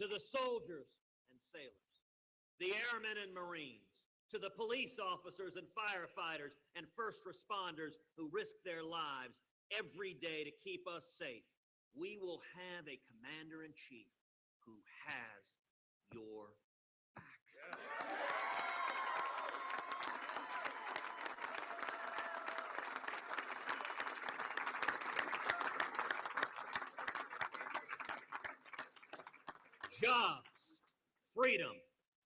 to the soldiers and sailors, the airmen and Marines, to the police officers and firefighters and first responders who risk their lives every day to keep us safe, we will have a commander-in-chief who has your back. Jobs, freedom,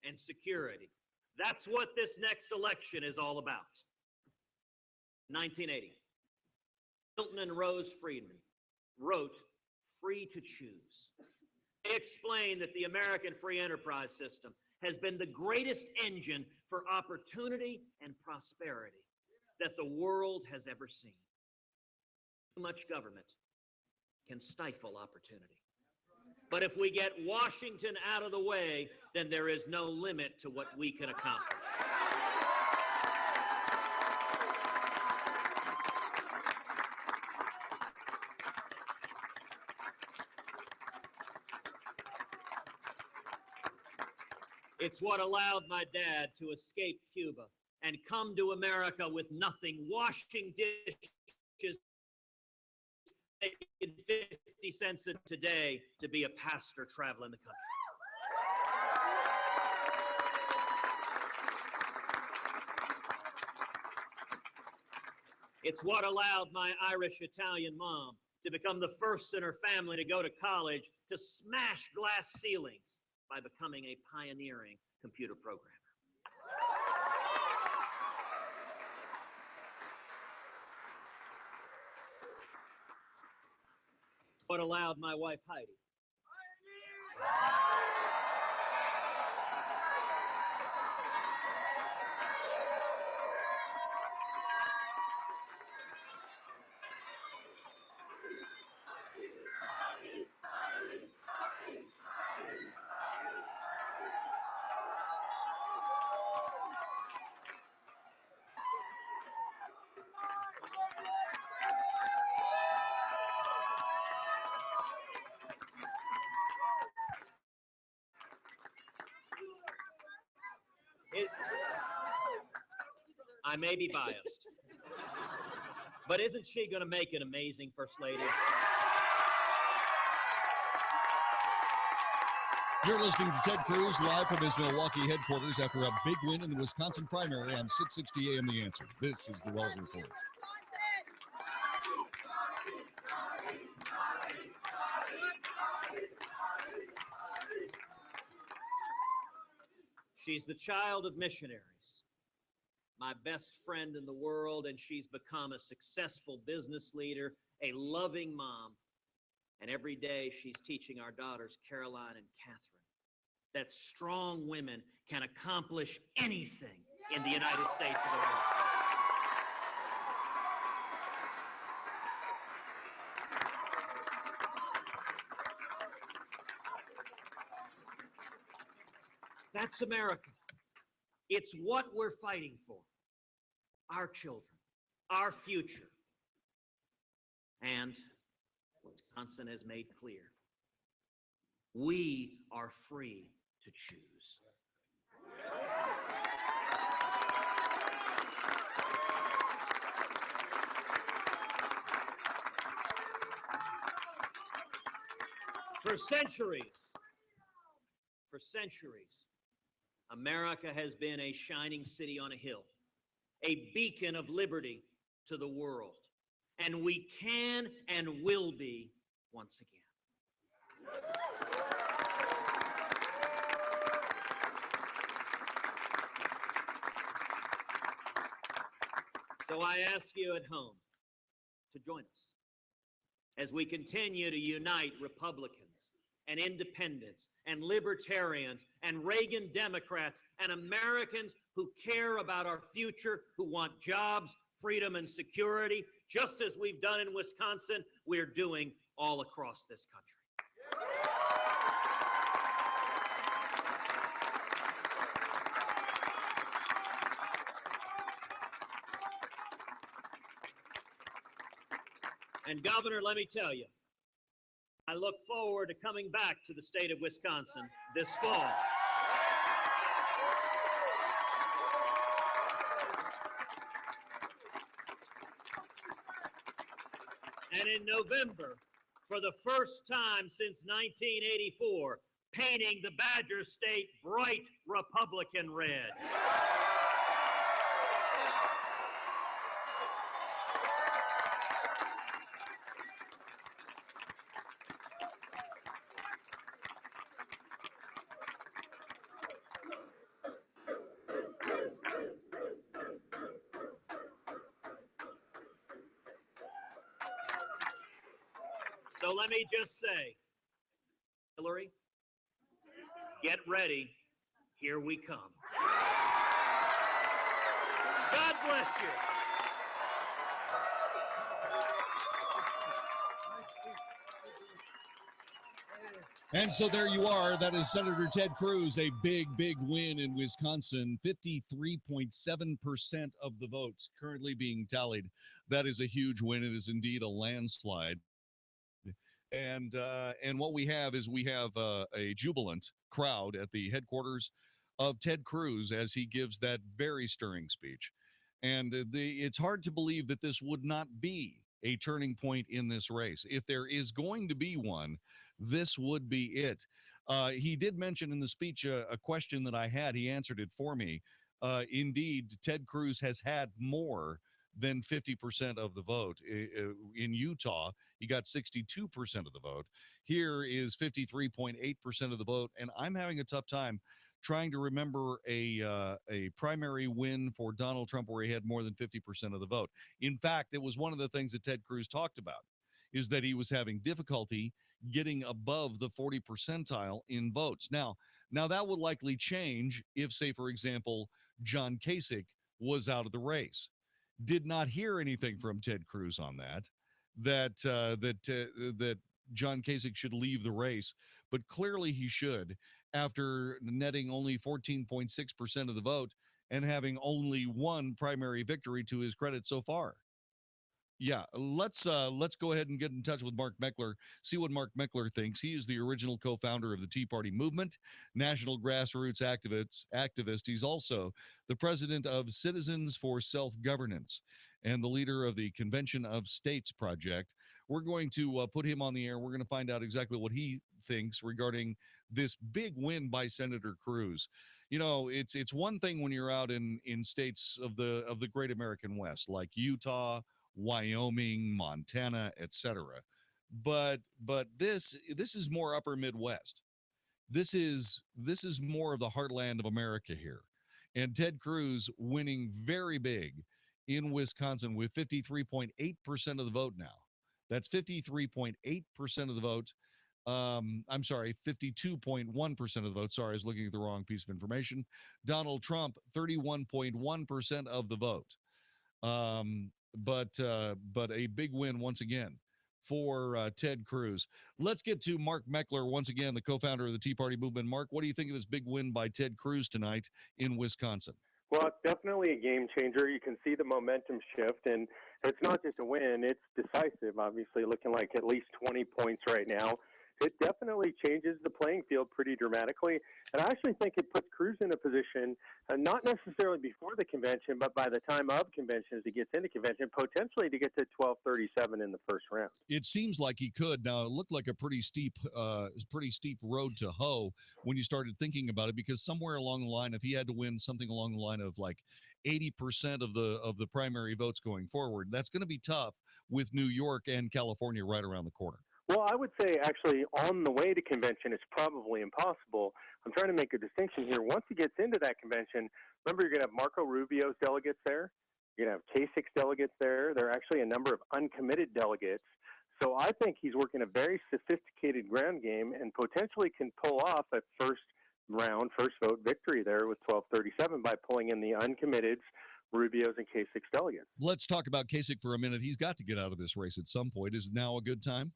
and security. That's what this next election is all about. 1980, Milton and Rose Friedman wrote Free to Choose. They explained that the American free enterprise system has been the greatest engine for opportunity and prosperity that the world has ever seen. Too much government can stifle opportunity. But if we get Washington out of the way, then there is no limit to what we can accomplish. It's what allowed my dad to escape Cuba and come to America with nothing, washing dishes, making 50 cents a day to be a pastor traveling the country. It's what allowed my Irish-Italian mom to become the first in her family to go to college to smash glass ceilings by becoming a pioneering computer programmer. What allowed my wife Heidi I may be biased, but isn't she going to make an amazing First Lady? You're listening to Ted Cruz live from his Milwaukee headquarters after a big win in the Wisconsin primary on 660 AM The Answer. This is the Wells Report. She's the child of missionaries, my best friend in the world, and she's become a successful business leader, a loving mom, and every day she's teaching our daughters, Caroline and Catherine, that strong women can accomplish anything in the United States of America. That's America. It's what we're fighting for. Our children, our future. And Wisconsin has made clear, we are free to choose. For centuries, America has been a shining city on a hill, a beacon of liberty to the world, and we can and will be once again. So I ask you at home to join us as we continue to unite Republicans and independents and libertarians and Reagan Democrats and Americans who care about our future, who want jobs, freedom, and security, just as we've done in Wisconsin, we're doing all across this country. And Governor, let me tell you, I look forward to coming back to the state of Wisconsin this fall. And in November, for the first time since 1984, painting the Badger State bright Republican red. So let me just say, Hillary, get ready. Here we come. God bless you. And so there you are. That is Senator Ted Cruz, a big, big win in Wisconsin. 53.7% of the votes currently being tallied. That is a huge win. It is indeed a landslide. And what we have is a jubilant crowd at the headquarters of Ted Cruz as he gives that very stirring speech. And it's hard to believe that this would not be a turning point in this race. If there is going to be one, this would be it. He did mention in the speech a question that I had. He answered it for me. Indeed, Ted Cruz has had more than 50% of the vote. In Utah, he got 62% of the vote. Here is 53.8% of the vote, and I'm having a tough time trying to remember a primary win for Donald Trump where he had more than 50% of the vote. In fact, it was one of the things that Ted Cruz talked about, is that he was having difficulty getting above the 40 percentile in votes. Now that would likely change if, say, for example, John Kasich was out of the race. Did not hear anything from Ted Cruz on that John Kasich should leave the race, but clearly he should after netting only 14.6% of the vote and having only one primary victory to his credit so far. Yeah, let's go ahead and get in touch with Mark Meckler, see what Mark Meckler thinks. He is the original co-founder of the Tea Party movement, national grassroots activist. He's also the president of Citizens for Self-Governance and the leader of the Convention of States Project. We're going to put him on the air. We're going to find out exactly what he thinks regarding this big win by Senator Cruz. You know, it's one thing when you're out in states of the great American West, like Utah, Wyoming, Montana, etc. But this is more upper Midwest. This is more of the heartland of America here. And Ted Cruz winning very big in Wisconsin with 53.8% of the vote now. That's 53.8% of the vote. I'm sorry, 52.1% of the vote. Sorry, I was looking at the wrong piece of information. Donald Trump, 31.1% of the vote. But a big win once again for Ted Cruz. Let's get to Mark Meckler once again, the co-founder of the Tea Party movement. Mark, what do you think of this big win by Ted Cruz tonight in Wisconsin? Well, it's definitely a game changer. You can see the momentum shift, and it's not just a win, it's decisive, obviously, looking like at least 20 points right now. It definitely changes the playing field pretty dramatically. And I actually think it puts Cruz in a position, not necessarily before the convention, but by the time of convention, as he gets into convention, potentially to get to 1237 in the first round. It seems like he could. Now, it looked like a pretty steep road to hoe when you started thinking about it, because somewhere along the line, if he had to win something along the line of like 80% of the primary votes going forward, that's going to be tough with New York and California right around the corner. Well, I would say actually on the way to convention, it's probably impossible. I'm trying to make a distinction here. Once he gets into that convention, remember you're going to have Marco Rubio's delegates there. You're going to have Kasich's delegates there. There are actually a number of uncommitted delegates. So I think he's working a very sophisticated ground game and potentially can pull off a first vote victory there with 1237 by pulling in the uncommitteds, Rubio's and Kasich's delegates. Let's talk about Kasich for a minute. He's got to get out of this race at some point. Is now a good time?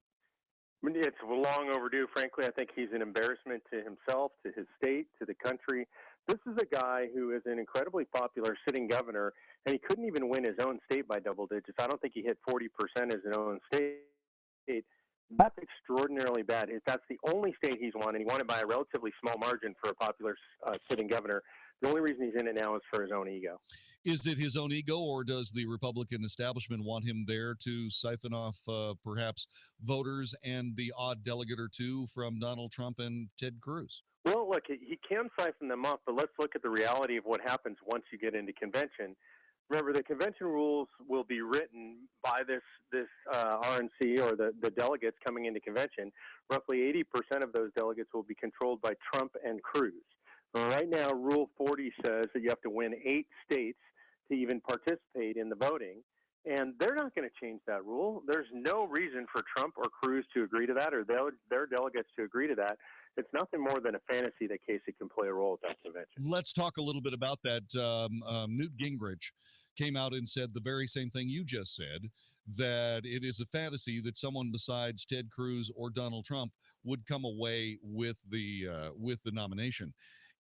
I mean, it's long overdue, frankly. I think he's an embarrassment to himself, to his state, to the country. This is a guy who is an incredibly popular sitting governor, and he couldn't even win his own state by double digits. I don't think he hit 40% as his own state. That's extraordinarily bad. That's the only state he's won, and he won it by a relatively small margin for a popular sitting governor. The only reason he's in it now is for his own ego. Is it his own ego, or does the Republican establishment want him there to siphon off perhaps voters and the odd delegate or two from Donald Trump and Ted Cruz? Well, look, he can siphon them off, but let's look at the reality of what happens once you get into convention. Remember, the convention rules will be written by this RNC, or the delegates coming into convention. Roughly 80% of those delegates will be controlled by Trump and Cruz. Right now, Rule 40 says that you have to win 8 states to even participate in the voting, and they're not going to change that rule. There's no reason for Trump or Cruz to agree to that, or their delegates to agree to that. It's nothing more than a fantasy that Kasich can play a role at that convention. Let's talk a little bit about that. Newt Gingrich came out and said the very same thing you just said, that it is a fantasy that someone besides Ted Cruz or Donald Trump would come away with the nomination.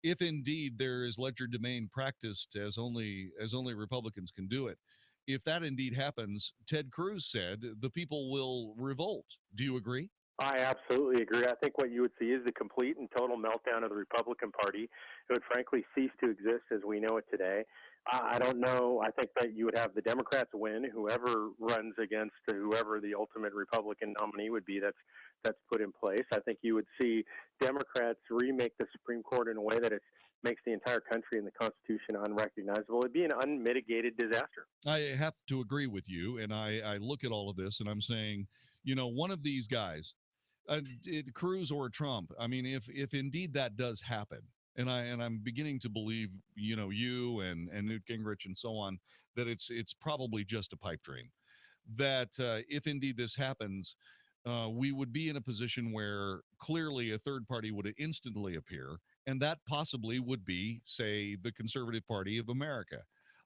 If indeed there is legerdemain practiced as only Republicans can do it, if that indeed happens, Ted Cruz said the people will revolt. Do you agree? I absolutely agree. I think what you would see is the complete and total meltdown of the Republican Party. It would frankly cease to exist as we know it today. I don't know. I think that you would have the Democrats win, whoever runs against whoever the ultimate Republican nominee would be that's put in place. I think you would see Democrats remake the Supreme Court in a way that it makes the entire country and the Constitution unrecognizable. It'd be an unmitigated disaster. I have to agree with you, and I look at all of this and I'm saying, one of these guys, Cruz or Trump, I mean, if indeed that does happen, and I'm beginning to believe, you and Newt Gingrich and so on, that it's probably just a pipe dream, that if indeed this happens, we would be in a position where clearly a third party would instantly appear, and that possibly would be, say, the Conservative Party of America.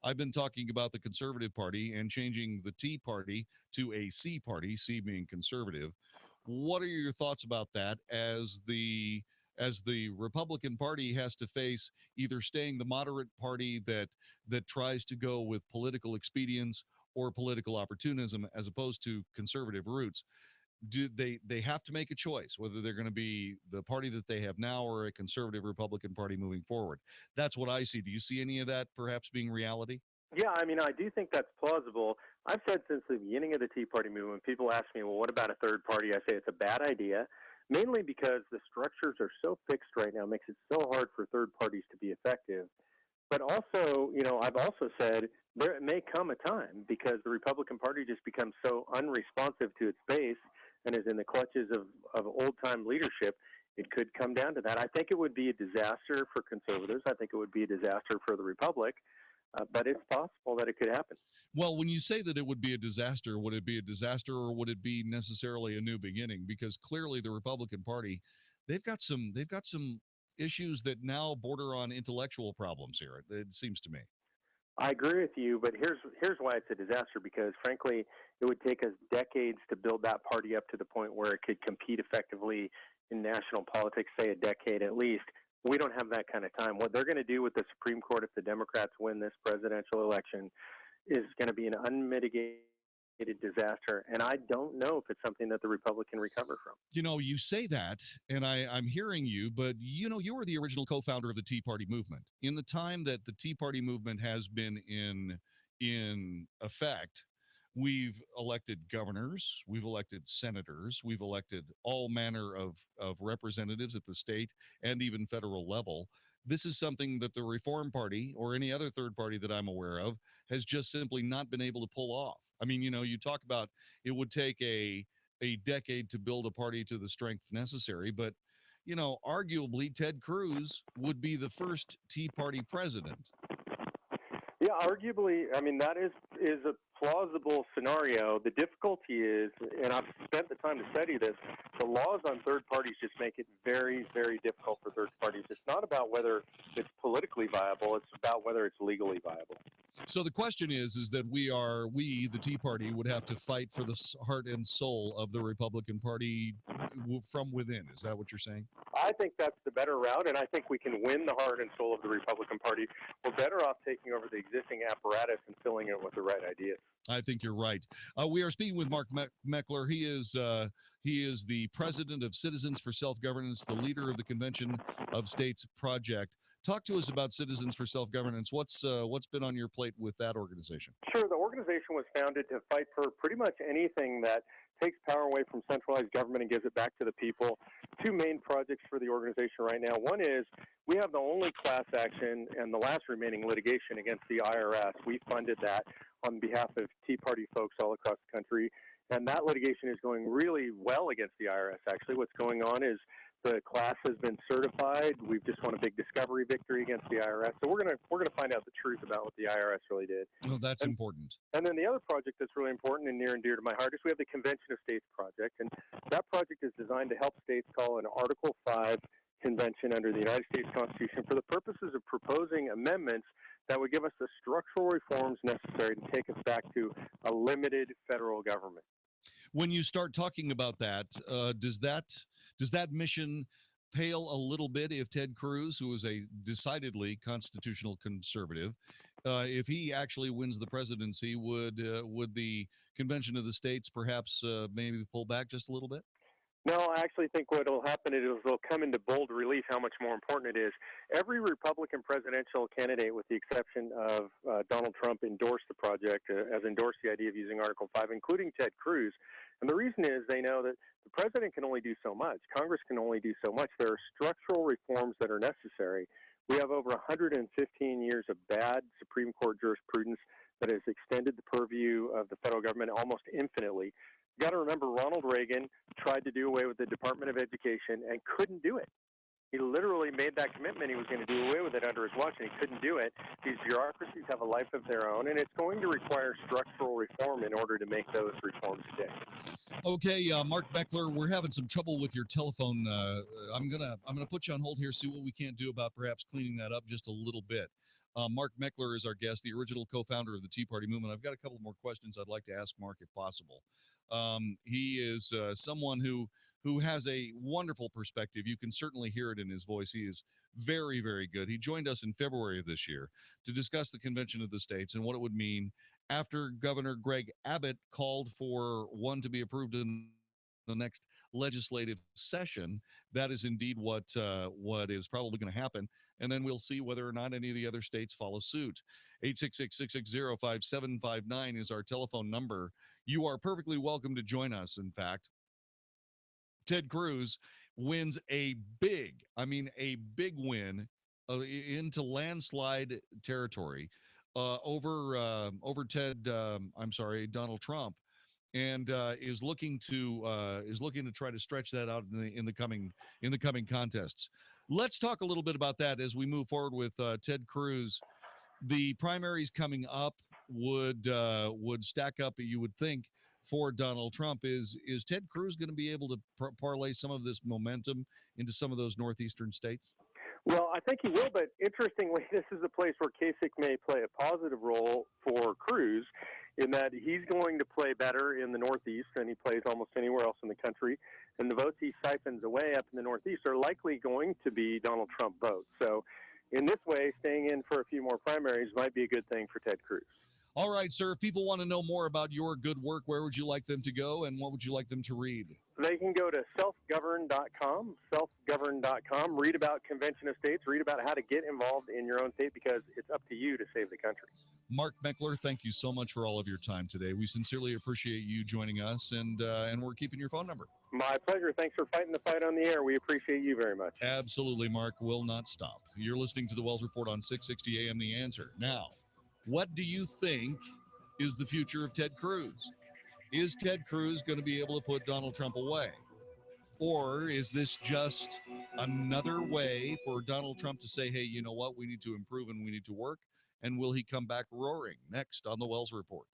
I've been talking about the Conservative Party and changing the Tea Party to a C Party, C being conservative. What are your thoughts about that as the Republican Party has to face either staying the moderate party that tries to go with political expedience or political opportunism as opposed to conservative roots? Do they have to make a choice whether they're going to be the party that they have now or a conservative Republican Party moving forward? That's what I see. Do you see any of that perhaps being reality? Yeah, I mean, I do think that's plausible. I've said since the beginning of the Tea Party movement, people ask me, well, what about a third party? I say it's a bad idea, mainly because the structures are so fixed right now, makes it so hard for third parties to be effective. But also, I've also said there may come a time because the Republican Party just becomes so unresponsive to its base and is in the clutches of old-time leadership, it could come down to that. I think it would be a disaster for conservatives. I think it would be a disaster for the Republic. But it's possible that it could happen. Well, when you say that it would be a disaster, would it be a disaster or would it be necessarily a new beginning? Because clearly the Republican Party, they've got some issues that now border on intellectual problems here. It seems to me. I agree with you, but here's why it's a disaster, because frankly, it would take us decades to build that party up to the point where it could compete effectively in national politics, say a decade at least. We don't have that kind of time. What they're going to do with the Supreme Court if the Democrats win this presidential election is going to be an unmitigated disaster, and I don't know if it's something that the Republic can recover from. You say that, and I'm hearing you, but you were the original co-founder of the Tea Party movement. In the time that the Tea Party movement has been in effect, we've elected governors, we've elected senators, we've elected all manner of representatives at the state and even federal level. This is something that the Reform Party or any other third party that I'm aware of has just simply not been able to pull off. I mean, you talk about it would take a decade to build a party to the strength necessary, but arguably Ted Cruz would be the first Tea Party president. Yeah, arguably, I mean, that is a plausible scenario. The difficulty is, and I've spent the time to study this, the laws on third parties just make it very, very difficult for third parties. It's not about whether it's politically viable, it's about whether it's legally viable. So the question is that we, the Tea Party, would have to fight for the heart and soul of the Republican Party from within. Is that what you're saying? I think that's the better route, and I think we can win the heart and soul of the Republican Party. We're better off taking over the existing apparatus and filling it with the right ideas. I think you're right. We are speaking with Mark Meckler. He is the president of Citizens for Self-Governance, the leader of the Convention of States Project. Talk to us about Citizens for Self-Governance. What's been on your plate with that organization? Sure. The organization was founded to fight for pretty much anything that takes power away from centralized government and gives it back to the people. Two main projects for the organization right now. One is we have the only class action and the last remaining litigation against the IRS. We funded that on behalf of Tea Party folks all across the country. And that litigation is going really well against the IRS, actually. What's going on is the class has been certified. We've just won a big discovery victory against the IRS. So we're gonna find out the truth about what the IRS really did. Oh, that's important. And then the other project that's really important and near and dear to my heart is we have the Convention of States project. And that project is designed to help states call an Article 5 convention under the United States Constitution for the purposes of proposing amendments that would give us the structural reforms necessary to take us back to a limited federal government. When you start talking about that, does that mission pale a little bit if Ted Cruz, who is a decidedly constitutional conservative, if he actually wins the presidency, would the Convention of the States perhaps maybe pull back just a little bit? No, I actually think what will happen is it'll come into bold relief how much more important it is. Every Republican presidential candidate, with the exception of Donald Trump, endorsed the project, has endorsed the idea of using Article 5, including Ted Cruz. And the reason is they know that the president can only do so much. Congress can only do so much. There are structural reforms that are necessary. We have over 115 years of bad Supreme Court jurisprudence that has extended the purview of the federal government almost infinitely. You got to remember, Ronald Reagan tried to do away with the Department of Education and couldn't do it. He literally made that commitment he was going to do away with it under his watch, and he couldn't do it. These bureaucracies have a life of their own, and it's going to require structural reform in order to make those reforms stick. Okay, Mark Meckler, we're having some trouble with your telephone. I'm gonna put you on hold here, see what we can't do about perhaps cleaning that up just a little bit. Mark Meckler is our guest, the original co-founder of the Tea Party movement. I've got a couple more questions I'd like to ask Mark if possible. He is someone who has a wonderful perspective. You can certainly hear it in his voice. He is very, very good. He joined us in February of this year to discuss the Convention of the States and what it would mean after Governor Greg Abbott called for one to be approved in the next legislative session. That is indeed what is probably going to happen. And then we'll see whether or not any of the other states follow suit. 866-660-5759 is our telephone number. You are perfectly welcome to join us, in fact. Ted Cruz wins a big win into landslide territory over Donald Trump, and is looking to try to stretch that out in the coming contests. Let's talk a little bit about that as we move forward with Ted Cruz. The primaries coming up would stack up, you would think, for Donald Trump. Is Ted Cruz going to be able to parlay some of this momentum into some of those northeastern states? Well, I think he will, but interestingly, this is a place where Kasich may play a positive role for Cruz in that he's going to play better in the Northeast than he plays almost anywhere else in the country. And the votes he siphons away up in the Northeast are likely going to be Donald Trump votes. So in this way, staying in for a few more primaries might be a good thing for Ted Cruz. All right, sir. If people want to know more about your good work, where would you like them to go, and what would you like them to read? They can go to selfgovern.com, read about Convention of States, read about how to get involved in your own state, because it's up to you to save the country. Mark Meckler, thank you so much for all of your time today. We sincerely appreciate you joining us, and we're keeping your phone number. My pleasure. Thanks for fighting the fight on the air. We appreciate you very much. Absolutely, Mark. Will not stop. You're listening to the Wells Report on 660 AM The Answer. Now, what do you think is the future of Ted Cruz? Is Ted Cruz going to be able to put Donald Trump away? Or is this just another way for Donald Trump to say, hey, you know what? We need to improve and we need to work. And will he come back roaring? Next on the Wells Report.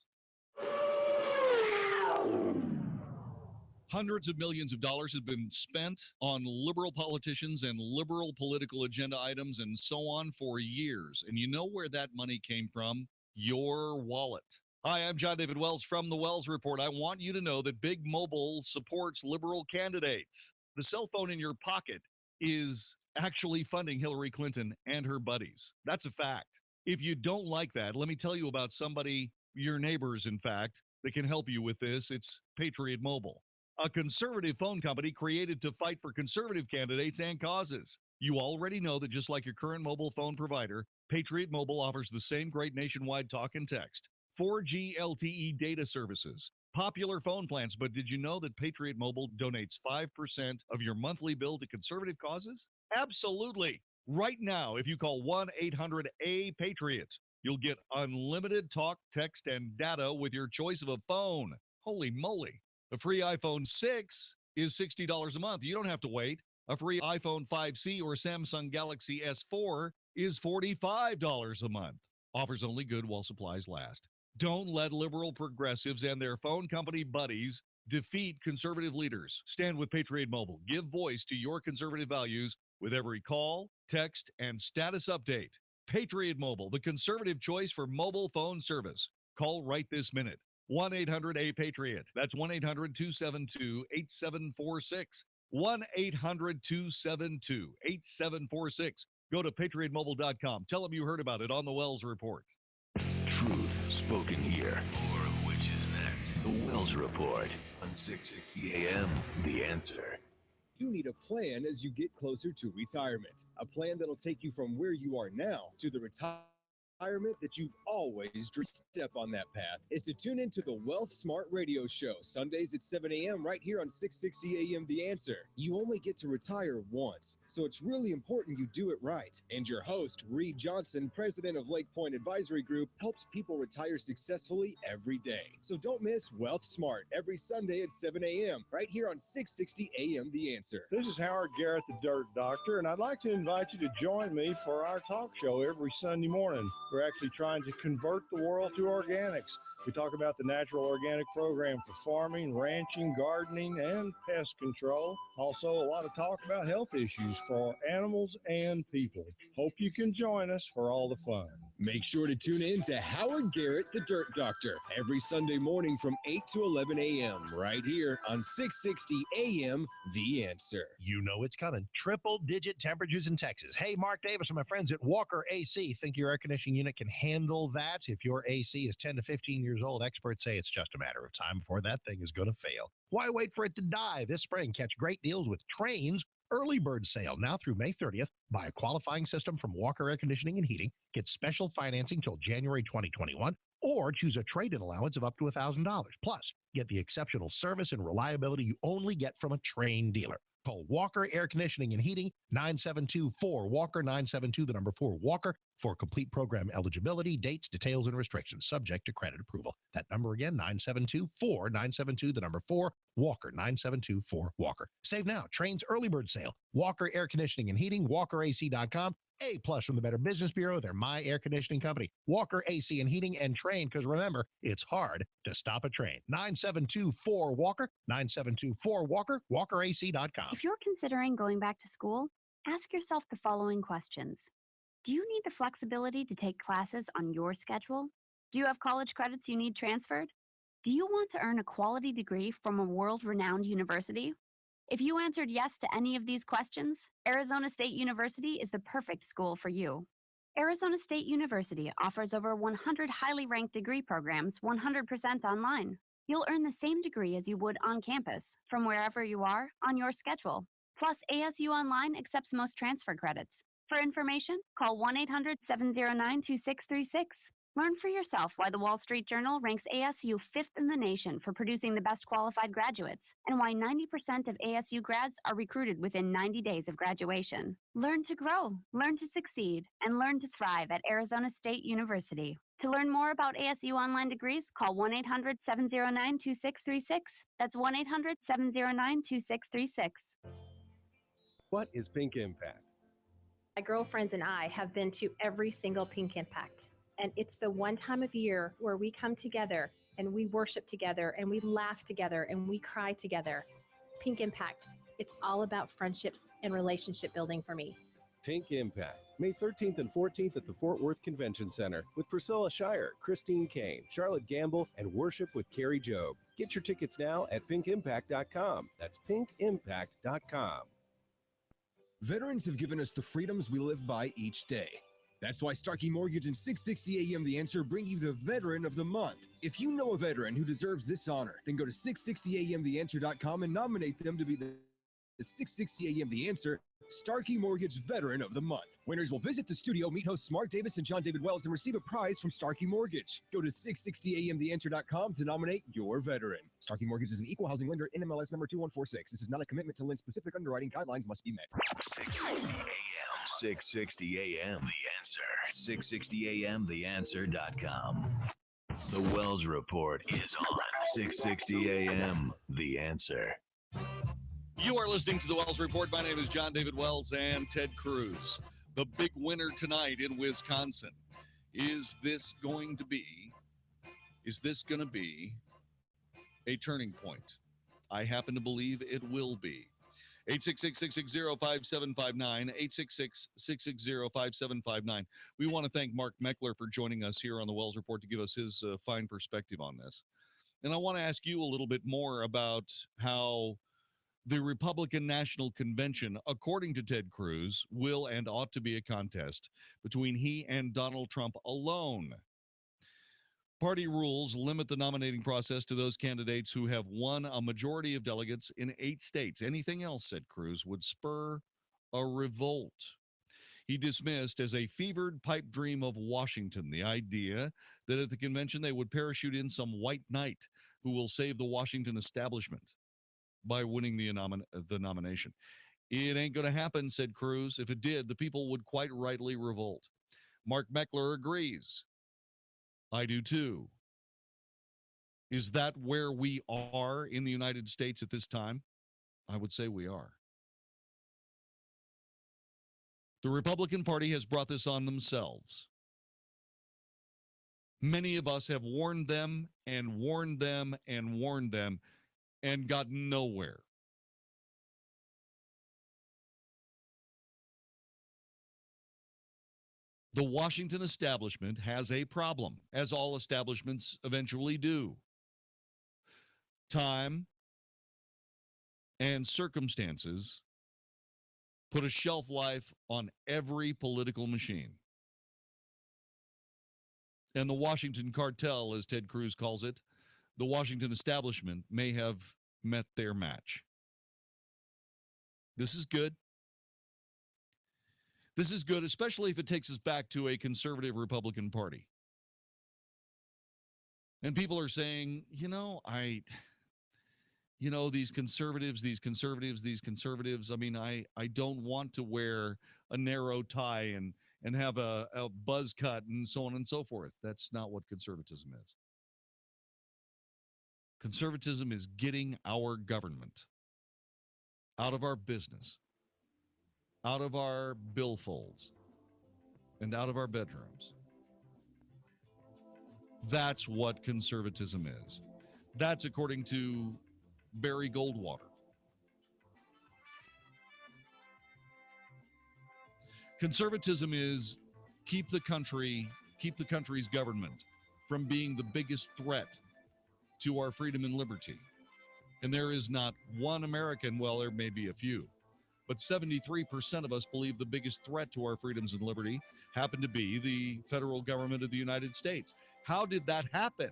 Hundreds of millions of dollars have been spent on liberal politicians and liberal political agenda items and so on for years. And you know where that money came from? your wallet. Hi, I'm Jon-David Wells from the Wells Report. I want you to know that Big Mobile supports liberal candidates. The cell phone in your pocket is actually funding Hillary Clinton and her buddies. That's a fact. If you don't like that, let me tell you about somebody, your neighbors, in fact, that can help you with this. It's Patriot Mobile, a conservative phone company created to fight for conservative candidates and causes. You already know that just like your current mobile phone provider, Patriot Mobile offers the same great nationwide talk and text, 4G LTE data services, popular phone plans. But did you know that Patriot Mobile donates 5% of your monthly bill to conservative causes? Absolutely. Right now, if you call 1-800-A-PATRIOT, you'll get unlimited talk, text, and data with your choice of a phone. Holy moly. The free iPhone 6 is $60 a month. You don't have to wait. A free iPhone 5C or Samsung Galaxy S4 is $45 a month. Offers only good while supplies last. Don't let liberal progressives and their phone company buddies defeat conservative leaders. Stand with Patriot Mobile. Give voice to your conservative values with every call, text, and status update. Patriot Mobile, the conservative choice for mobile phone service. Call right this minute. 1-800-A-PATRIOT. That's 1-800-272-8746. 1-800-272-8746. Go to patriotmobile.com. Tell them you heard about it on the Wells Report. Truth spoken here. More of which is next. The Wells Report on 660 AM. The Answer. You need a plan as you get closer to retirement. A plan that'll take you from where you are now to the retirement that you've always dreamed. Step on that path is to tune into the Wealth Smart Radio Show, Sundays at 7 a.m. right here on 660 AM The Answer. You only get to retire once, so it's really important you do it right. And your host, Reed Johnson, president of Lake Point Advisory Group, helps people retire successfully every day. So don't miss Wealth Smart every Sunday at 7 a.m. right here on 660 AM The Answer. This is Howard Garrett, the Dirt Doctor, and I'd like to invite you to join me for our talk show every Sunday morning. We're actually trying to convert the world to organics. We talk about the natural organic program for farming, ranching, gardening, and pest control. Also, a lot of talk about health issues for animals and people. Hope you can join us for all the fun. Make sure to tune in to Howard Garrett, the Dirt Doctor, every Sunday morning from 8 to 11 a.m. right here on 660 AM The Answer. You know it's coming. Triple-digit temperatures in Texas. Hey, Mark Davis and my friends at Walker AC. Think your air conditioning unit can handle that? If your AC is 10 to 15 years old, experts say it's just a matter of time before that thing is going to fail. Why wait for it to die? This spring, catch great deals with Trane's early bird sale now through May 30th. Buy a qualifying system from Walker Air Conditioning and Heating. Get special financing till January 2021. Or choose a trade-in allowance of up to $1,000. Plus, get the exceptional service and reliability you only get from a trained dealer. Call Walker Air Conditioning and Heating, 972-4-WALKER, 972-4-WALKER, for complete program eligibility, dates, details, and restrictions, subject to credit approval. That number again, 972-4-WALKER, 972-4-WALKER. Save now. Train's early bird sale. Walker Air Conditioning and Heating, WalkerAC.com. A+ from the Better Business Bureau. They're my air conditioning company. Walker AC and Heating and Train, because remember, it's hard to stop a train. 972-4-WALKER, 972-4-WALKER, WalkerAC.com. If you're considering going back to school, ask yourself the following questions. Do you need the flexibility to take classes on your schedule? Do you have college credits you need transferred? Do you want to earn a quality degree from a world-renowned university? If you answered yes to any of these questions, Arizona State University is the perfect school for you. Arizona State University offers over 100 highly ranked degree programs 100% online. You'll earn the same degree as you would on campus, from wherever you are, on your schedule. Plus, ASU Online accepts most transfer credits. For information, call 1-800-709-2636. Learn for yourself why the Wall Street Journal ranks ASU 5th in the nation for producing the best qualified graduates, and why 90% of ASU grads are recruited within 90 days of graduation. Learn to grow, learn to succeed, and learn to thrive at Arizona State University. To learn more about ASU online degrees, call 1-800-709-2636. That's 1-800-709-2636. What is Pink Impact? My girlfriends and I have been to every single Pink Impact. And it's the one time of year where we come together and we worship together and we laugh together and we cry together. Pink Impact, it's all about friendships and relationship building for me. Pink Impact, May 13th and 14th at the Fort Worth Convention Center with Priscilla Shire, Christine Kane, Charlotte Gamble, and Worship with Carrie Job. Get your tickets now at pinkimpact.com. That's pinkimpact.com. Veterans have given us the freedoms we live by each day. That's why Starkey Mortgage and 660 AM The Answer bring you the Veteran of the Month. If you know a veteran who deserves this honor, then go to 660amtheanswer.com and nominate them to be the 660 AM The Answer Starkey Mortgage Veteran of the Month. Winners will visit the studio, meet hosts Mark Davis and Jon-David Wells, and receive a prize from Starkey Mortgage. Go to 660amtheanswer.com to nominate your veteran. Starkey Mortgage is an equal housing lender, NMLS number 2146. This is not a commitment to lend. Specific underwriting guidelines must be met. 660 AM. 660 AM. The Answer. 660 AM theanswer.com. The Wells Report is on 660 AM. The Answer. You are listening to the Wells Report. My name is Jon-David Wells and Ted Cruz. The big winner tonight in Wisconsin. Is this going to be a turning point? I happen to believe it will be. 866-660-5759, 866-660-5759. We want to thank Mark Meckler for joining us here on the Wells Report to give us his fine perspective on this. And I want to ask you a little bit more about how the Republican National Convention, according to Ted Cruz, will and ought to be a contest between he and Donald Trump alone. Party rules limit the nominating process to those candidates who have won a majority of delegates in 8 states. Anything else, said Cruz, would spur a revolt. He dismissed as a fevered pipe dream of Washington the idea that at the convention they would parachute in some white knight who will save the Washington establishment by winning the nomination. It ain't going to happen, said Cruz. If it did, the people would quite rightly revolt. Mark Meckler agrees. I do too. Is that where we are in the United States at this time? I would say we are. The Republican Party has brought this on themselves. Many of us have warned them and warned them and warned them and got nowhere. The Washington establishment has a problem, as all establishments eventually do. Time and circumstances put a shelf life on every political machine. And the Washington cartel, as Ted Cruz calls it, the Washington establishment may have met their match. This is good. This is good, especially if it takes us back to a conservative Republican Party. And people are saying, these conservatives, I mean, I don't want to wear a narrow tie and have a buzz cut and so on and so forth. That's not what conservatism is. Conservatism is getting our government out of our business, out of our billfolds, and out of our bedrooms. That's what conservatism is. That's according to Barry Goldwater. Conservatism is keep the country's government from being the biggest threat to our freedom and liberty. And there is not one American, well, there may be a few, but 73% of us believe the biggest threat to our freedoms and liberty happen to be the federal government of the United States. How did that happen?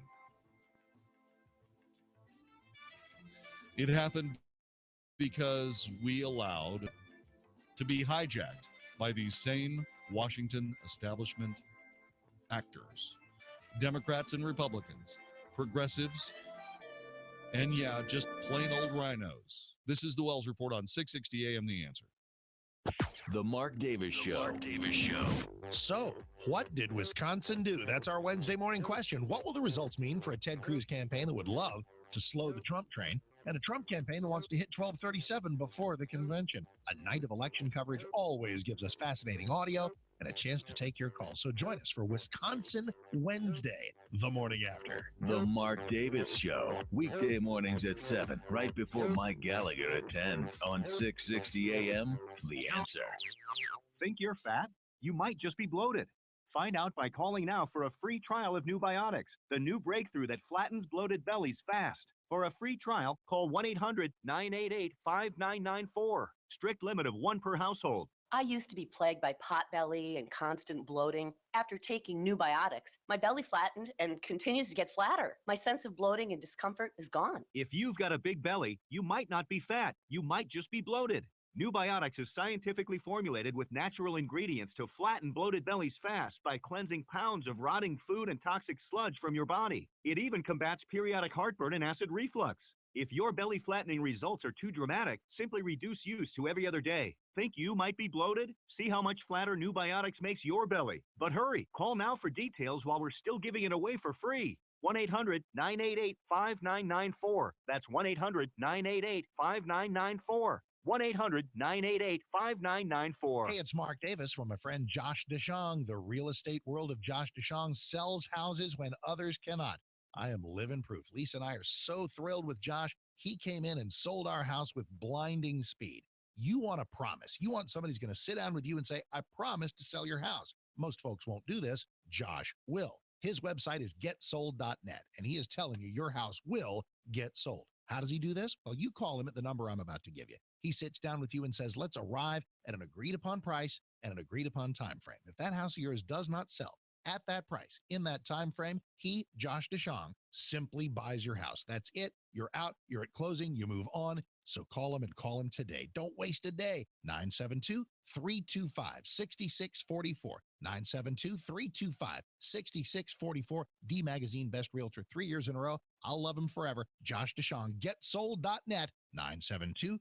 It happened because we allowed to be hijacked by these same Washington establishment actors, Democrats and Republicans, progressives, and just plain old rhinos. This is the Wells Report on 660 AM The Answer. The Mark Davis Show. So, what did Wisconsin do? That's our Wednesday morning question. What will the results mean for a Ted Cruz campaign that would love to slow the Trump train and a Trump campaign that wants to hit 1237 before the convention? A night of election coverage always gives us fascinating audio and a chance to take your call. So join us for Wisconsin Wednesday, the morning after. The Mark Davis Show. Weekday mornings at 7, right before Mike Gallagher at 10 on 660 AM. The Answer. Think you're fat? You might just be bloated. Find out by calling now for a free trial of New Biotics, the new breakthrough that flattens bloated bellies fast. For a free trial, call 1-800-988-5994. Strict limit of 1 per household. I used to be plagued by potbelly and constant bloating. After taking New Biotics, my belly flattened and continues to get flatter. My sense of bloating and discomfort is gone. If you've got a big belly, you might not be fat. You might just be bloated. New Biotics is scientifically formulated with natural ingredients to flatten bloated bellies fast by cleansing pounds of rotting food and toxic sludge from your body. It even combats periodic heartburn and acid reflux. If your belly flattening results are too dramatic, simply reduce use to every other day. Think you might be bloated? See how much flatter New Biotics makes your belly. But hurry, call now for details while we're still giving it away for free. 1-800-988-5994. That's 1-800-988-5994. 1-800-988-5994. Hey, it's Mark Davis from my friend Josh DeShong. The real estate world of Josh DeShong sells houses when others cannot. I am living proof. Lisa and I are so thrilled with Josh. He came in and sold our house with blinding speed. You want a promise. You want somebody who's going to sit down with you and say, I promise to sell your house. Most folks won't do this. Josh will. His website is getsold.net, and he is telling you your house will get sold. How does he do this? Well, you call him at the number I'm about to give you. He sits down with you and says, let's arrive at an agreed upon price and an agreed upon time frame. If that house of yours does not sell at that price in that time frame, he, Josh DeShong, simply buys your house. That's it. You're out. You're at closing. You move on. So call him and call him today. Don't waste a day. 972-325-6644. 972-325-6644. D Magazine Best Realtor 3 years in a row. I'll love him forever. Josh DeShong, getsold.net. 972-325-6644.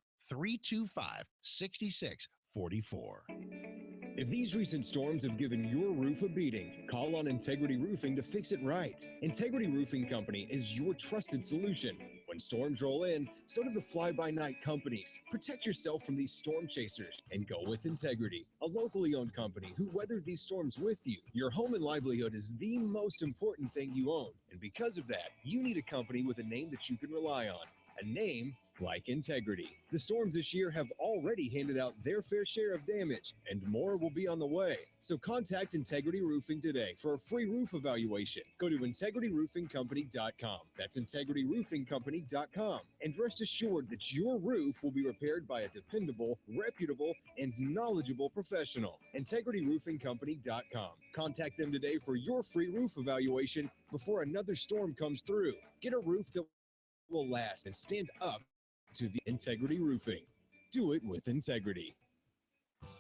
If these recent storms have given your roof a beating, call on Integrity Roofing to fix it right. Integrity Roofing Company is your trusted solution. When storms roll in, so do the fly-by-night companies. Protect yourself from these storm chasers and go with Integrity, a locally owned company who weathered these storms with you. Your home and livelihood is the most important thing you own, and because of that, you need a company with a name that you can rely on. A name like Integrity. The storms this year have already handed out their fair share of damage, and more will be on the way. So contact Integrity Roofing today for a free roof evaluation. Go to integrityroofingcompany.com. That's integrityroofingcompany.com. And rest assured that your roof will be repaired by a dependable, reputable, and knowledgeable professional. integrityroofingcompany.com. Contact them today for your free roof evaluation before another storm comes through. Get a roof that will last and stand up to the Integrity Roofing. Do it with integrity.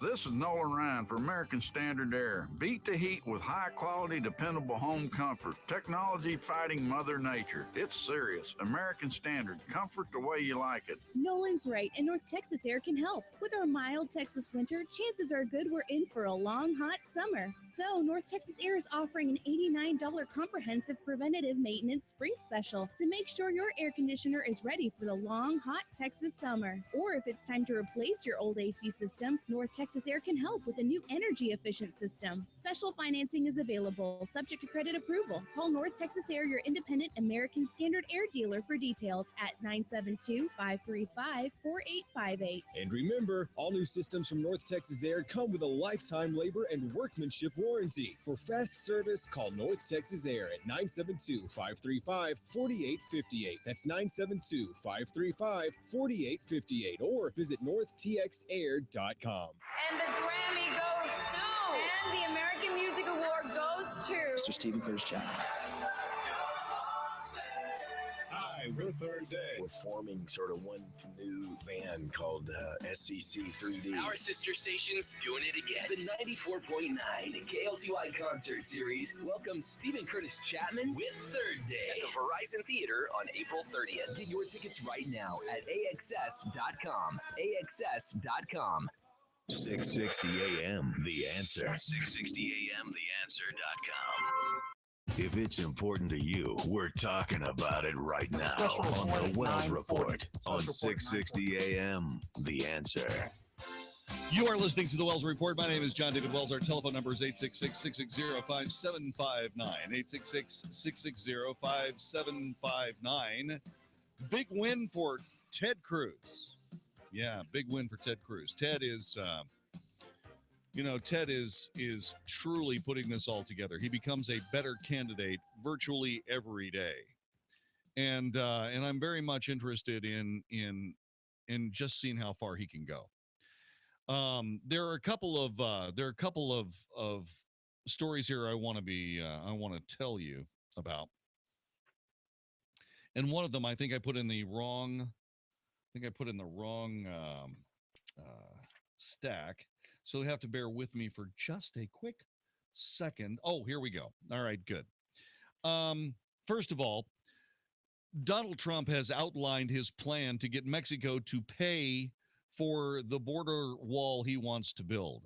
This is Nolan Ryan for American Standard Air. Beat the heat with high-quality, dependable home comfort. Technology fighting Mother Nature. It's serious. American Standard. Comfort the way you like it. Nolan's right, and North Texas Air can help. With our mild Texas winter, chances are good we're in for a long, hot summer. So, North Texas Air is offering an $89 comprehensive preventative maintenance spring special to make sure your air conditioner is ready for the long, hot Texas summer. Or if it's time to replace your old AC system, North Texas Air can help with a new energy-efficient system. Special financing is available, subject to credit approval. Call North Texas Air, your independent American Standard Air dealer, for details at 972-535-4858. And remember, all new systems from North Texas Air come with a lifetime labor and workmanship warranty. For fast service, call North Texas Air at 972-535-4858. That's 972-535-4858. Or visit northtxair.com. And the Grammy goes to. And the American Music Award goes to. Mr. Stephen Curtis Chapman. Hi, we're Third Day. We're forming sort of one new band called SCC 3D. Our sister station's doing it again. The 94.9 KLTY Concert Series welcomes Stephen Curtis Chapman with Third Day at the Verizon Theater on April 30th. Get your tickets right now at AXS.com. AXS.com. 660 AM, The Answer. 660 AM, TheAnswer.com. If it's important to you, we're talking about it right now on the Wells Report on 660 AM, The Answer. You are listening to the Wells Report. My name is Jon-David Wells. Our telephone number is 866-660-5759. 866-660-5759. Big win for Ted Cruz. Yeah, big win for Ted Cruz. Ted is Ted is truly putting this all together. He becomes a better candidate virtually every day, and I'm very much interested in just seeing how far he can go. There are a couple of stories here I want to tell you about, and one of them I think I put in the wrong stack. So you have to bear with me for just a quick second. Oh, here we go. All right, good. First of all, Donald Trump has outlined his plan to get Mexico to pay for the border wall he wants to build.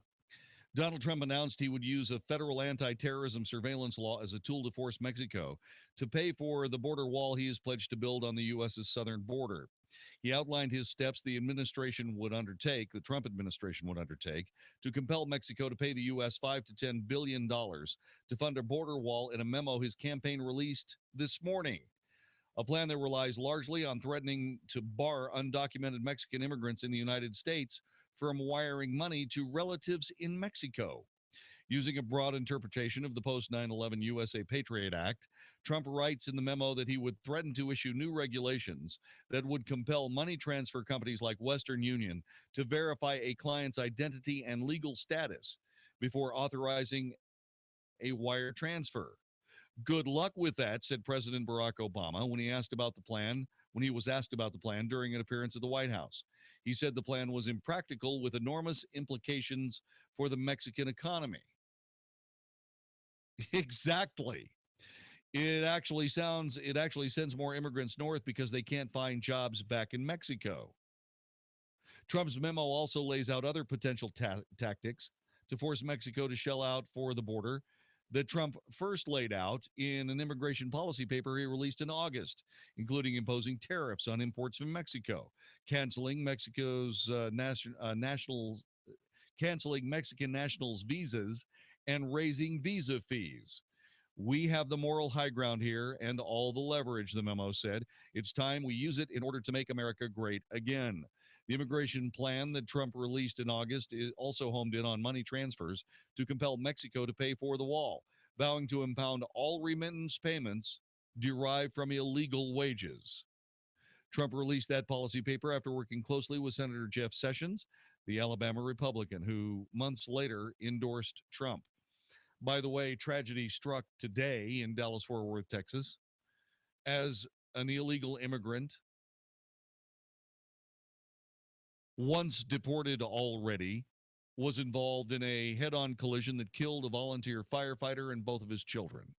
Donald Trump announced he would use a federal anti-terrorism surveillance law as a tool to force Mexico to pay for the border wall he has pledged to build on the U.S.'s southern border. He outlined his steps the Trump administration would undertake, to compel Mexico to pay the U.S. $5 to $10 billion to fund a border wall in a memo his campaign released this morning. A plan that relies largely on threatening to bar undocumented Mexican immigrants in the United States from wiring money to relatives in Mexico. Using a broad interpretation of the post 9/11 USA Patriot Act, Trump writes in the memo that he would threaten to issue new regulations that would compel money transfer companies like Western Union to verify a client's identity and legal status before authorizing a wire transfer. Good luck with that, said President Barack Obama when he was asked about the plan during an appearance at the White House. He said the plan was impractical with enormous implications for the Mexican economy. Exactly. It actually sends more immigrants north because they can't find jobs back in Mexico. Trump's memo also lays out other potential tactics to force Mexico to shell out for the border that Trump first laid out in an immigration policy paper he released in August, including imposing tariffs on imports from Mexico, canceling Mexican nationals' visas, and raising visa fees. We have the moral high ground here and all the leverage, the memo said. It's time we use it in order to make America great again. The immigration plan that Trump released in August is also homed in on money transfers to compel Mexico to pay for the wall, vowing to impound all remittance payments derived from illegal wages. Trump released that policy paper after working closely with Senator Jeff Sessions, the Alabama Republican, who months later endorsed Trump. By the way, tragedy struck today in Dallas-Fort Worth, Texas, as an illegal immigrant, once deported already, was involved in a head-on collision that killed a volunteer firefighter and both of his children.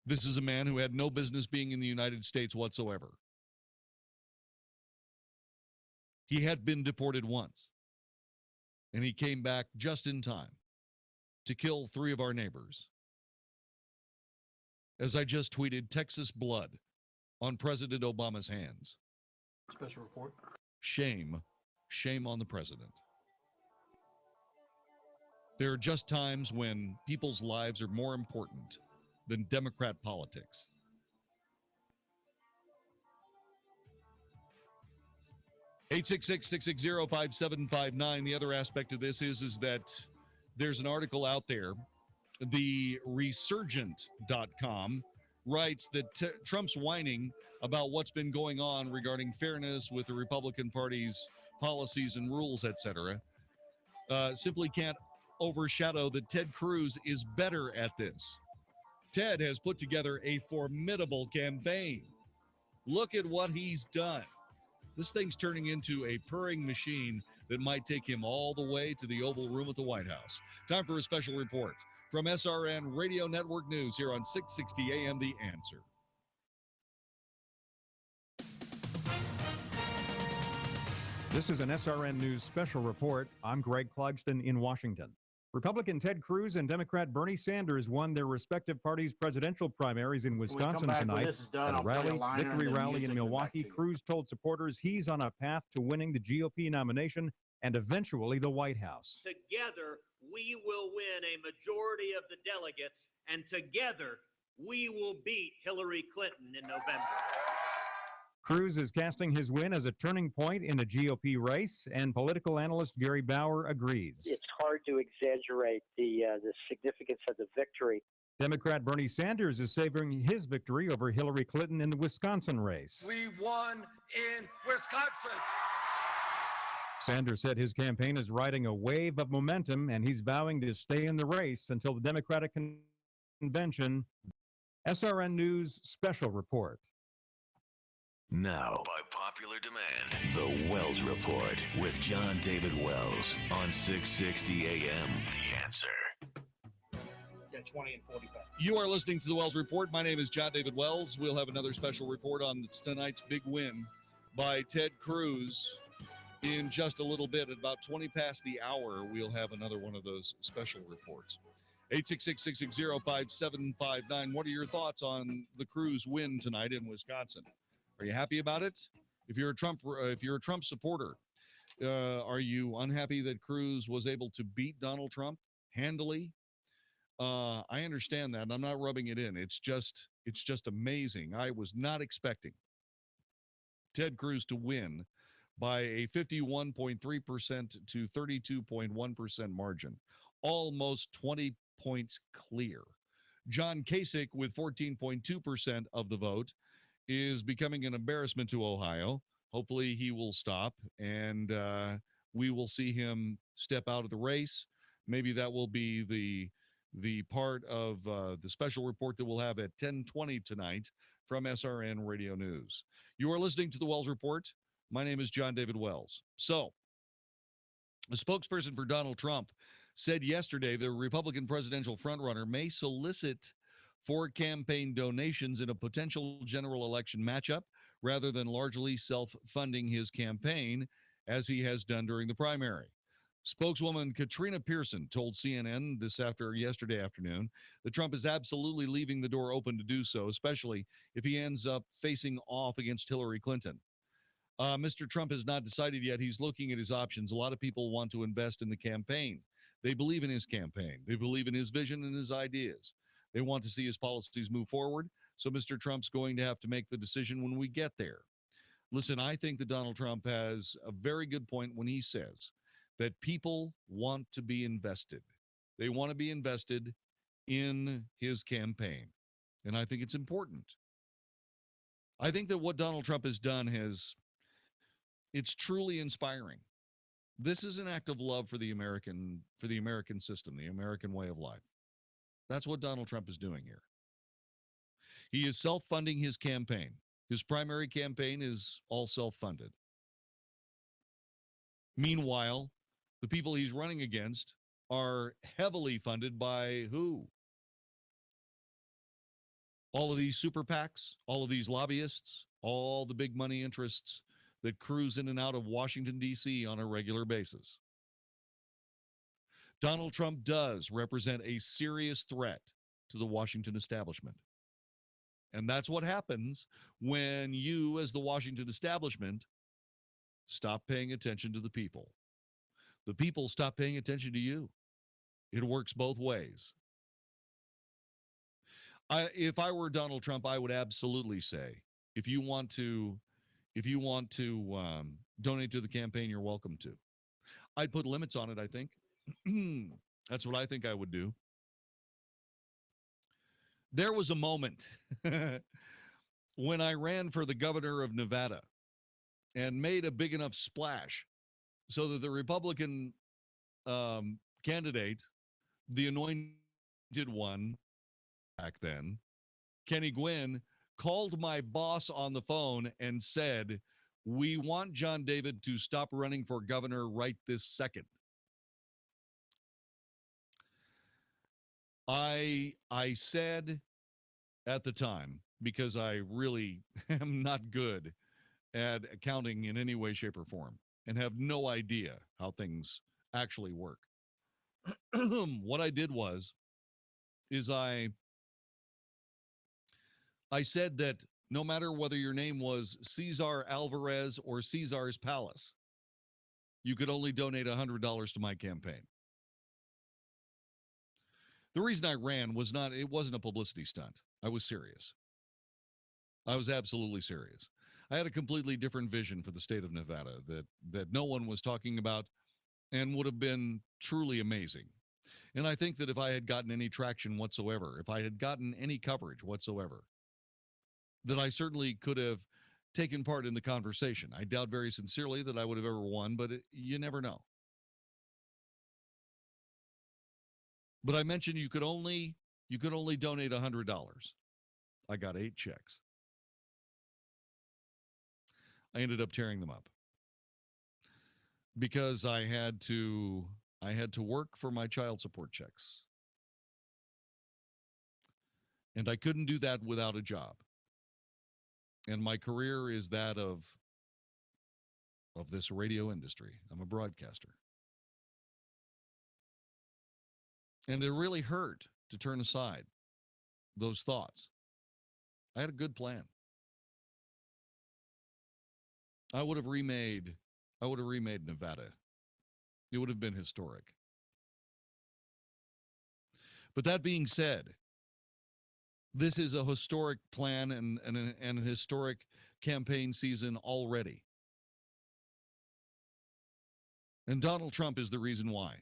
This is a man who had no business being in the United States whatsoever. He had been deported once, and he came back just in time to kill 3 of our neighbors. As I just tweeted, Texas blood on President Obama's hands. Special report. Shame. Shame on the president. There are just times when people's lives are more important than Democrat politics. (866-660-5759). The other aspect of this is that there's an article out there. The Resurgent.com writes that Trump's whining about what's been going on regarding fairness with the Republican Party's policies and rules, etc., simply can't overshadow that Ted Cruz is better at this. Ted has put together a formidable campaign. Look at what he's done. This thing's turning into a purring machine that might take him all the way to the Oval Room at the White House. Time for a special report from SRN Radio Network News here on 660 AM The Answer. This is an SRN News special report. I'm Greg Clugston in Washington. Republican Ted Cruz and Democrat Bernie Sanders won their respective parties' presidential primaries in Wisconsin tonight. At a victory rally in Milwaukee, Cruz told supporters he's on a path to winning the GOP nomination and eventually the White House. Together, we will win a majority of the delegates, and together, we will beat Hillary Clinton in November. Cruz is casting his win as a turning point in the GOP race, and political analyst Gary Bauer agrees. It's hard to exaggerate the significance of the victory. Democrat Bernie Sanders is savoring his victory over Hillary Clinton in the Wisconsin race. We won in Wisconsin. Sanders said his campaign is riding a wave of momentum, and he's vowing to stay in the race until the Democratic convention. SRN News Special Report. Now, by popular demand, the Wells Report with Jon-David Wells on 660 AM. The Answer. Yeah, 20 and 40 back. You are listening to the Wells Report. My name is Jon-David Wells. We'll have another special report on tonight's big win by Ted Cruz in just a little bit. At about 20 past the hour, we'll have another one of those special reports. 866-660-5759. What are your thoughts on the Cruz win tonight in Wisconsin? Are you happy about it? If you're a Trump supporter, are you unhappy that Cruz was able to beat Donald Trump handily? I understand that, and I'm not rubbing it in. It's just amazing. I was not expecting Ted Cruz to win by a 51.3% to 32.1% margin, almost 20 points clear. John Kasich, with 14.2% of the vote, is becoming an embarrassment to Ohio. Hopefully he will stop, and we will see him step out of the race. Maybe that will be the part of the special report that we'll have at 10:20 tonight from SRN Radio News. You are listening to the Wells Report. My name is Jon-David Wells. So, a spokesperson for Donald Trump said yesterday the Republican presidential frontrunner may solicit for campaign donations in a potential general election matchup rather than largely self-funding his campaign as he has done during the primary. Spokeswoman Katrina Pearson told CNN yesterday afternoon that Trump is absolutely leaving the door open to do so, especially if he ends up facing off against Hillary Clinton. Mr. Trump has not decided yet. He's looking at his options. A lot of people want to invest in the campaign. They believe in his campaign. They believe in his vision and his ideas. They want to see his policies move forward. So Mr. Trump's going to have to make the decision when we get there. Listen, I think that Donald Trump has a very good point when he says that people want to be invested. They want to be invested in his campaign. And I think it's important. I think that what Donald Trump has done it's truly inspiring. This is an act of love for the American system, the American way of life. That's what Donald Trump is doing here. He is self-funding his campaign. His primary campaign is all self-funded. Meanwhile, the people he's running against are heavily funded by who? All of these super PACs, all of these lobbyists, all the big money interests that cruise in and out of Washington, D.C. on a regular basis. Donald Trump does represent a serious threat to the Washington establishment. And that's what happens when you, as the Washington establishment, stop paying attention to the people. The people stop paying attention to you. It works both ways. If I were Donald Trump, I would absolutely say, if you want to donate to the campaign, you're welcome to. I'd put limits on it, I think. That's what I think I would do. There was a moment when I ran for the governor of Nevada and made a big enough splash so that the Republican candidate, the anointed one back then, Kenny Gwynn, called my boss on the phone and said, "We want Jon-David to stop running for governor right this second." I said at the time, because I really am not good at accounting in any way, shape, or form and have no idea how things actually work. What I did is I said that no matter whether your name was Cesar Alvarez or Caesar's Palace, you could only donate $100 to my campaign. The reason I ran it wasn't a publicity stunt. I was serious. I was absolutely serious. I had a completely different vision for the state of Nevada that no one was talking about and would have been truly amazing. And I think that if I had gotten any traction whatsoever, if I had gotten any coverage whatsoever, that I certainly could have taken part in the conversation. I doubt very sincerely that I would have ever won, but you never know. But I mentioned you could only donate $100. I got 8 checks. I ended up tearing them up because I had to work for my child support checks. And I couldn't do that without a job. And my career is that of this radio industry. I'm a broadcaster. And it really hurt to turn aside those thoughts. I had a good plan. I would have remade Nevada. It would have been historic. But that being said, this is a historic plan and a historic campaign season already. And Donald Trump is the reason why.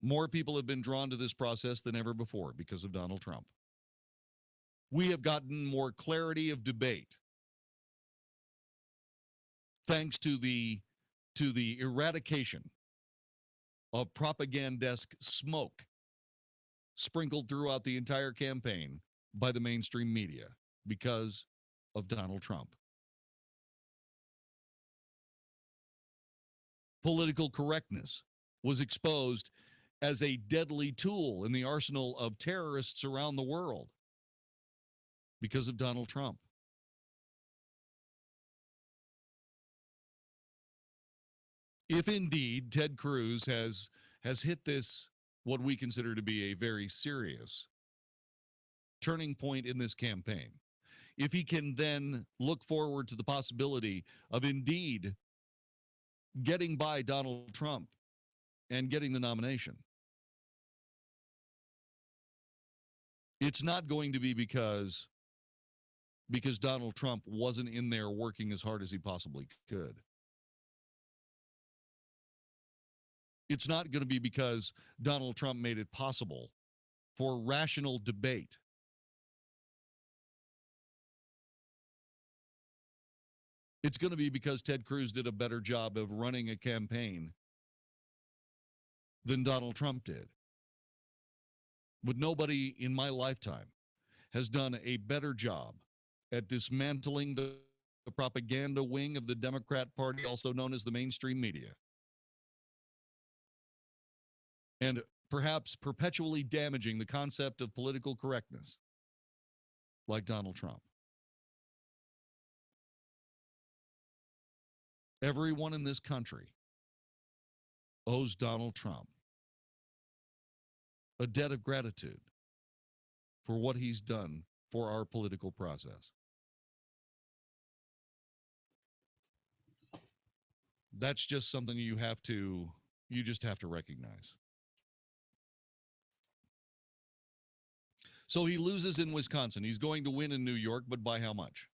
More people have been drawn to this process than ever before because of Donald Trump. We have gotten more clarity of debate thanks to the eradication of propagandesque smoke sprinkled throughout the entire campaign by the mainstream media because of Donald Trump. Political correctness was exposed as a deadly tool in the arsenal of terrorists around the world because of Donald Trump. If indeed Ted Cruz has hit this, what we consider to be a very serious turning point in this campaign, if he can then look forward to the possibility of indeed getting by Donald Trump and getting the nomination, it's not going to be because Donald Trump wasn't in there working as hard as he possibly could. It's not going to be because Donald Trump made it possible for rational debate. It's going to be because Ted Cruz did a better job of running a campaign than Donald Trump did. But nobody in my lifetime has done a better job at dismantling the propaganda wing of the Democrat Party, also known as the mainstream media, and perhaps perpetually damaging the concept of political correctness like Donald Trump. Everyone in this country owes Donald Trump a debt of gratitude for what he's done for our political process. That's just something you just have to recognize. So he loses in Wisconsin. He's going to win in New York, but by how much?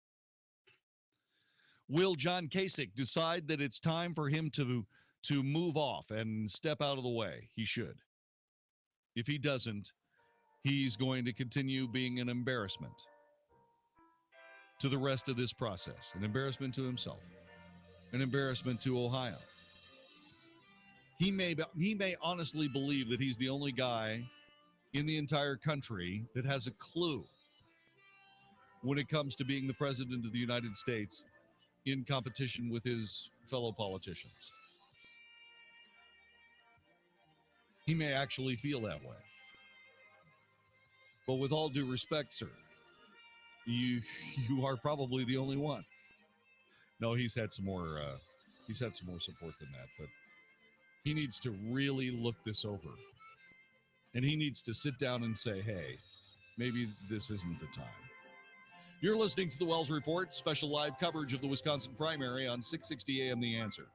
Will John Kasich decide that it's time for him to move off and step out of the way? He should. If he doesn't, he's going to continue being an embarrassment to the rest of this process, an embarrassment to himself, an embarrassment to Ohio. He may honestly believe that he's the only guy in the entire country that has a clue when it comes to being the president of the United States in competition with his fellow politicians. He may actually feel that way. But with all due respect, sir, you are probably the only one. No, he's had some more support than that, but he needs to really look this over. And he needs to sit down and say, hey, maybe this isn't the time. You're listening to the Wells Report, special live coverage of the Wisconsin primary on 660 AM The Answer.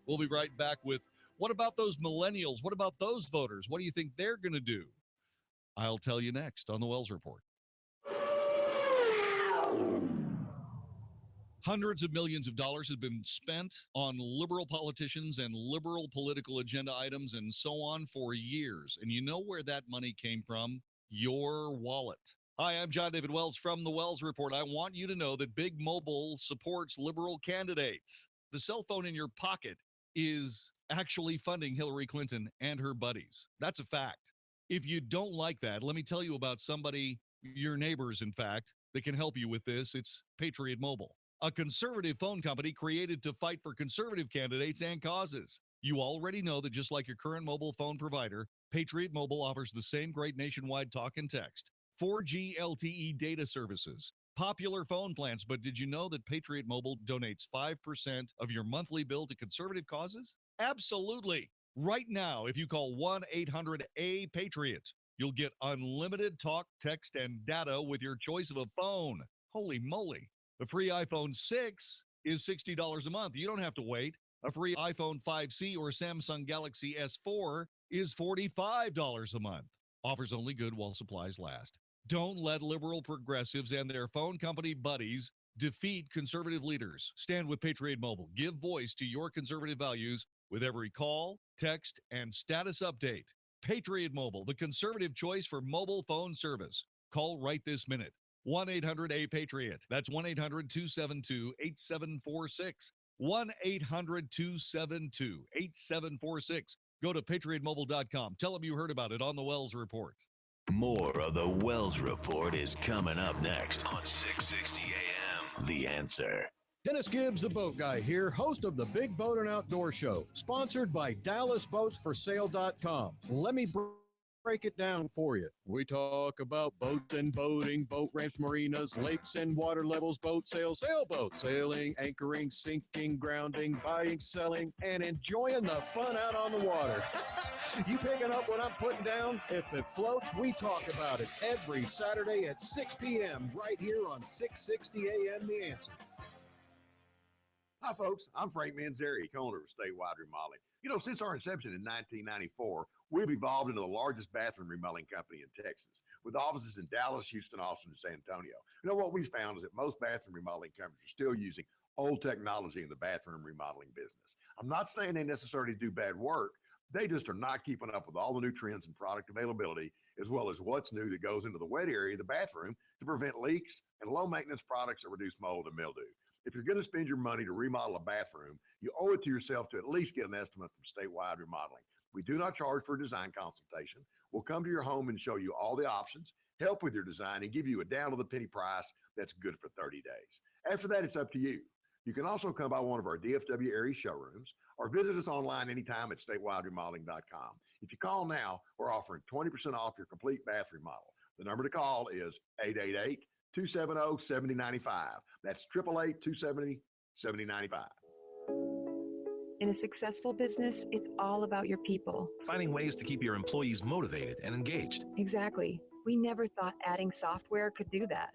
We'll be right back with, what about those millennials? What about those voters? What do you think they're going to do? I'll tell you next on the Wells Report. Hundreds of millions of dollars have been spent on liberal politicians and liberal political agenda items and so on for years. And you know where that money came from? Your wallet. Hi, I'm Jon-David Wells from the Wells Report. I want you to know that Big Mobile supports liberal candidates. The cell phone in your pocket is actually funding Hillary Clinton and her buddies. That's a fact. If you don't like that, let me tell you about somebody, your neighbors, in fact, that can help you with this. It's Patriot Mobile, a conservative phone company created to fight for conservative candidates and causes. You already know that just like your current mobile phone provider, Patriot Mobile offers the same great nationwide talk and text, 4G LTE data services, popular phone plans. But did you know that Patriot Mobile donates 5% of your monthly bill to conservative causes? Absolutely. Right now, if you call 1-800-A-PATRIOT, you'll get unlimited talk, text, and data with your choice of a phone. Holy moly. The free iPhone 6 is $60 a month. You don't have to wait. A free iPhone 5C or Samsung Galaxy S4 is $45 a month. Offers only good while supplies last. Don't let liberal progressives and their phone company buddies defeat conservative leaders. Stand with Patriot Mobile. Give voice to your conservative values with every call, text, and status update. Patriot Mobile, the conservative choice for mobile phone service. Call right this minute. 1-800-A-PATRIOT. That's 1-800-272-8746. 1-800-272-8746. Go to patriotmobile.com. Tell them you heard about it on the Wells Report. More of the Wells Report is coming up next on 660 AM. The Answer. Dennis Gibbs, the boat guy here, host of the Big Boat and Outdoor Show, sponsored by DallasBoatsForSale.com. Let me break it down for you. We talk about boats and boating, boat ramps, marinas, lakes and water levels, boat sales, sailboats, sailing, anchoring, sinking, grounding, buying, selling, and enjoying the fun out on the water. You picking up what I'm putting down? If it floats, we talk about it every Saturday at 6 p.m. right here on 660 AM The Answer. Hi, folks. I'm Frank Manzeri, owner of Statewide Remodeling. You know, since our inception in 1994, we've evolved into the largest bathroom remodeling company in Texas, with offices in Dallas, Houston, Austin, and San Antonio. You know, what we found is that most bathroom remodeling companies are still using old technology in the bathroom remodeling business. I'm not saying they necessarily do bad work. They just are not keeping up with all the new trends and product availability, as well as what's new that goes into the wet area of the bathroom to prevent leaks and low-maintenance products that reduce mold and mildew. If you're going to spend your money to remodel a bathroom, you owe it to yourself to at least get an estimate from Statewide Remodeling. We do not charge for a design consultation. We'll come to your home and show you all the options, help with your design, and give you a down-to-the-penny price that's good for 30 days. After that, it's up to you. You can also come by one of our DFW area showrooms or visit us online anytime at statewideremodeling.com. If you call now, we're offering 20% off your complete bath remodel. The number to call is 888-270-7095. That's 888-270-7095. In a successful business, it's all about your people. Finding ways to keep your employees motivated and engaged. Exactly. We never thought adding software could do that.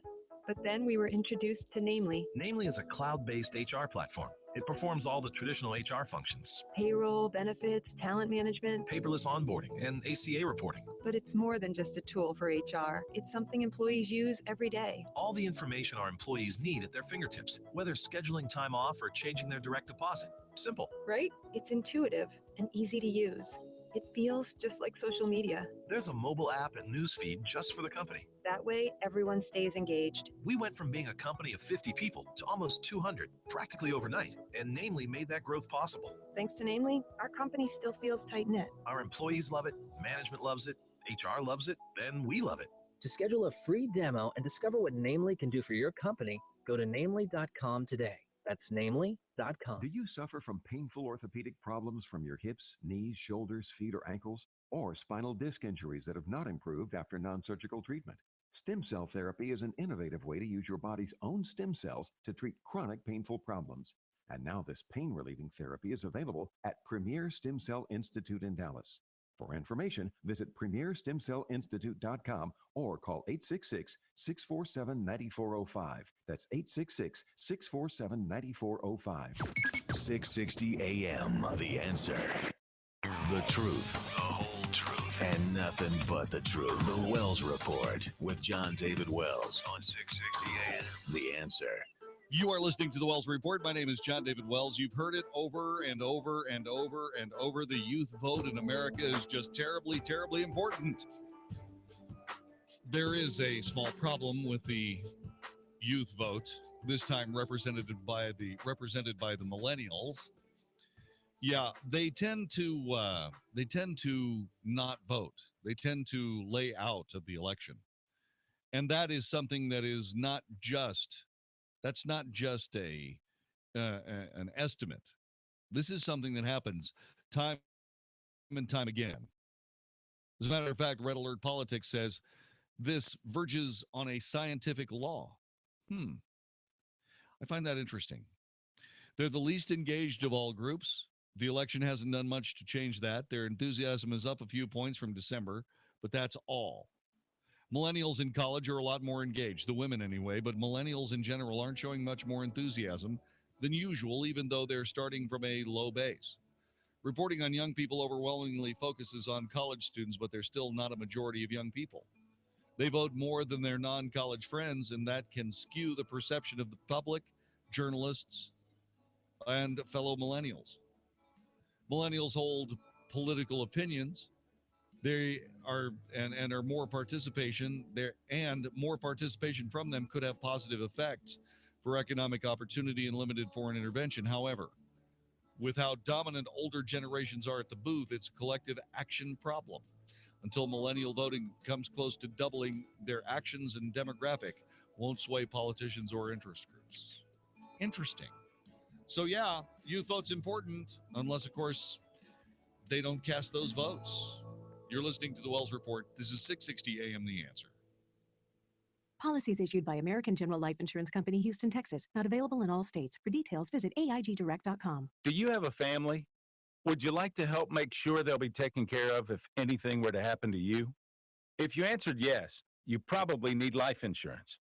But then we were introduced to Namely. Namely is a cloud-based HR platform. It performs all the traditional HR functions. Payroll, benefits, talent management. Paperless onboarding and ACA reporting. But it's more than just a tool for HR. It's something employees use every day. All the information our employees need at their fingertips, whether scheduling time off or changing their direct deposit. Simple. Right? It's intuitive and easy to use. It feels just like social media. There's a mobile app and news feed just for the company. That way, everyone stays engaged. We went from being a company of 50 people to almost 200, practically overnight, and Namely made that growth possible. Thanks to Namely, our company still feels tight-knit. Our employees love it, management loves it, HR loves it, and we love it. To schedule a free demo and discover what Namely can do for your company, go to namely.com today. That's namely.com. Do you suffer from painful orthopedic problems from your hips, knees, shoulders, feet, or ankles, or spinal disc injuries that have not improved after non-surgical treatment? Stem cell therapy is an innovative way to use your body's own stem cells to treat chronic painful problems. And now this pain-relieving therapy is available at Premier Stem Cell Institute in Dallas. For information, visit premierstemcellinstitute.com or call 866-647-9405. That's 866-647-9405. 660 AM. The Answer. The truth, the whole truth, and nothing but the truth. The Wells Report with Jon-David Wells on 660 AM. The Answer. You are listening to the Wells Report. My name is Jon-David Wells. You've heard it over and over and over and over. The youth vote in America is just terribly, terribly important. There is a small problem with the youth vote, this time represented by the millennials. Yeah, they tend to not vote. They tend to lay out of the election. And that is something that is not just an estimate. This is something that happens time and time again. As a matter of fact, Red Alert Politics says this verges on a scientific law. I find that interesting. They're the least engaged of all groups. The election hasn't done much to change that. Their enthusiasm is up a few points from December, but that's all. Millennials in college are a lot more engaged, the women anyway, but millennials in general aren't showing much more enthusiasm than usual, even though they're starting from a low base. Reporting on young people overwhelmingly focuses on college students, but they're still not a majority of young people. They vote more than their non-college friends, and that can skew the perception of the public, journalists, and fellow millennials. Millennials hold political opinions. They are and are more participation there, and more participation from them could have positive effects for economic opportunity and limited foreign intervention. However, with how dominant older generations are at the booth, it's a collective action problem. Until millennial voting comes close to doubling, their actions and demographic won't sway politicians or interest groups. Interesting. So yeah, youth vote's important, unless, of course, they don't cast those votes. You're listening to the Wells Report. This is 660 AM The Answer. Policies issued by American General Life Insurance Company, Houston, Texas. Not available in all states. For details, visit AIGdirect.com. Do you have a family? Would you like to help make sure they'll be taken care of if anything were to happen to you? If you answered yes, you probably need life insurance.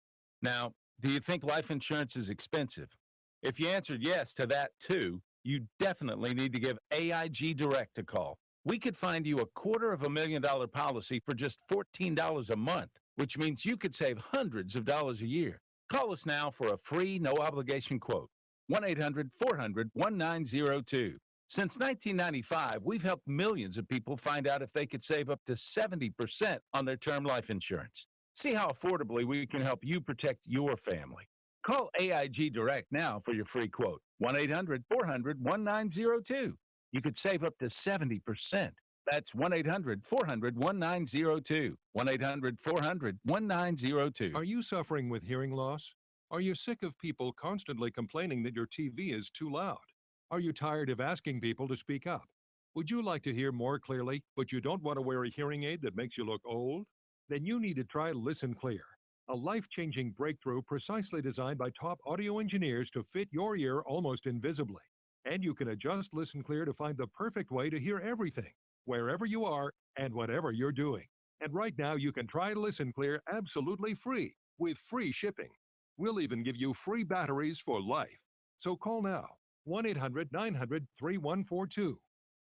Now, do you think life insurance is expensive? If you answered yes to that too, you definitely need to give AIG Direct a call. We could find you a $250,000 policy for just $14 a month, which means you could save hundreds of dollars a year. Call us now for a free, no-obligation quote. 1-800-400-1902. Since 1995, we've helped millions of people find out if they could save up to 70% on their term life insurance. See how affordably we can help you protect your family. Call AIG Direct now for your free quote. 1-800-400-1902. You could save up to 70%. That's 1-800-400-1902. 1-800-400-1902. Are you suffering with hearing loss? Are you sick of people constantly complaining that your TV is too loud? Are you tired of asking people to speak up? Would you like to hear more clearly, but you don't want to wear a hearing aid that makes you look old? Then you need to try Listen Clear, a life-changing breakthrough precisely designed by top audio engineers to fit your ear almost invisibly. And you can adjust Listen Clear to find the perfect way to hear everything, wherever you are and whatever you're doing. And right now you can try Listen Clear absolutely free with free shipping. We'll even give you free batteries for life. So call now, 1-800-900-3142.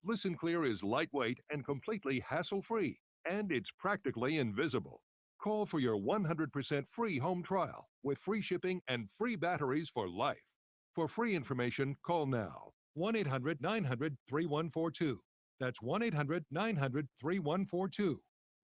Listen Clear is lightweight and completely hassle-free, and it's practically invisible. Call for your 100% free home trial with free shipping and free batteries for life. For free information, call now, 1-800-900-3142. That's 1-800-900-3142.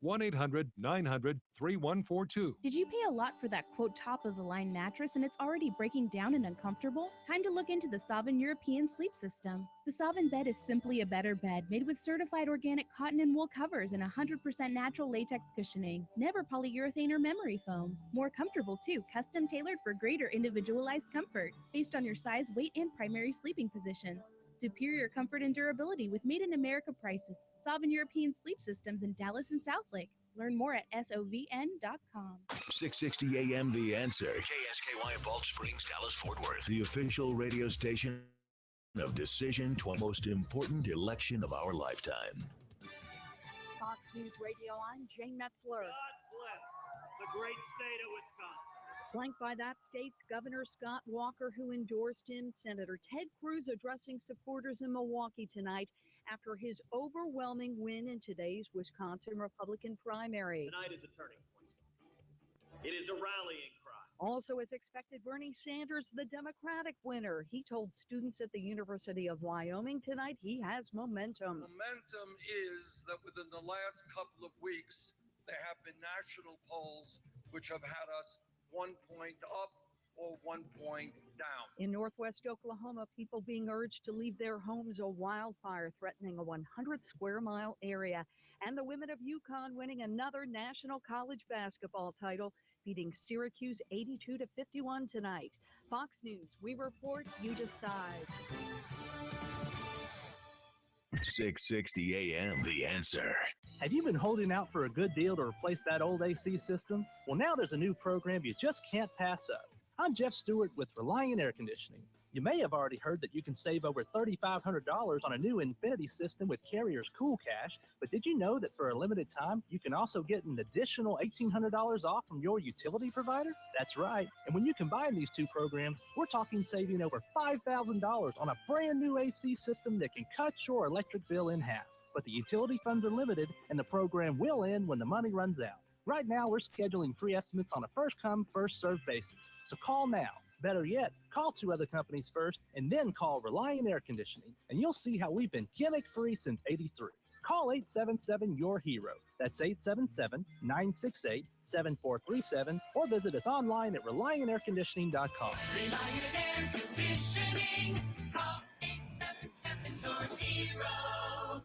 1-800-900-3142. Did you pay a lot for that quote top-of-the-line mattress and it's already breaking down and uncomfortable? Time to look into the Sovereign European Sleep System. The Sovereign bed is simply a better bed made with certified organic cotton and wool covers and 100% natural latex cushioning. Never polyurethane or memory foam. More comfortable too, custom tailored for greater individualized comfort based on your size, weight, and primary sleeping positions. Superior comfort and durability with made-in-America prices. Sovereign European Sleep Systems in Dallas and Southlake. Learn more at SOVN.com. 660 AM The Answer. KSKY Balch Springs, Dallas, Fort Worth. The official radio station of Decision 20. Most important election of our lifetime. Fox News Radio, I'm Jane Metzler. God bless the great state of Wisconsin. Flanked by that state's Governor Scott Walker, who endorsed him, Senator Ted Cruz addressing supporters in Milwaukee tonight after his overwhelming win in today's Wisconsin Republican primary. Tonight is a turning point. It is a rallying cry Also, as expected, Bernie Sanders, the Democratic winner. He told students at the University of Wyoming tonight he has momentum. Momentum is that within the last couple of weeks, there have been national polls which have had us 1 point up or 1 point down. In northwest Oklahoma, people being urged to leave their homes, a wildfire threatening a 100-square-mile area. And the women of UConn winning another national college basketball title, beating Syracuse 82-51 tonight. Fox News, we report, you decide. 660 AM, The Answer. Have you been holding out for a good deal to replace that old AC system? Well, now there's a new program you just can't pass up. I'm Jeff Stewart with Reliant Air Conditioning. You may have already heard that you can save over $3,500 on a new Infinity system with Carrier's Cool Cash, but did you know that for a limited time, you can also get an additional $1,800 off from your utility provider? That's right. And when you combine these two programs, we're talking saving over $5,000 on a brand new AC system that can cut your electric bill in half. But the utility funds are limited, and the program will end when the money runs out. Right now, we're scheduling free estimates on a first-come, first-served basis. So call now. Better yet, call 2 other companies first, and then call Reliant Air Conditioning, and you'll see how we've been gimmick-free since '83. Call 877-YOUR-HERO. That's 877-968-7437, or visit us online at ReliantAirConditioning.com. Reliant Air Conditioning. Call 877-YOUR-HERO.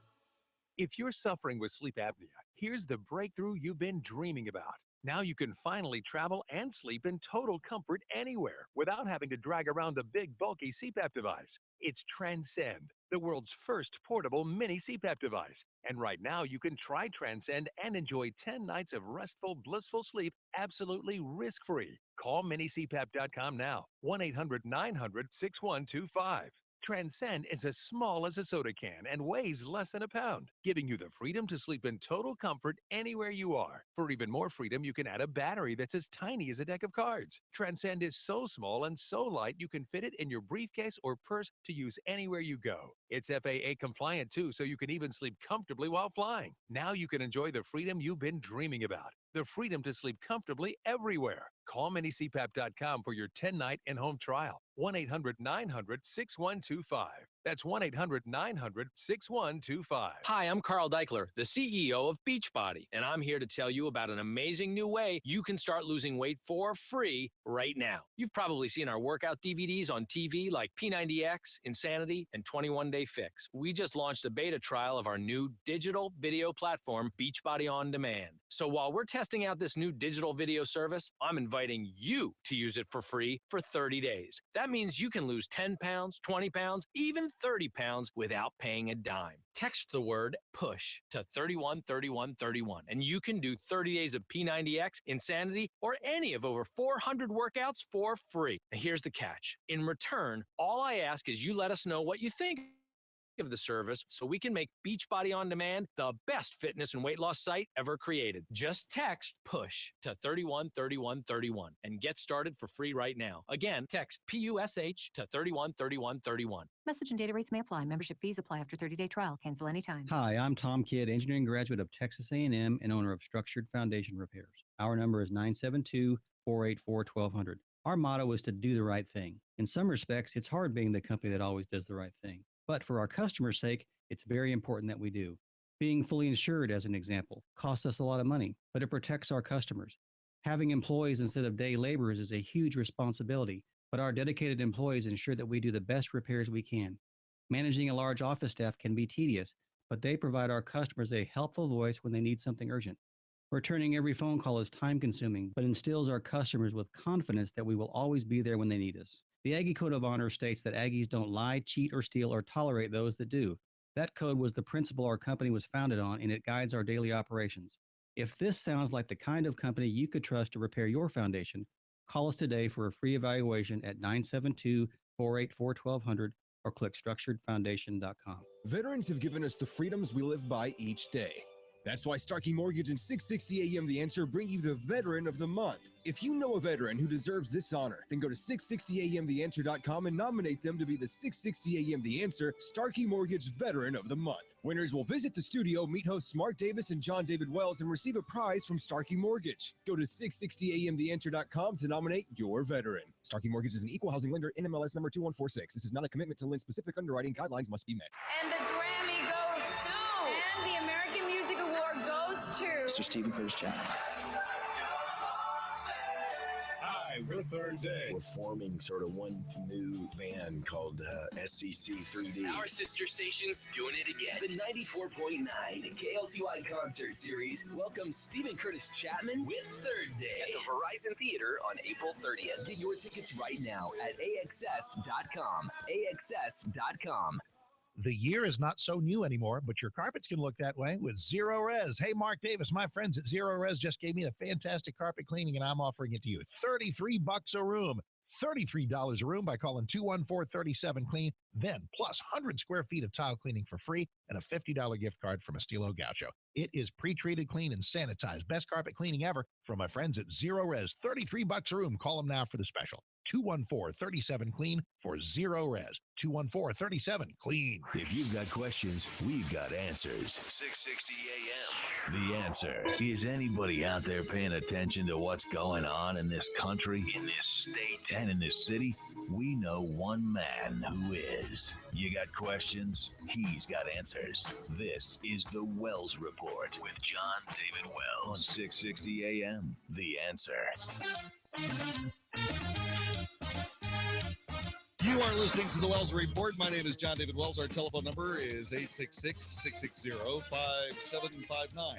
If you're suffering with sleep apnea, here's the breakthrough you've been dreaming about. Now you can finally travel and sleep in total comfort anywhere without having to drag around a big, bulky CPAP device. It's Transcend, the world's first portable mini CPAP device. And right now you can try Transcend and enjoy 10 nights of restful, blissful sleep absolutely risk-free. Call minicpap.com now, 1-800-900-6125. Transcend is as small as a soda can and weighs less than a pound, giving you the freedom to sleep in total comfort anywhere you are. For even more freedom, you can add a battery that's as tiny as a deck of cards. Transcend is so small and so light you can fit it in your briefcase or purse to use anywhere you go. It's FAA compliant too, so you can even sleep comfortably while flying. Now you can enjoy the freedom you've been dreaming about. The freedom to sleep comfortably everywhere. Call minicpap.com for your 10-night in-home trial. 1-800-900-6125. That's 1-800-900-6125. Hi, I'm Carl Deichler, the CEO of Beachbody, and I'm here to tell you about an amazing new way you can start losing weight for free right now. You've probably seen our workout DVDs on TV like P90X, Insanity, and 21 Day Fix. We just launched a beta trial of our new digital video platform, Beachbody On Demand. So while we're testing out this new digital video service, I'm inviting you to use it for free for 30 days. That means you can lose 10 pounds, 20 pounds, even 30 pounds without paying a dime. Text the word PUSH to 313131, and you can do 30 days of P90X, Insanity, or any of over 400 workouts for free. Now, here's the catch. In return, all I ask is you let us know what you think of the service so we can make Beachbody On Demand the best fitness and weight loss site ever created. Just text PUSH to 313131 and get started for free right now. Again, text PUSH to 313131. Message and data rates may apply. Membership fees apply after 30-day trial. Cancel anytime. Hi, I'm Tom Kidd, engineering graduate of Texas A&M and owner of Structured Foundation Repairs. Our number is 972-484-1200. Our motto is to do the right thing. In some respects, it's hard being the company that always does the right thing. But for our customers' sake, it's very important that we do. Being fully insured, as an example, costs us a lot of money, but it protects our customers. Having employees instead of day laborers is a huge responsibility, but our dedicated employees ensure that we do the best repairs we can. Managing a large office staff can be tedious, but they provide our customers a helpful voice when they need something urgent. Returning every phone call is time-consuming, but instills our customers with confidence that we will always be there when they need us. The Aggie Code of Honor states that Aggies don't lie, cheat, or steal, or tolerate those that do. That code was the principle our company was founded on, and it guides our daily operations. If this sounds like the kind of company you could trust to repair your foundation, call us today for a free evaluation at 972-484-1200 or click structuredfoundation.com. Veterans have given us the freedoms we live by each day. That's why Starkey Mortgage and 660 AM The Answer bring you the Veteran of the Month. If you know a veteran who deserves this honor, then go to 660amtheanswer.com and nominate them to be the 660 AM The Answer Starkey Mortgage Veteran of the Month. Winners will visit the studio, meet hosts Mark Davis and Jon-David Wells, and receive a prize from Starkey Mortgage. Go to 660amtheanswer.com to nominate your veteran. Starkey Mortgage is an equal housing lender, NMLS number 2146. This is not a commitment to lend. Specific underwriting guidelines must be met. And the Grammy goes to. And the American Music Award goes to. Mr. Stephen Curtis Chapman. Hi, we're Third Day. We're forming sort of one new band called SCC 3D. Our sister station's doing it again. The 94.9 KLTY Concert Series welcomes Stephen Curtis Chapman with Third Day at the Verizon Theater on April 30th. Get your tickets right now at AXS.com. AXS.com. The year is not so new anymore, but your carpets can look that way with Zero Res. Hey, Mark Davis, my friends at Zero Res just gave me a fantastic carpet cleaning, and I'm offering it to you. $33 a room. $33 a room by calling 214-37-CLEAN. Then, plus 100 square feet of tile cleaning for free and a $50 gift card from Estilo Gaucho. It is pre-treated, clean, and sanitized. Best carpet cleaning ever from my friends at Zero Res. $33 a room. Call them now for the special. 214-37-CLEAN for Zero Res. 214-37-CLEAN. If you've got questions, we've got answers. 660 AM. The Answer. Is anybody out there paying attention to what's going on in this country, in this state, and in this city? We know one man who is. You got questions? He's got answers. This is the Wells Report with Jon-David Wells on 660 AM. The Answer. You are listening to the Wells Report. My name is Jon-David Wells. Our telephone number is 866-660-5759.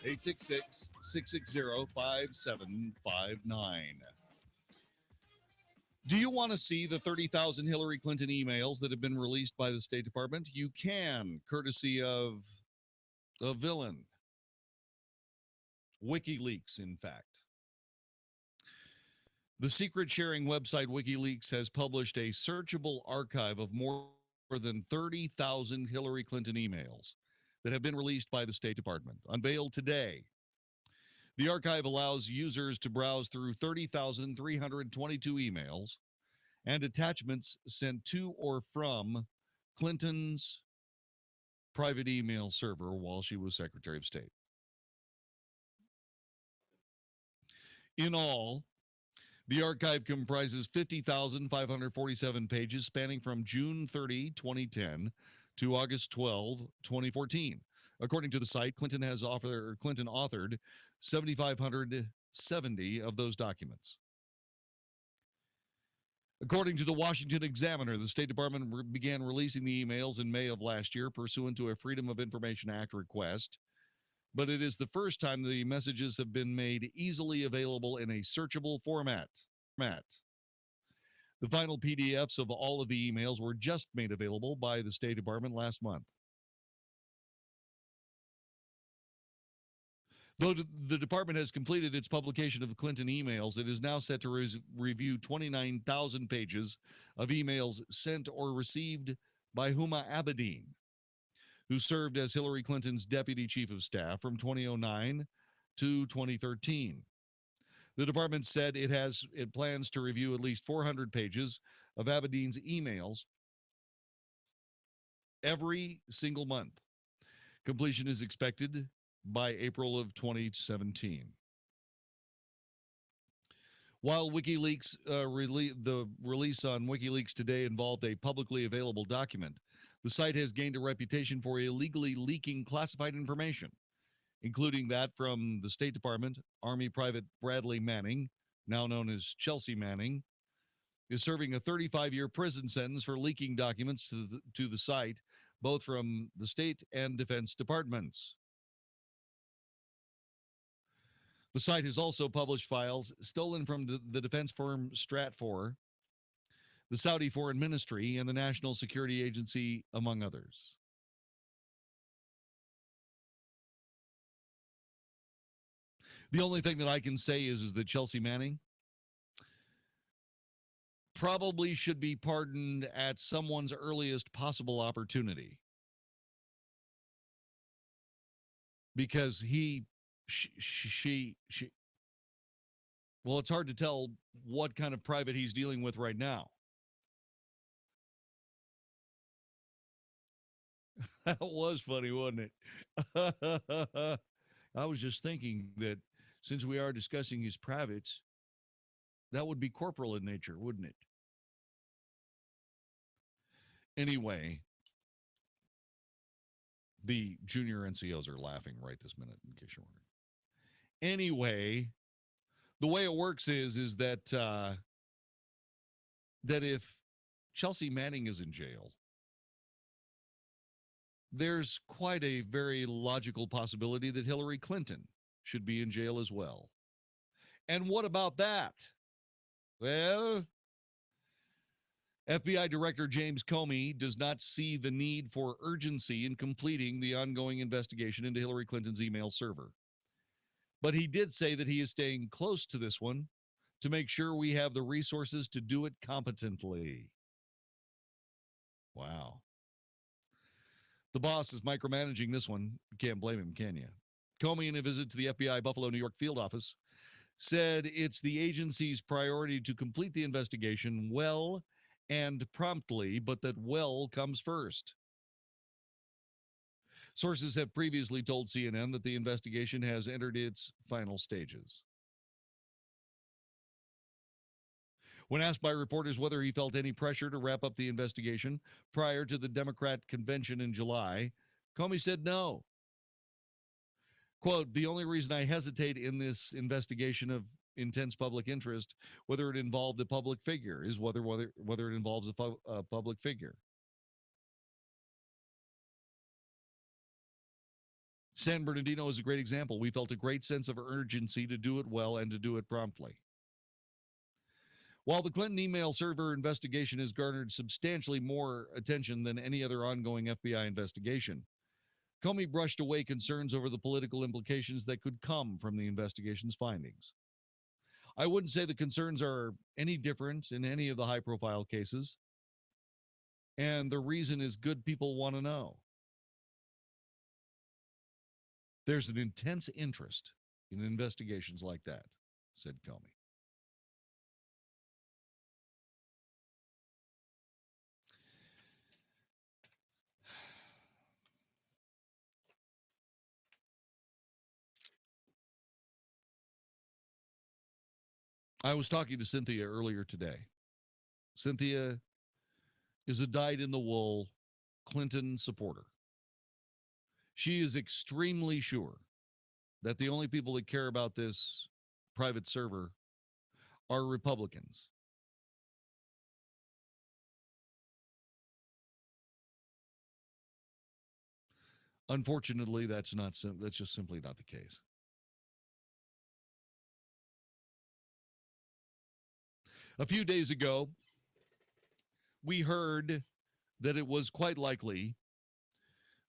866-660-5759. Do you want to see the 30,000 Hillary Clinton emails that have been released by the State Department? You can, courtesy of a villain. WikiLeaks, in fact. The secret-sharing website WikiLeaks has published a searchable archive of more than 30,000 Hillary Clinton emails that have been released by the State Department. Unveiled today, the archive allows users to browse through 30,322 emails and attachments sent to or from Clinton's private email server while she was Secretary of State. In all, the archive comprises 50,547 pages spanning from June 30, 2010 to August 12, 2014. According to the site, Clinton authored 7,570 of those documents. According to the Washington Examiner, the State Department began releasing the emails in May of last year pursuant to a Freedom of Information Act request, but it is the first time the messages have been made easily available in a searchable format. The final PDFs of all of the emails were just made available by the State Department last month. Though the department has completed its publication of the Clinton emails, it is now set to review 29,000 pages of emails sent or received by Huma Abedin, who served as Hillary Clinton's deputy chief of staff from 2009 to 2013. The department said it plans to review at least 400 pages of Abedin's emails every single month. Completion is expected by April of 2017. While WikiLeaks the release on WikiLeaks today involved a publicly available document, the site has gained a reputation for illegally leaking classified information, including that from the State Department. Army Private Bradley Manning, now known as Chelsea Manning, is serving a 35-year prison sentence for leaking documents to the site, both from the State and Defense Departments. The site has also published files stolen from the defense firm Stratfor, the Saudi Foreign Ministry, and the National Security Agency, among others. The only thing that I can say is that Chelsea Manning probably should be pardoned at someone's earliest possible opportunity. because well, it's hard to tell what kind of private he's dealing with right now. That was funny, wasn't it? I was just thinking that since we are discussing his privates, that would be corporal in nature, wouldn't it? Anyway, the junior NCOs are laughing right this minute, in case you're wondering. Anyway, the way it works is that that if Chelsea Manning is in jail, there's quite a very logical possibility that Hillary Clinton should be in jail as well. And what about that? Well, FBI Director James Comey does not see the need for urgency in completing the ongoing investigation into Hillary Clinton's email server. But he did say that he is staying close to this one to make sure we have the resources to do it competently. Wow. The boss is micromanaging this one. You can't blame him, can you? Comey, in a visit to the FBI Buffalo, New York field office, said it's the agency's priority to complete the investigation well and promptly, but that well comes first. Sources have previously told CNN that the investigation has entered its final stages. When asked by reporters whether he felt any pressure to wrap up the investigation prior to the Democrat convention in July, Comey said no. Quote, the only reason I hesitate in this investigation of intense public interest, whether it involved a public figure, is whether it involves a public figure. San Bernardino is a great example. We felt a great sense of urgency to do it well and to do it promptly. While the Clinton email server investigation has garnered substantially more attention than any other ongoing FBI investigation, Comey brushed away concerns over the political implications that could come from the investigation's findings. I wouldn't say the concerns are any different in any of the high-profile cases, and the reason is good people want to know. There's an intense interest in investigations like that, said Comey. I was talking to Cynthia earlier today. Cynthia is a dyed-in-the-wool Clinton supporter. She is extremely sure that the only people that care about this private server are Republicans. Unfortunately, that's just simply not the case. A few days ago, we heard that it was quite likely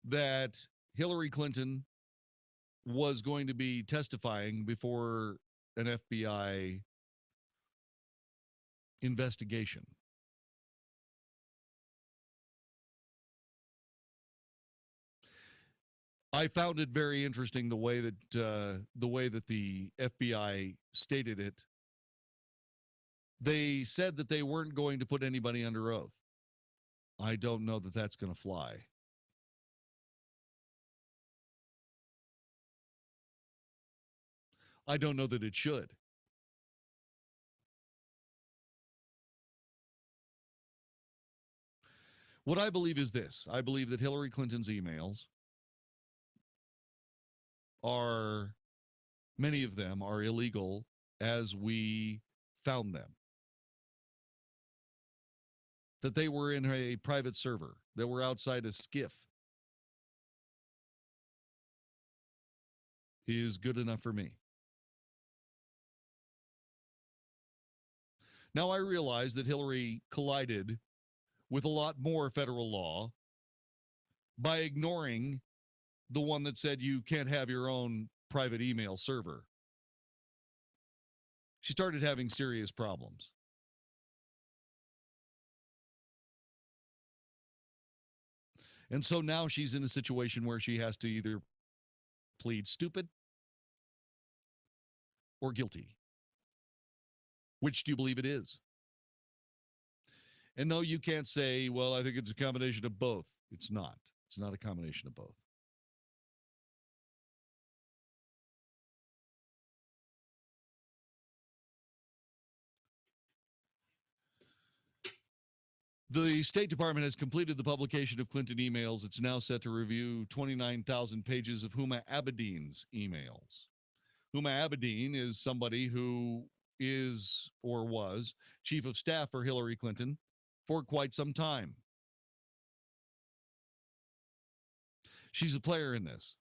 that Hillary Clinton was going to be testifying before an FBI investigation. I found it very interesting the way that the FBI stated it. They said that they weren't going to put anybody under oath. I don't know that that's going to fly. I don't know that it should. What I believe is this. I believe that Hillary Clinton's emails are, many of them are illegal as we found them. That they were in a private server, that were outside a skiff, is good enough for me. Now, I realize that Hillary collided with a lot more federal law by ignoring the one that said you can't have your own private email server. She started having serious problems. And so now she's in a situation where she has to either plead stupid or guilty. Which do you believe it is? And no, you can't say, well, I think it's a combination of both. It's not. It's not a combination of both. The State Department has completed the publication of Clinton emails. It's now set to review 29,000 pages of Huma Abedin's emails. Huma Abedin is somebody who is or was chief of staff for Hillary Clinton for quite some time. She's a player in this.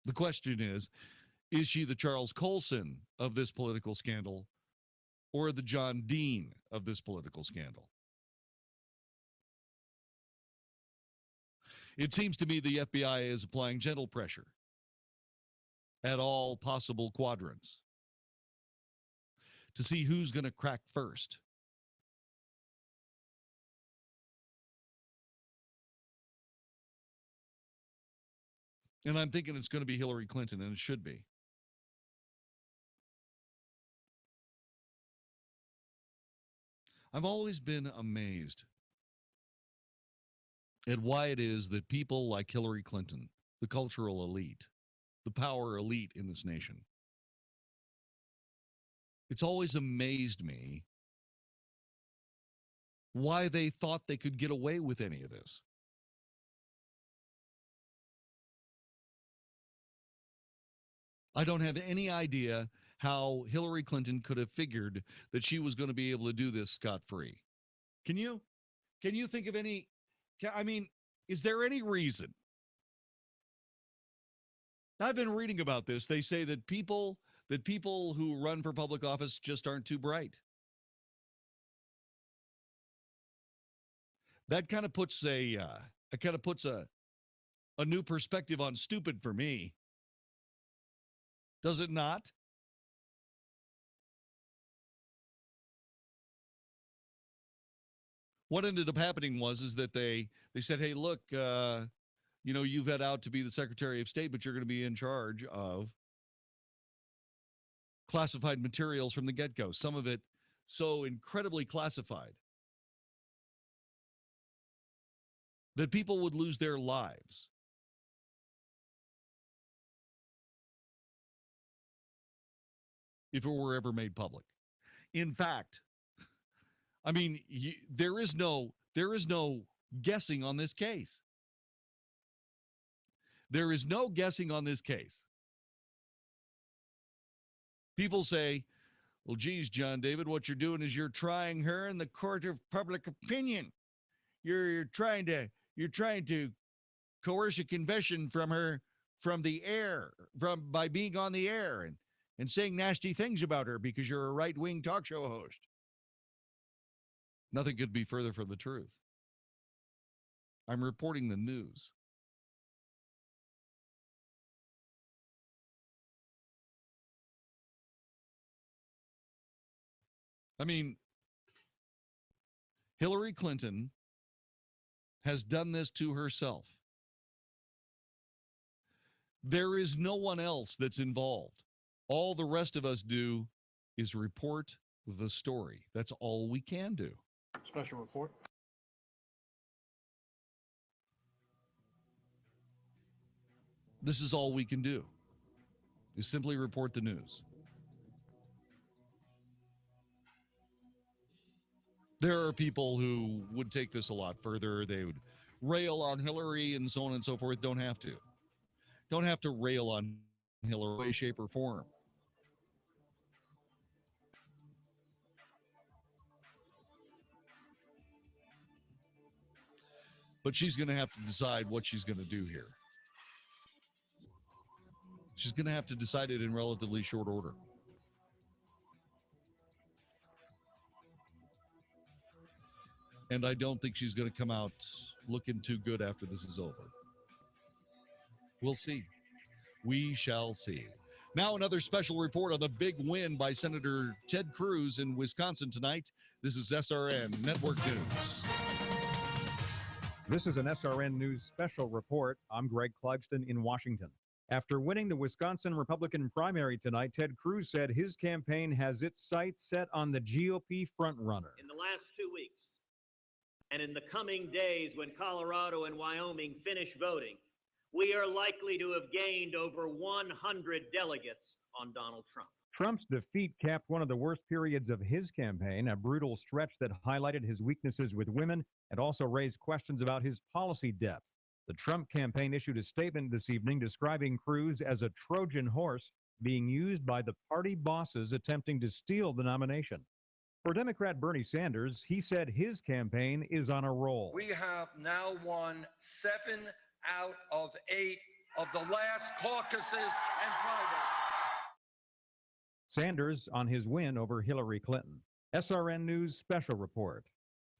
The question is she the Charles Colson of this political scandal or the John Dean of this political scandal? It seems to me the FBI is applying gentle pressure at all possible quadrants to see who's going to crack first. And I'm thinking it's going to be Hillary Clinton, and it should be. I've always been amazed at why it is that people like Hillary Clinton, the cultural elite, the power elite in this nation, it's always amazed me why they thought they could get away with any of this. I don't have any idea how Hillary Clinton could have figured that she was going to be able to do this scot-free. Can you think of any, I mean, is there any reason? I've been reading about this. They say that people who run for public office just aren't too bright. That kind of puts a new perspective on stupid for me. Does it not? What ended up happening is that they said, hey, look, you've had out to be the Secretary of State, but you're going to be in charge of classified materials from the get-go. Some of it so incredibly classified that people would lose their lives. If it were ever made public. In fact, I mean, there is no guessing on this case. There is no guessing on this case. People say, well, geez, Jon-David, what you're doing is you're trying her in the court of public opinion. You're trying to coerce a confession from her from the air, by being on the air and saying nasty things about her because you're a right-wing talk show host. Nothing could be further from the truth. I'm reporting the news. I mean, Hillary Clinton has done this to herself. There is no one else that's involved. All the rest of us do is report the story. That's all we can do. Special report. This is all we can do, is simply report the news. There are people who would take this a lot further. They would rail on Hillary and so on and so forth. Don't have to. Don't have to rail on Hillary, way, shape, or form. But she's going to have to decide what she's going to do here. She's going to have to decide it in relatively short order. And I don't think she's going to come out looking too good after this is over. We'll see. We shall see. Now another special report on the big win by Senator Ted Cruz in Wisconsin tonight. This is SRN Network News. This is an SRN News special report. I'm Greg Clugston in Washington. After winning the Wisconsin Republican primary tonight, Ted Cruz said his campaign has its sights set on the GOP frontrunner. In the last 2 weeks, and in the coming days when Colorado and Wyoming finish voting, we are likely to have gained over 100 delegates on Donald Trump. Trump's defeat capped one of the worst periods of his campaign, a brutal stretch that highlighted his weaknesses with women and also raised questions about his policy depth. The Trump campaign issued a statement this evening describing Cruz as a Trojan horse being used by the party bosses attempting to steal the nomination. For Democrat Bernie Sanders, he said his campaign is on a roll. We have now won 7 out of 8 of the last caucuses and primaries. Sanders on his win over Hillary Clinton. SRN News special report.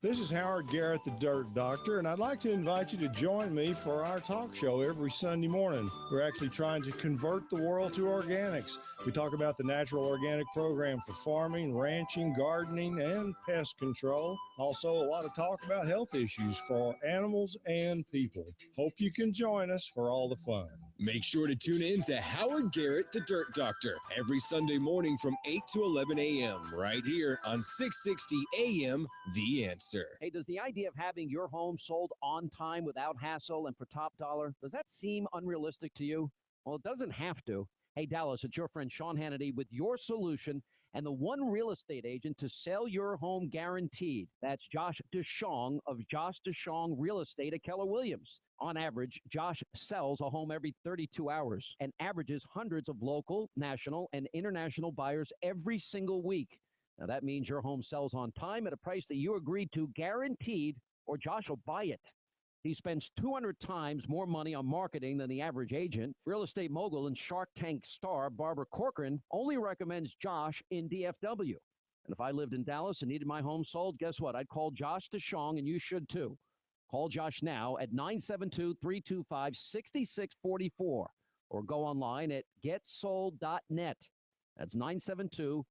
This is Howard Garrett, the Dirt Doctor, and I'd like to invite you to join me for our talk show every Sunday morning. We're actually trying to convert the world to organics. We talk about the natural organic program for farming, ranching, gardening, and pest control. Also, a lot of talk about health issues for animals and people. Hope you can join us for all the fun. Make sure to tune in to Howard Garrett, the Dirt Doctor, every Sunday morning from 8 to 11 a.m. right here on 660 a.m. The Answer. Hey, does the idea of having your home sold on time without hassle and for top dollar, does that seem unrealistic to you? Well, it doesn't have to. Hey, Dallas, it's your friend Sean Hannity with your solution and the one real estate agent to sell your home guaranteed. That's Josh DeShong of Josh DeShong Real Estate at Keller Williams. On average, Josh sells a home every 32 hours and averages hundreds of local, national, and international buyers every single week. Now, that means your home sells on time at a price that you agreed to, guaranteed, or Josh will buy it. He spends 200 times more money on marketing than the average agent. Real estate mogul and Shark Tank star Barbara Corcoran only recommends Josh in DFW. And if I lived in Dallas and needed my home sold, guess what? I'd call Josh DeShong, and you should too. Call Josh now at 972-325-6644 or go online at getsold.net. That's 972-325-6644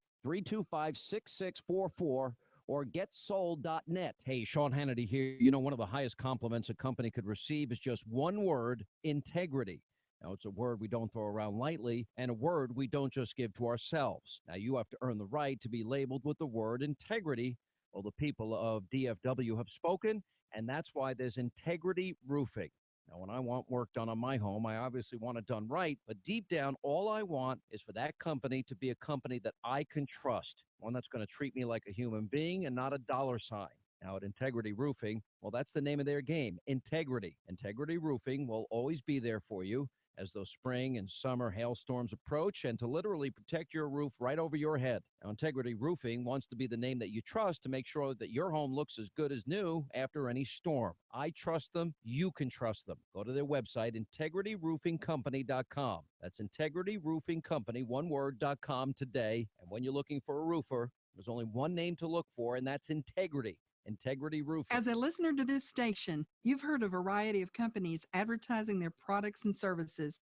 or getsold.net. Hey, Sean Hannity here. You know, one of the highest compliments a company could receive is just one word: integrity. Now, it's a word we don't throw around lightly and a word we don't just give to ourselves. Now, you have to earn the right to be labeled with the word integrity. Well, the people of DFW have spoken, and that's why there's Integrity Roofing. Now, when I want work done on my home, I obviously want it done right, but deep down, all I want is for that company to be a company that I can trust, one that's going to treat me like a human being and not a dollar sign. Now, at Integrity Roofing, well, that's the name of their game, integrity. Integrity Roofing will always be there for you as those spring and summer hailstorms approach and to literally protect your roof right over your head. Now, Integrity Roofing wants to be the name that you trust to make sure that your home looks as good as new after any storm. I trust them. You can trust them. Go to their website, integrityroofingcompany.com. That's integrityroofingcompany, one word.com today. And when you're looking for a roofer, there's only one name to look for, and that's Integrity. Integrity Roofing. As a listener to this station, you've heard a variety of companies advertising their products and services,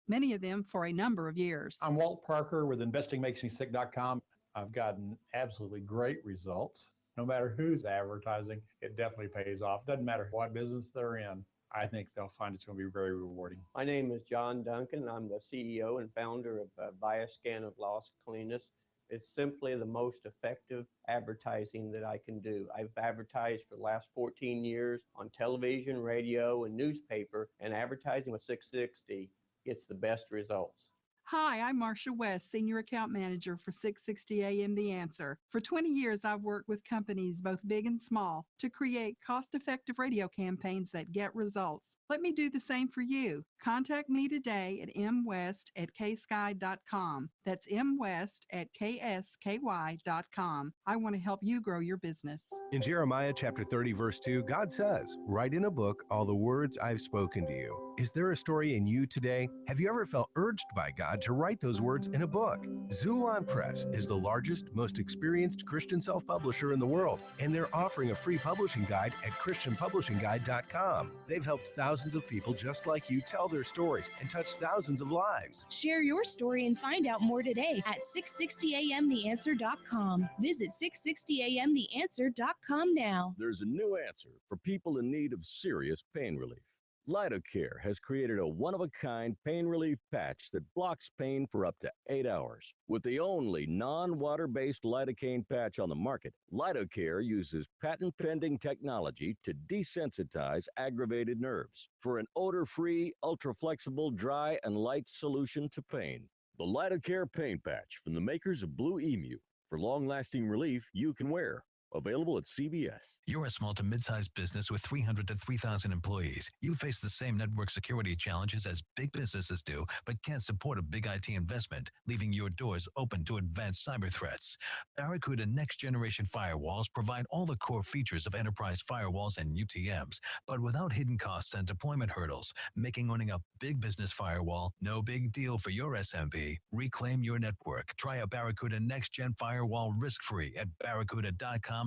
many of them for a number of years. I'm Walt Parker with InvestingMakesMeSick.com. I've gotten absolutely great results. No matter who's advertising, it definitely pays off. Doesn't matter what business they're in. I think they'll find it's going to be very rewarding. My name is John Duncan. I'm the CEO and founder of Bioscan of Loss Cleanness. It's simply the most effective advertising that I can do. I've advertised for the last 14 years on television, radio, and newspaper, and advertising with 660 gets the best results. Hi, I'm Marcia West, Senior Account Manager for 660 AM The Answer. For 20 years, I've worked with companies, both big and small, to create cost-effective radio campaigns that get results. Let me do the same for you. Contact me today at mwest@ksky.com. That's mwest@ksky.com. I want to help you grow your business. In Jeremiah chapter 30, verse 2, God says, "Write in a book all the words I've spoken to you. Is there a story in you today? Have you ever felt urged by God to write those words in a book? Zulon Press is the largest, most experienced Christian self-publisher in the world, and they're offering a free publishing guide at christianpublishingguide.com. They've helped thousands of people just like you tell their stories and touched thousands of lives. Share your story and find out more today at 660amtheanswer.com. Visit 660amtheanswer.com now. There's a new answer for people in need of serious pain relief. Lidocare has created a one-of-a-kind pain relief patch that blocks pain for up to 8 hours. With the only non-water-based lidocaine patch on the market, Lidocare uses patent-pending technology to desensitize aggravated nerves for an odor-free, ultra-flexible, dry, and light solution to pain. The Lidocare pain patch from the makers of Blue Emu for long-lasting relief you can wear. Available at CVS. You're a small to mid-sized business with 300 to 3,000 employees. You face the same network security challenges as big businesses do, but can't support a big IT investment, leaving your doors open to advanced cyber threats. Barracuda next-generation firewalls provide all the core features of enterprise firewalls and UTMs, but without hidden costs and deployment hurdles, making owning a big business firewall no big deal for your SMB. Reclaim your network. Try a Barracuda next-gen firewall risk-free at barracuda.com/firewalls.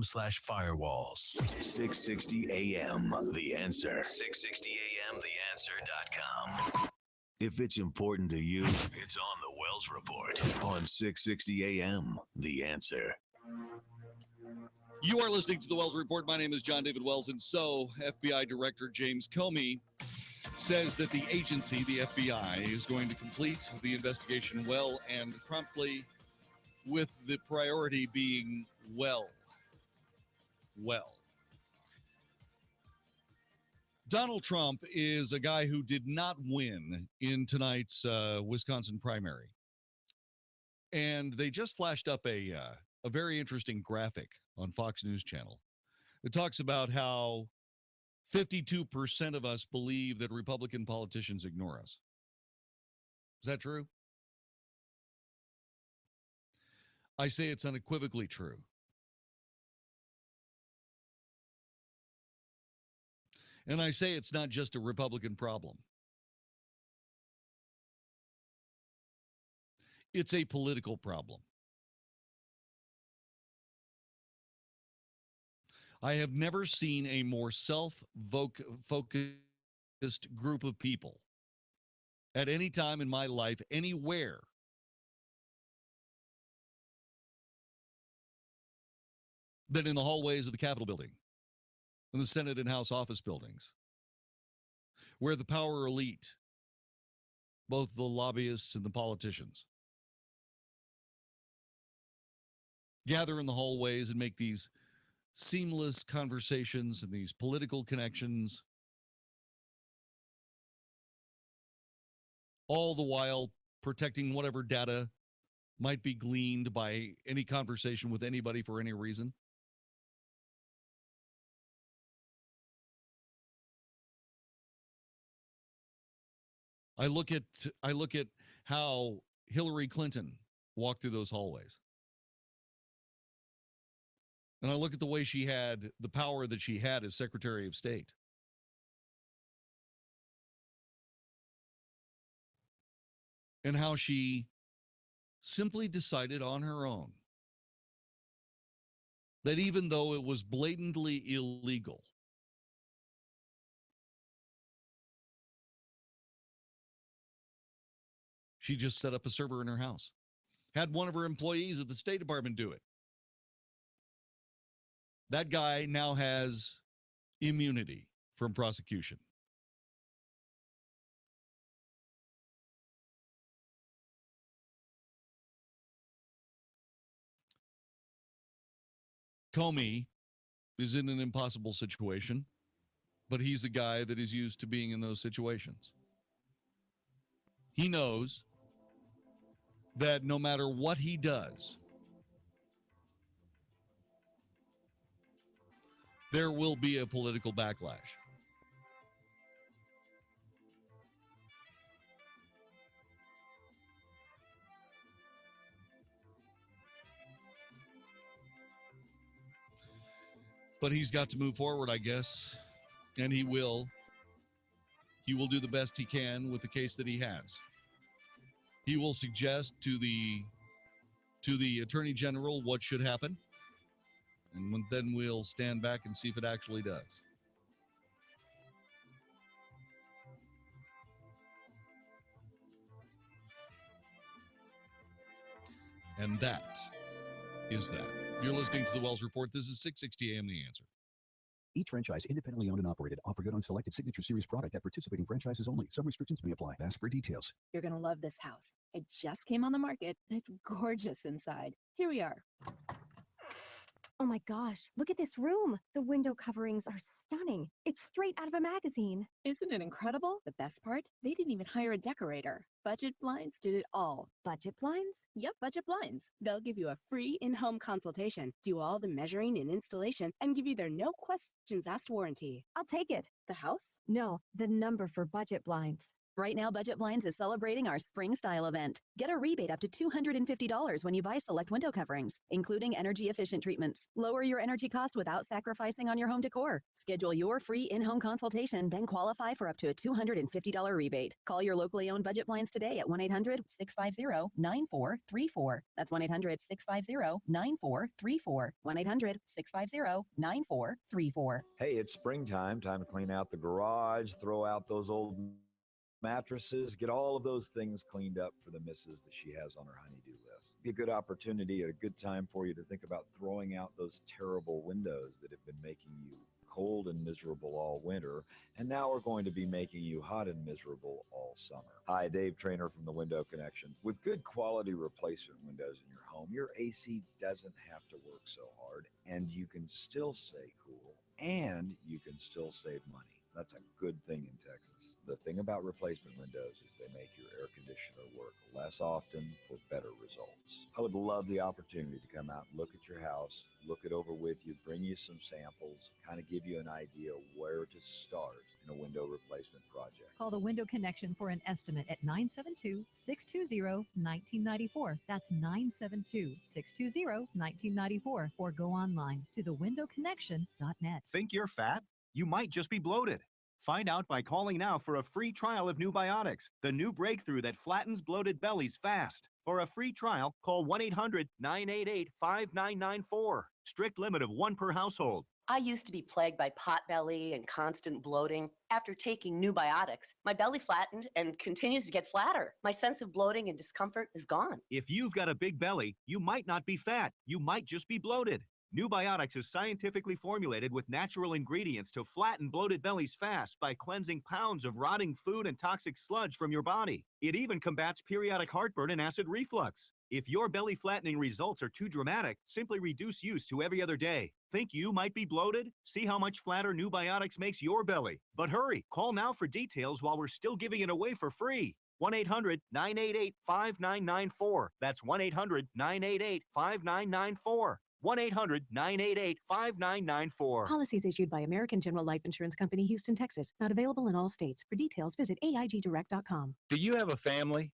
660 AM, The Answer. 660amtheanswer.com. If it's important to you, it's on the Wells Report on 660 AM, The Answer. You are listening to the Wells Report. My name is Jon-David Wells, and so FBI Director James Comey says that the agency, the FBI, is going to complete the investigation well and promptly, with the priority being well. Donald Trump is a guy who did not win in tonight's Wisconsin primary. And they just flashed up a very interesting graphic on Fox News Channel. It talks about how 52% of us believe that Republican politicians ignore us. Is that true? I say it's unequivocally true. And I say it's not just a Republican problem. It's a political problem. I have never seen a more self-focused group of people at any time in my life, anywhere, than in the hallways of the Capitol building, in the Senate and House office buildings, where the power elite, both the lobbyists and the politicians, gather in the hallways and make these seamless conversations and these political connections, all the while protecting whatever data might be gleaned by any conversation with anybody for any reason. I look at how Hillary Clinton walked through those hallways. And I look at the way she had the power that she had as Secretary of State. And how she simply decided on her own that even though it was blatantly illegal, she just set up a server in her house, had one of her employees at the State Department do it. That guy now has immunity from prosecution. Comey is in an impossible situation, but he's a guy that is used to being in those situations. He knows that no matter what he does, there will be a political backlash. But he's got to move forward, I guess, and he will. He will do the best he can with the case that he has. He will suggest to the Attorney General what should happen, and then we'll stand back and see if it actually does. And that is that. You're listening to the Wells Report. This is 660 AM The Answer. Each franchise independently owned and operated. Offer good on selected Signature Series product at participating franchises only. Some restrictions may apply. Ask for details. You're going to love this house. It just came on the market, and it's gorgeous inside. Here we are. Oh my gosh, look at this room. The window coverings are stunning. It's straight out of a magazine. Isn't it incredible? The best part? They didn't even hire a decorator. Budget Blinds did it all. Budget Blinds? Yep, Budget Blinds. They'll give you a free in-home consultation, do all the measuring and installation, and give you their no questions asked warranty. I'll take it. The house? No, the number for Budget Blinds. Right now, Budget Blinds is celebrating our spring style event. Get a rebate up to $250 when you buy select window coverings, including energy-efficient treatments. Lower your energy cost without sacrificing on your home decor. Schedule your free in-home consultation, then qualify for up to a $250 rebate. Call your locally owned Budget Blinds today at 1-800-650-9434. That's 1-800-650-9434. 1-800-650-9434. Hey, it's springtime. Time to clean out the garage, throw out those old mattresses, get all of those things cleaned up for the missus that she has on her honey-do list. Be a good opportunity, a good time for you to think about throwing out those terrible windows that have been making you cold and miserable all winter, and now are going to be making you hot and miserable all summer. Hi, Dave Trainer from the Window Connection. With good quality replacement windows in your home, your AC doesn't have to work so hard, and you can still stay cool, and you can still save money. That's a good thing in Texas. The thing about replacement windows is they make your air conditioner work less often for better results. I would love the opportunity to come out and look at your house, look it over with you, bring you some samples, kind of give you an idea where to start in a window replacement project. Call the Window Connection for an estimate at 972-620-1994. That's 972-620-1994. Or go online to thewindowconnection.net. Think you're fat? You might just be bloated. Find out by calling now for a free trial of New Biotics, the new breakthrough that flattens bloated bellies fast. For a free trial, call 1-800-988-5994. Strict limit of 1 per household. I used to be plagued by potbelly and constant bloating. After taking New Biotics, my belly flattened and continues to get flatter. My sense of bloating and discomfort is gone. If you've got a big belly, you might not be fat. You might just be bloated. New Biotics is scientifically formulated with natural ingredients to flatten bloated bellies fast by cleansing pounds of rotting food and toxic sludge from your body. It even combats periodic heartburn and acid reflux. If your belly flattening results are too dramatic, simply reduce use to every other day. Think you might be bloated? See how much flatter New Biotics makes your belly. But hurry, call now for details while we're still giving it away for free. 1-800-988-5994. That's 1-800-988-5994. 1-800-988-5994. Policies issued by American General Life Insurance Company, Houston, Texas. Not available in all states. For details, visit AIGdirect.com. Do you have a family?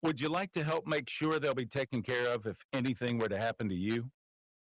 Would you like to help make sure they'll be taken care of if anything were to happen to you?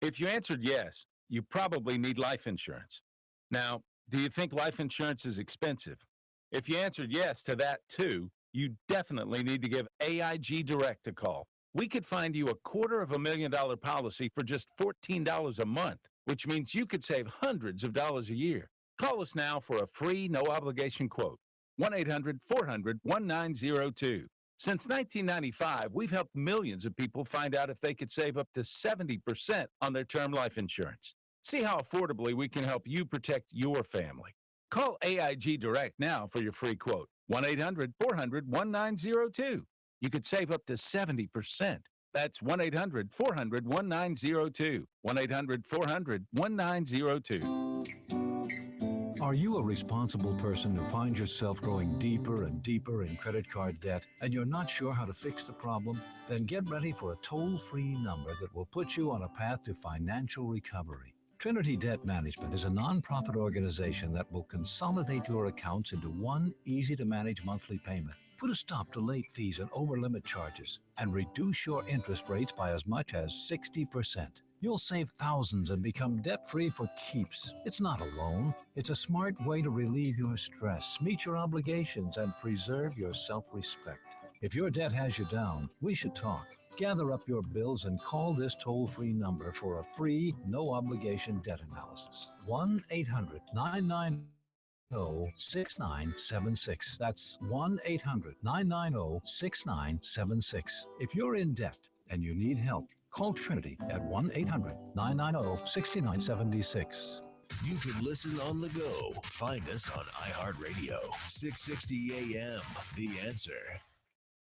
If you answered yes, you probably need life insurance. Now, do you think life insurance is expensive? If you answered yes to that too, you definitely need to give AIG Direct a call. We could find you a $250,000 policy for just $14 a month, which means you could save hundreds of dollars a year. Call us now for a free, no-obligation quote. 1-800-400-1902. Since 1995, we've helped millions of people find out if they could save up to 70% on their term life insurance. See how affordably we can help you protect your family. Call AIG Direct now for your free quote. 1-800-400-1902. You could save up to 70%. That's 1-800-400-1902. 1-800-400-1902. Are you a responsible person who finds yourself going deeper and deeper in credit card debt and you're not sure how to fix the problem? Then get ready for a toll-free number that will put you on a path to financial recovery. Trinity Debt Management is a nonprofit organization that will consolidate your accounts into one easy-to-manage monthly payment, put a stop to late fees and over-limit charges, and reduce your interest rates by as much as 60%. You'll save thousands and become debt-free for keeps. It's not a loan. It's a smart way to relieve your stress, meet your obligations, and preserve your self-respect. If your debt has you down, we should talk. Gather up your bills and call this toll-free number for a free, no-obligation debt analysis. 1-800-990-6976. That's 1-800-990-6976. If you're in debt and you need help, call Trinity at 1-800-990-6976. You can listen on the go. Find us on iHeartRadio. 660 AM. The Answer.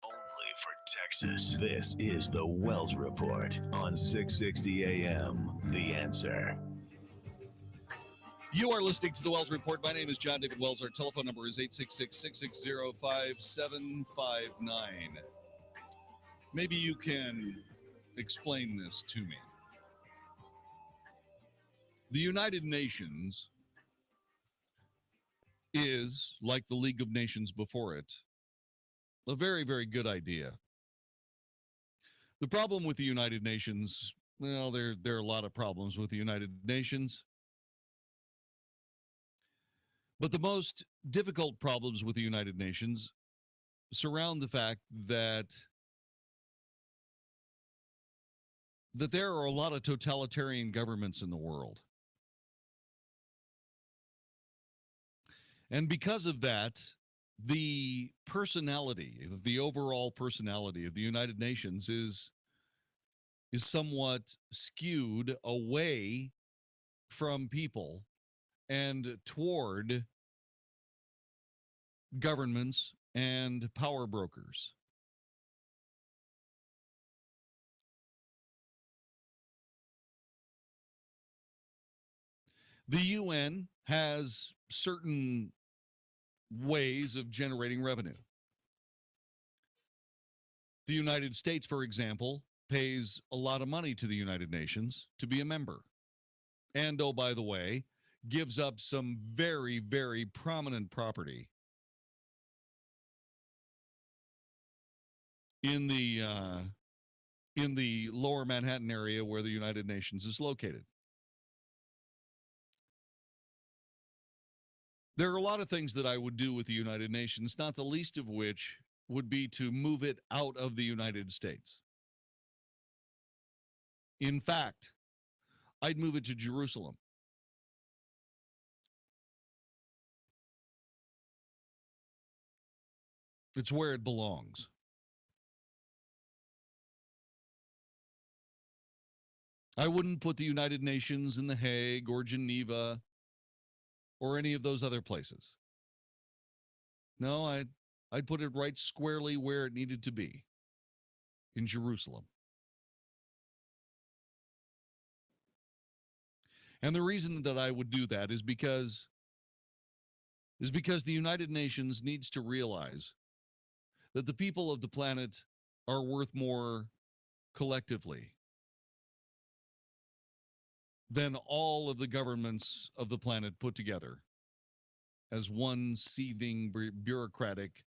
Only for Texas. This is the Wells Report on 660 AM. The Answer. You are listening to the Wells Report. My name is Jon-David Wells. Our telephone number is 866-660-5759. Maybe you can explain this to me. The United Nations is, like the League of Nations before it, a very, very good idea. The problem with the United Nations, well, there are a lot of problems with the United Nations. But the most difficult problems with the United Nations surround the fact that there are a lot of totalitarian governments in the world. And because of that, the personality, the overall personality of the United Nations is somewhat skewed away from people and toward governments and power brokers. The UN has certain ways of generating revenue. The United States, for example, pays a lot of money to the United Nations to be a member. And, oh, by the way, gives up some very, very prominent property in the lower Manhattan area where the United Nations is located. There are a lot of things that I would do with the United Nations, not the least of which would be to move it out of the United States. In fact, I'd move it to Jerusalem. It's where it belongs. I wouldn't put the United Nations in The Hague or Geneva or any of those other places. No, I'd put it right squarely where it needed to be, in Jerusalem. And the reason that I would do that is because the United Nations needs to realize that the people of the planet are worth more collectively than all of the governments of the planet put together as one seething, bureaucratic,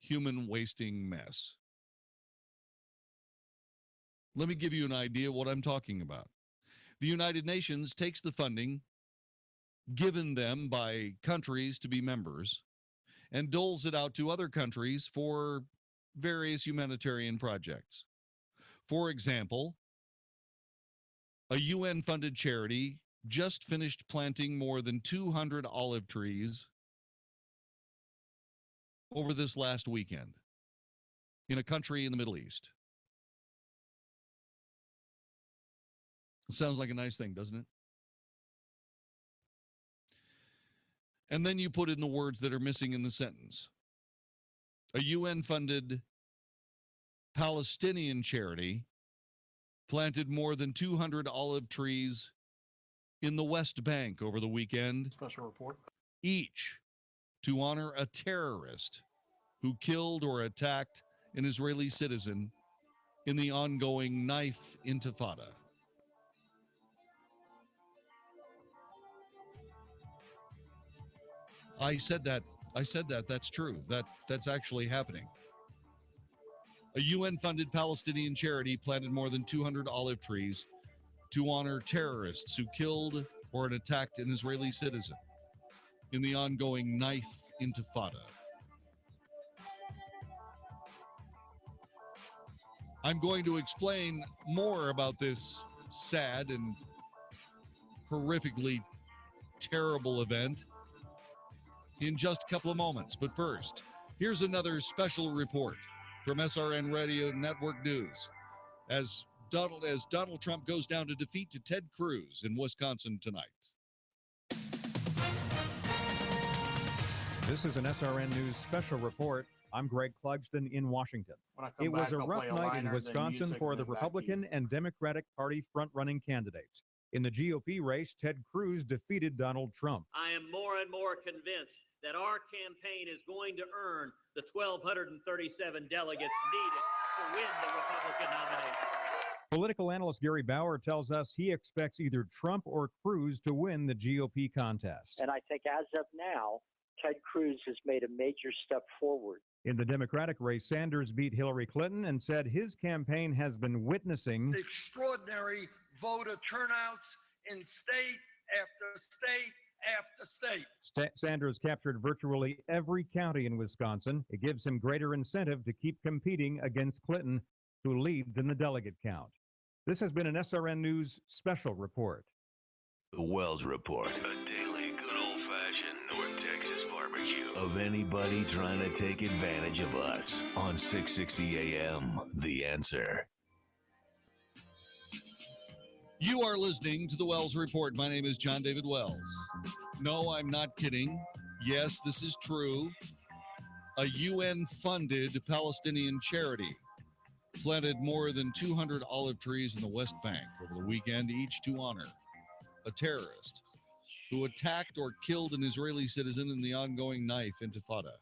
human-wasting mess. Let me give you an idea of what I'm talking about. The United Nations takes the funding given them by countries to be members and doles it out to other countries for various humanitarian projects. For example, a UN-funded charity just finished planting more than 200 olive trees over this last weekend in a country in the Middle East. It sounds like a nice thing, doesn't it? And then you put in the words that are missing in the sentence. A UN-funded Palestinian charity planted more than 200 olive trees in the West Bank over the weekend. Special report. Each to honor a terrorist who killed or attacked an Israeli citizen in the ongoing knife intifada. I said that. That's true. That's actually happening. A UN-funded Palestinian charity planted more than 200 olive trees to honor terrorists who killed or attacked an Israeli citizen in the ongoing knife intifada. I'm going to explain more about this sad and horrifically terrible event in just a couple of moments. But first, here's another special report from SRN Radio Network News as Donald Trump goes down to defeat to Ted Cruz in Wisconsin tonight. This is an SRN News special report. I'm Greg Clugston in Washington. It was a rough night in Wisconsin for the Republican and Democratic Party front-running candidates. In the GOP race, Ted Cruz defeated Donald Trump. I am more and more convinced that our campaign is going to earn the 1,237 delegates needed to win the Republican nomination. Political analyst Gary Bauer tells us he expects either Trump or Cruz to win the GOP contest. And I think as of now, Ted Cruz has made a major step forward. In the Democratic race, Sanders beat Hillary Clinton and said his campaign has been witnessing extraordinary voter turnouts in state after state after state. Sanders captured virtually every county in Wisconsin. It gives him greater incentive to keep competing against Clinton, who leads in the delegate count. This has been an SRN News special report. The Wells Report, a daily good old-fashioned North Texas barbecue of anybody trying to take advantage of us on 660 AM, The Answer. You are listening to the Wells Report. My name is Jon-David Wells. No, I'm not kidding. Yes, this is true. A UN-funded Palestinian charity planted more than 200 olive trees in the West Bank over the weekend, each to honor a terrorist who attacked or killed an Israeli citizen in the ongoing knife intifada.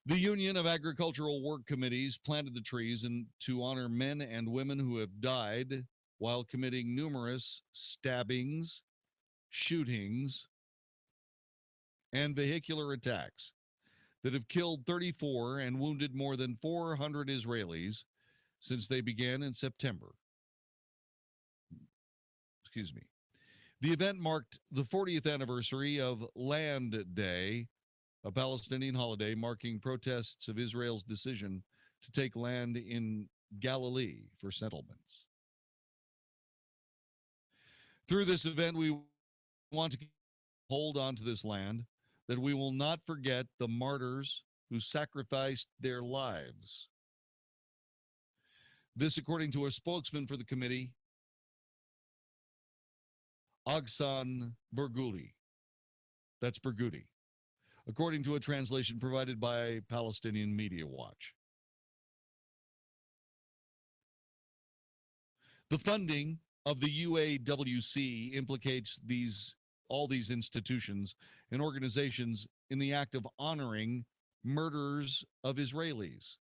The Union of Agricultural Work Committees planted the trees to honor men and women who have died while committing numerous stabbings, shootings, and vehicular attacks that have killed 34 and wounded more than 400 Israelis since they began in September. The event marked the 40th anniversary of Land Day, a Palestinian holiday marking protests of Israel's decision to take land in Galilee for settlements. Through this event, we want to hold on to this land, that we will not forget the martyrs who sacrificed their lives. This, according to a spokesman for the committee, Agsan Berguli. That's Bergudi, according to a translation provided by Palestinian Media Watch. The funding of the UAWC implicates all these institutions and organizations in the act of honoring murderers of Israelis.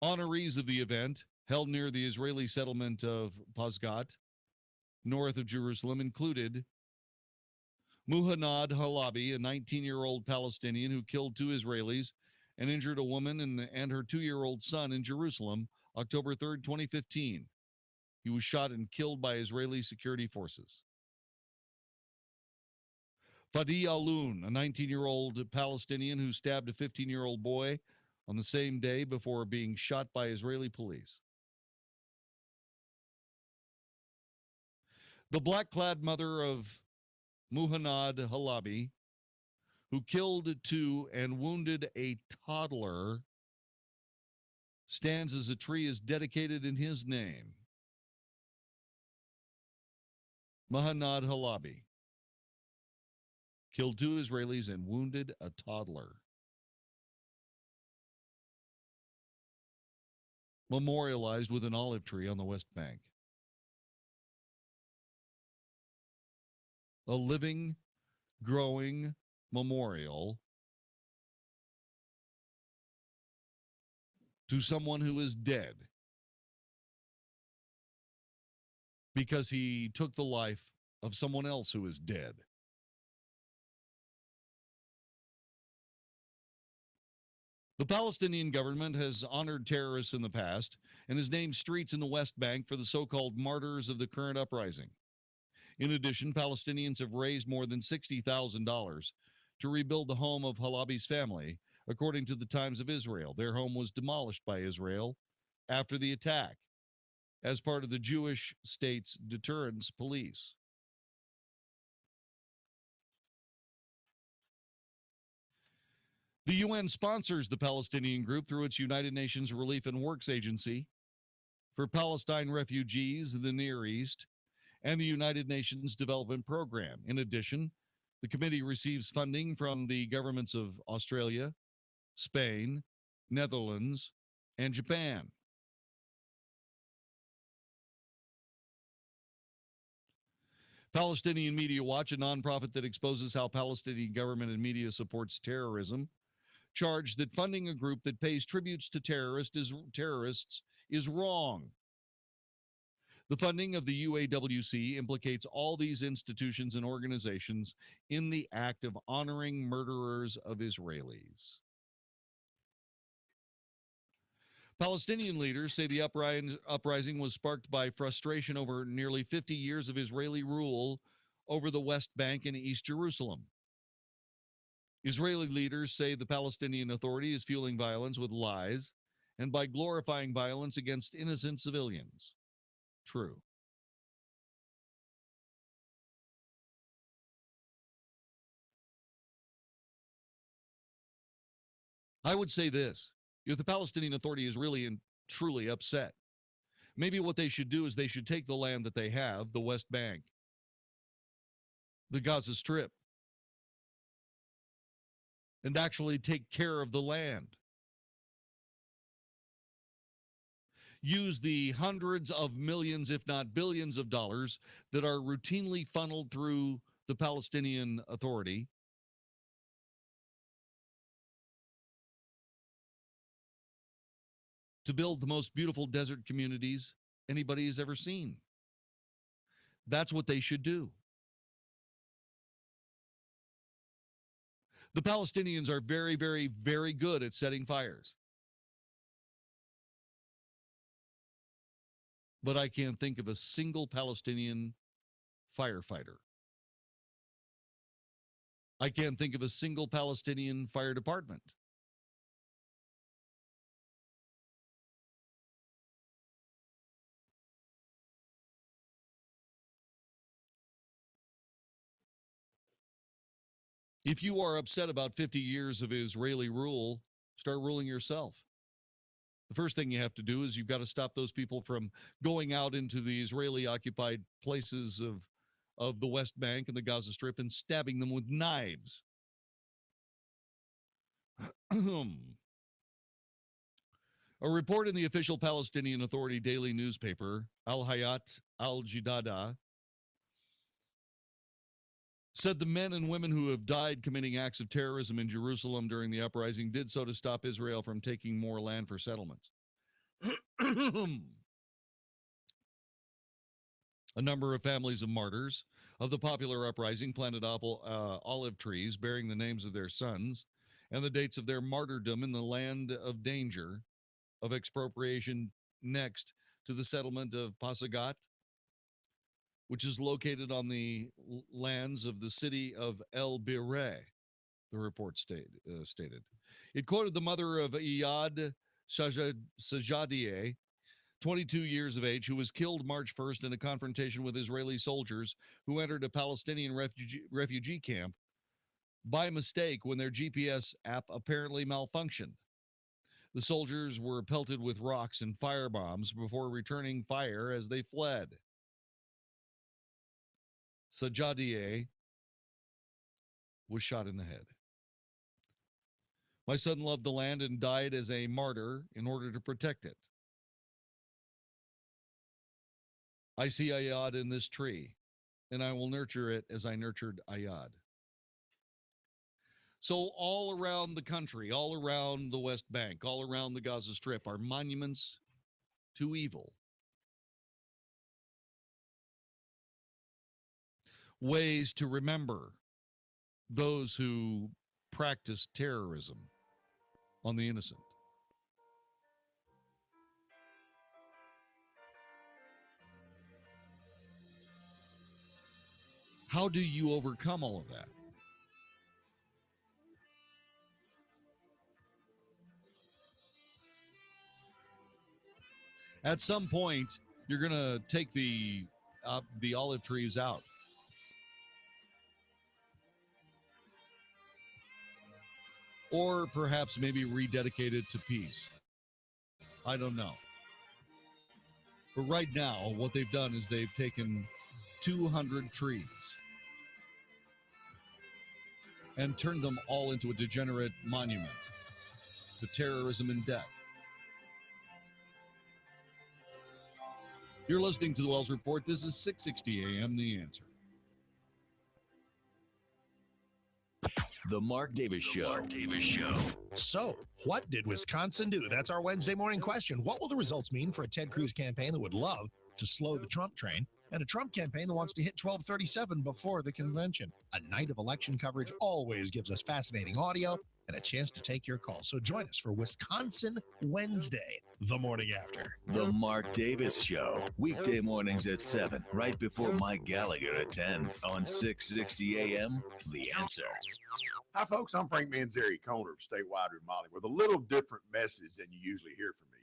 Honorees of the event, held near the Israeli settlement of Pasgat, north of Jerusalem, included Muhannad Halabi, a 19-year-old Palestinian who killed 2 Israelis and injured a woman and her 2-year-old son in Jerusalem, October 3rd, 2015. He was shot and killed by Israeli security forces. Fadi Alun, a 19-year-old Palestinian who stabbed a 15-year-old boy on the same day before being shot by Israeli police. The black-clad mother of Muhannad Halabi, who killed 2 and wounded a toddler, stands as a tree is dedicated in his name. Muhannad Halabi killed 2 Israelis and wounded a toddler. Memorialized with an olive tree on the West Bank. A living, growing memorial to someone who is dead because he took the life of someone else who is dead. The Palestinian government has honored terrorists in the past and has named streets in the West Bank for the so-called martyrs of the current uprising. In addition, Palestinians have raised more than $60,000 to rebuild the home of Halabi's family, according to the Times of Israel. Their home was demolished by Israel after the attack as part of the Jewish state's deterrence police. The UN sponsors the Palestinian group through its United Nations Relief and Works Agency for Palestine refugees in the Near East and the United Nations Development Program. In addition, the committee receives funding from the governments of Australia, Spain, Netherlands, and Japan. Palestinian Media Watch, a nonprofit that exposes how Palestinian government and media supports terrorism, charged that funding a group that pays tributes to terrorists is wrong. The funding of the UAWC implicates all these institutions and organizations in the act of honoring murderers of Israelis. Palestinian leaders say the uprising was sparked by frustration over nearly 50 years of Israeli rule over the West Bank and East Jerusalem. Israeli leaders say the Palestinian Authority is fueling violence with lies and by glorifying violence against innocent civilians. True. I would say this: if the Palestinian Authority is really and truly upset, maybe what they should do is they should take the land that they have, the West Bank, the Gaza Strip, and actually take care of the land. Use the hundreds of millions, if not billions of dollars that are routinely funneled through the Palestinian Authority to build the most beautiful desert communities anybody has ever seen. That's what they should do. The Palestinians are very, very, very good at setting fires. But I can't think of a single Palestinian firefighter. I can't think of a single Palestinian fire department. If you are upset about 50 years of Israeli rule, start ruling yourself. The first thing you have to do is you've got to stop those people from going out into the Israeli-occupied places of the West Bank and the Gaza Strip and stabbing them with knives. A report in the official Palestinian Authority daily newspaper, Al-Hayat Al-Jadida, said the men and women who have died committing acts of terrorism in Jerusalem during the uprising did so to stop Israel from taking more land for settlements. A number of families of martyrs of the popular uprising planted olive trees bearing the names of their sons and the dates of their martyrdom in the land of danger of expropriation next to the settlement of Pasagat, which is located on the lands of the city of El Bireh, the report stated. It quoted the mother of Iyad Sajadieh, 22 years of age, who was killed March 1st in a confrontation with Israeli soldiers who entered a Palestinian refugee camp by mistake when their GPS app apparently malfunctioned. The soldiers were pelted with rocks and firebombs before returning fire as they fled. Sajadieh was shot in the head. My son loved the land and died as a martyr in order to protect it. I see Ayad in this tree, and I will nurture it as I nurtured Ayad. So all around the country, all around the West Bank, all around the Gaza Strip are monuments to evil. Ways to remember those who practice terrorism. on the innocent. How do you overcome all of that? At some point, you're going to take the olive trees out. Or perhaps maybe rededicate it to peace. I don't know. But right now, what they've done is they've taken 200 trees and turned them all into a degenerate monument to terrorism and death. You're listening to the Wells Report. This is 660 AM, The Answer. The Mark Davis Show. Mark Davis Show. So, what did Wisconsin do? That's our Wednesday morning question. What will the results mean for a Ted Cruz campaign that would love to slow the Trump train and a Trump campaign that wants to hit 1237 before the convention? A night of election coverage always gives us fascinating audio and a chance to take your call. So join us for Wisconsin Wednesday, the morning after. The Mark Davis Show. Weekday mornings at 7, right before Mike Gallagher at 10 on 660 AM, The Answer. Hi, folks. I'm Frank Manzeri, owner of Statewide Remodeling, with a little different message than you usually hear from me.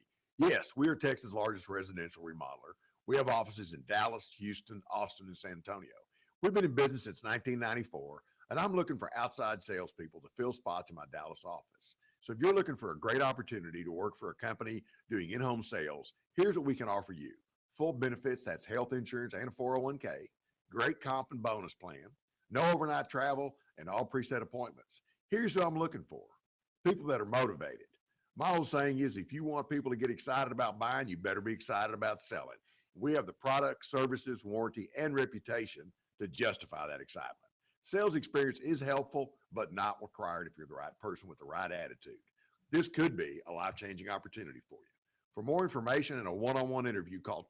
Yes, we are Texas' largest residential remodeler. We have offices in Dallas, Houston, Austin, and San Antonio. We've been in business since 1994, and I'm looking for outside salespeople to fill spots in my Dallas office. So if you're looking for a great opportunity to work for a company doing in-home sales, here's what we can offer you. Full benefits, that's health insurance and a 401k, great comp and bonus plan, no overnight travel, and all preset appointments. Here's what I'm looking for. People that are motivated. My whole saying is if you want people to get excited about buying, you better be excited about selling. We have the product, services, warranty, and reputation to justify that excitement. Sales experience is helpful, but not required if you're the right person with the right attitude. This could be a life-changing opportunity for you. For more information and a one-on-one interview, call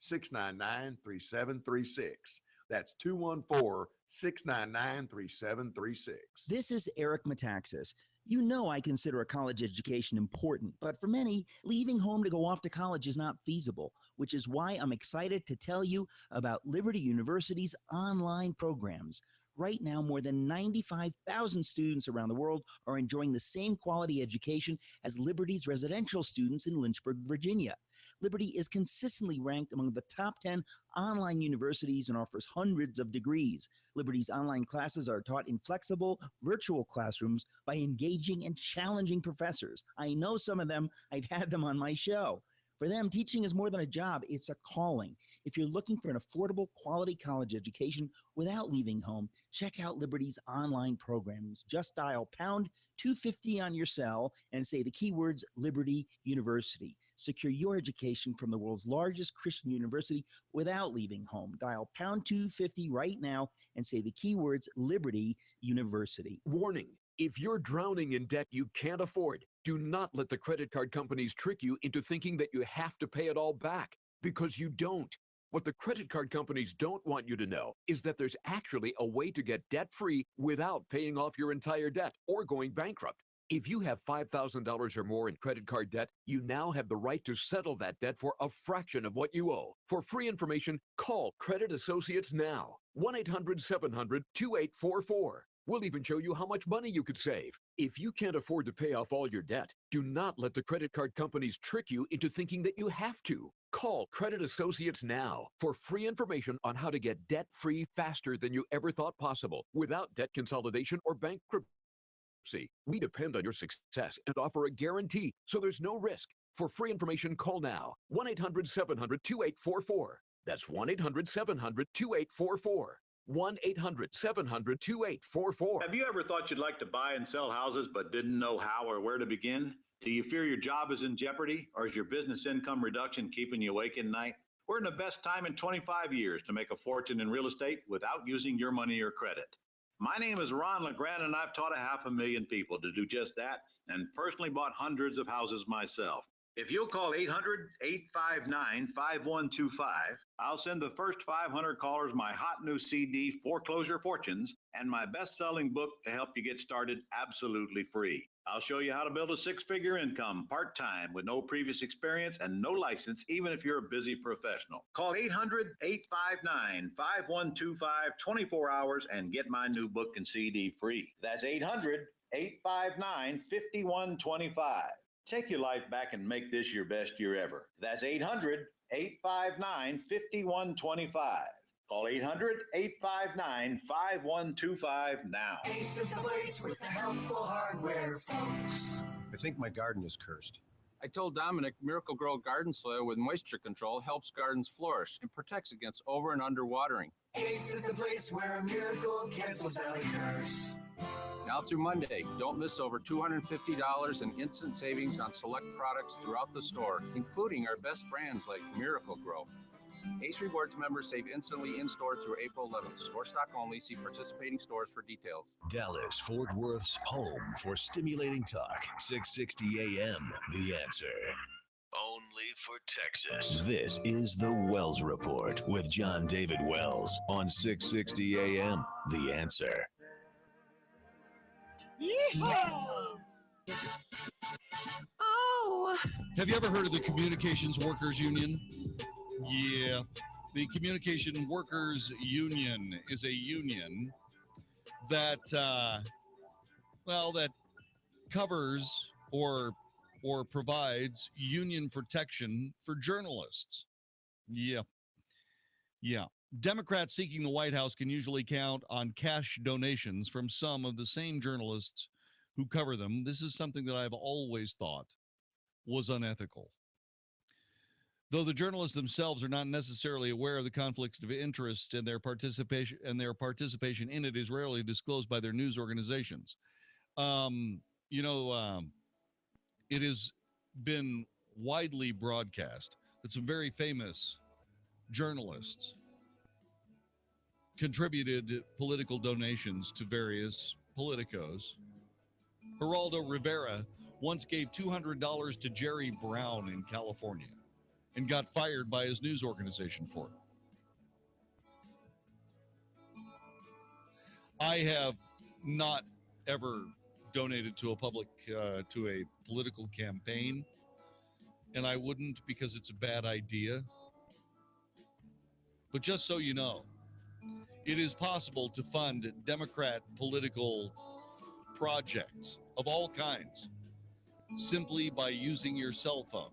214-699-3736. That's 214-699-3736. This is Eric Metaxas. You know I consider a college education important, but for many, leaving home to go off to college is not feasible, which is why I'm excited to tell you about Liberty University's online programs. Right now, more than 95,000 students around the world are enjoying the same quality education as Liberty's residential students in Lynchburg, Virginia. Liberty is consistently ranked among the top 10 online universities and offers hundreds of degrees. Liberty's online classes are taught in flexible, virtual classrooms by engaging and challenging professors. I know some of them. I've had them on my show. For them, teaching is more than a job, it's a calling. If you're looking for an affordable, quality college education without leaving home, check out Liberty's online programs. Just dial pound 250 on your cell and say the keywords Liberty University. Secure your education from the world's largest Christian university without leaving home. Dial pound 250 right now and say the keywords Liberty University. Warning. If you're drowning in debt you can't afford, do not let the credit card companies trick you into thinking that you have to pay it all back, because you don't. What the credit card companies don't want you to know is that there's actually a way to get debt-free without paying off your entire debt or going bankrupt. If you have $5,000 or more in credit card debt, you now have the right to settle that debt for a fraction of what you owe. For free information, call Credit Associates now. 1-800-700-2844. We'll even show you how much money you could save. If you can't afford to pay off all your debt, do not let the credit card companies trick you into thinking that you have to. Call Credit Associates now for free information on how to get debt-free faster than you ever thought possible without debt consolidation or bankruptcy. We depend on your success and offer a guarantee, so there's no risk. For free information, call now. 1-800-700-2844. That's 1-800-700-2844. 1-800-700-2844. Have you ever thought you'd like to buy and sell houses but didn't know how or where to begin? Do you fear your job is in jeopardy, or is your business income reduction keeping you awake at night? We're in the best time in 25 years to make a fortune in real estate without using your money or credit. My name is Ron LeGrand, and I've taught 500,000 people to do just that and personally bought hundreds of houses myself. If you'll call 800-859-5125, I'll send the first 500 callers my hot new CD, Foreclosure Fortunes, and my best-selling book to help you get started absolutely free. I'll show you how to build a six-figure income part-time with no previous experience and no license, even if you're a busy professional. Call 800-859-5125, 24 hours, and get my new book and CD free. That's 800-859-5125. Take your life back and make this your best year ever. That's 800-859-5125. Call 800-859-5125 now. Ace is the place with the helpful hardware, folks. I think my garden is cursed. I told Dominic Miracle Grow garden soil with moisture control helps gardens flourish and protects against over and under watering. Ace is the place where a miracle cancels out a curse. Now through Monday, don't miss over $250 in instant savings on select products throughout the store, including our best brands like Miracle Grow. Ace Rewards members save instantly in-store through April 11th. Store stock only. See participating stores for details. Dallas, Fort Worth's home for stimulating talk. 660 AM, The Answer. Only for Texas. This is the Wells Report with Jon-David Wells on 660 AM, The Answer. Oh! Have you ever heard of the Communications Workers Union? Yeah. The Communication Workers Union is a union that, that covers or provides union protection for journalists. Yeah. Democrats seeking the White House can usually count on cash donations from some of the same journalists who cover them. This is something that I've always thought was unethical. Though the journalists themselves are not necessarily aware of the conflicts of interest and their participation in it is rarely disclosed by their news organizations. It has been widely broadcast that some very famous journalists contributed political donations to various politicos. Geraldo Rivera once gave $200 to Jerry Brown in California and got fired by his news organization for it. I have not ever donated to a political campaign, and I wouldn't because it's a bad idea. But just so you know, it is possible to fund Democrat political projects of all kinds simply by using your cell phone.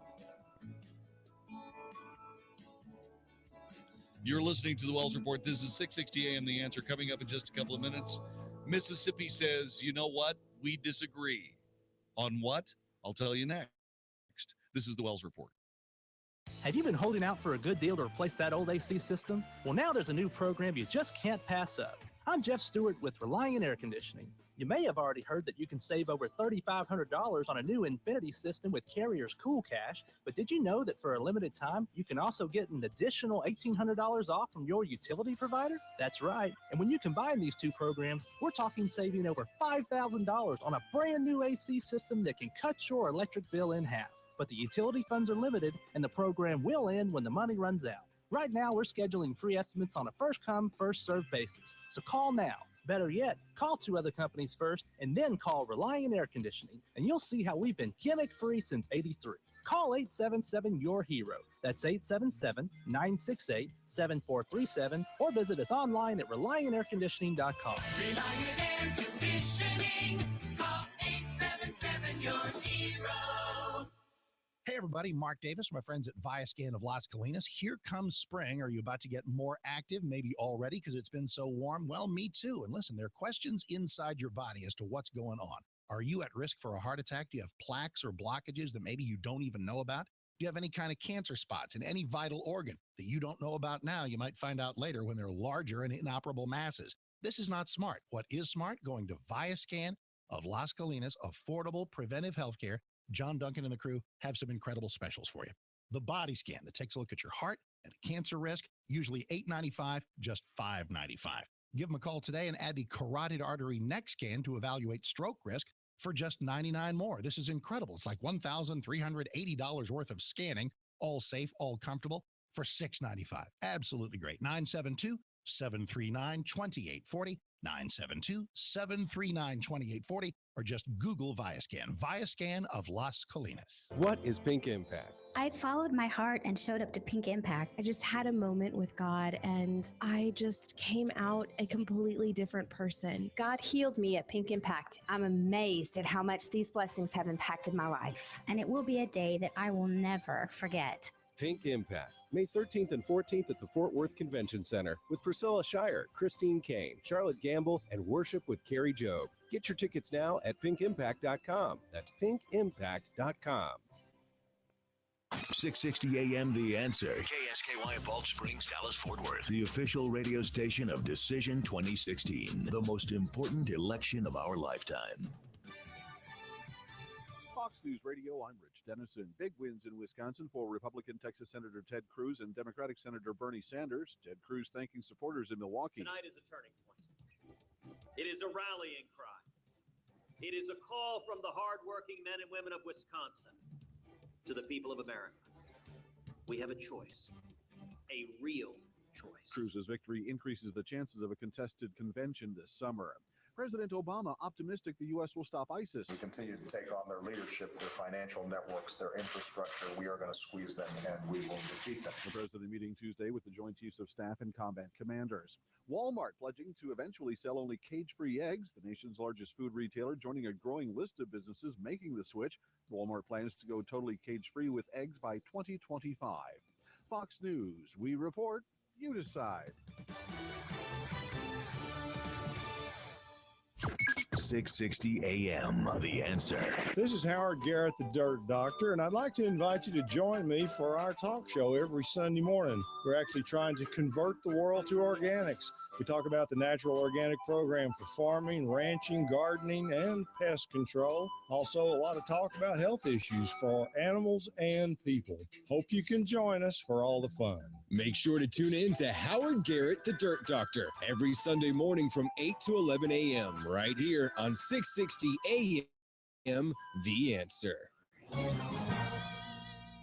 You're listening to the Wells Report. This is 660 AM The Answer. Coming up in just a couple of minutes, Mississippi says, you know what? We disagree. On what? I'll tell you next. This is the Wells Report. Have you been holding out for a good deal to replace that old AC system? Well, now there's a new program you just can't pass up. I'm Jeff Stewart with Reliant Air Conditioning. You may have already heard that you can save over $3,500 on a new Infinity system with Carrier's Cool Cash, but did you know that for a limited time, you can also get an additional $1,800 off from your utility provider? That's right. And when you combine these two programs, we're talking saving over $5,000 on a brand new AC system that can cut your electric bill in half. But the utility funds are limited, and the program will end when the money runs out. Right now, we're scheduling free estimates on a first-come, first-served basis. So call now. Better yet, call two other companies first, and then call Reliant Air Conditioning, and you'll see how we've been gimmick-free since '83. Call 877-YOUR-HERO. That's 877-968-7437, or visit us online at ReliantAirConditioning.com. Reliant Air Conditioning. Call 877-YOUR-HERO. Hey everybody, Mark Davis, my friends at Viascan of Las Colinas. Here comes spring. Are you about to get more active? Maybe already because it's been so warm? Well, me too. And listen, there are questions inside your body as to what's going on. Are you at risk for a heart attack? Do you have plaques or blockages that maybe you don't even know about? Do you have any kind of cancer spots in any vital organ that you don't know about now? You might find out later when they're larger and inoperable masses. This is not smart. What is smart? Going to Viascan of Las Colinas, affordable preventive healthcare. John Duncan and the crew have some incredible specials for you. The body scan that takes a look at your heart and a cancer risk, usually $895, just $595. Give them a call today and add the carotid artery neck scan to evaluate stroke risk for just $99 more. This is incredible. It's like $1,380 worth of scanning, all safe, all comfortable, for $695. Absolutely great. 972-739-2840, 972-739-2840, or just Google Viascan. Viascan of Las Colinas. What is Pink Impact? I followed my heart and showed up to Pink Impact. I just had a moment with God and I just came out a completely different person. God healed me at Pink Impact. I'm amazed at how much these blessings have impacted my life. And it will be a day that I will never forget. Pink Impact, May 13th and 14th at the Fort Worth Convention Center with Priscilla Shire, Christine Kane, Charlotte Gamble, and Worship with Carrie Job. Get your tickets now at pinkimpact.com. That's pinkimpact.com. 660 AM The Answer. KSKY Balch Springs, Dallas, Fort Worth. The official radio station of Decision 2016. The most important election of our lifetime. Fox News Radio, I'm Rich Dennison. Big wins in Wisconsin for Republican Texas Senator Ted Cruz and Democratic Senator Bernie Sanders. Ted Cruz thanking supporters in Milwaukee. Tonight is a turning point. It is a rallying cry. It is a call from the hardworking men and women of Wisconsin to the people of America. We have a choice, a real choice. Cruz's victory increases the chances of a contested convention this summer. President Obama optimistic the U.S. will stop ISIS. We continue to take on their leadership, their financial networks, their infrastructure. We are going to squeeze them and we will defeat them. The president meeting Tuesday with the Joint Chiefs of Staff and Combat Commanders. Walmart pledging to eventually sell only cage-free eggs, the nation's largest food retailer joining a growing list of businesses making the switch. Walmart plans to go totally cage-free with eggs by 2025. Fox News, we report, you decide. 660 AM, The Answer. This is Howard Garrett, the Dirt Doctor, and I'd like to invite you to join me for our talk show every Sunday morning. We're actually trying to convert the world to organics. We talk about the natural organic program for farming, ranching, gardening, and pest control. Also, a lot of talk about health issues for animals and people. Hope you can join us for all the fun. Make sure to tune in to Howard Garrett, the Dirt Doctor, every Sunday morning from 8 to 11 a.m. right here on 660 AM, The Answer.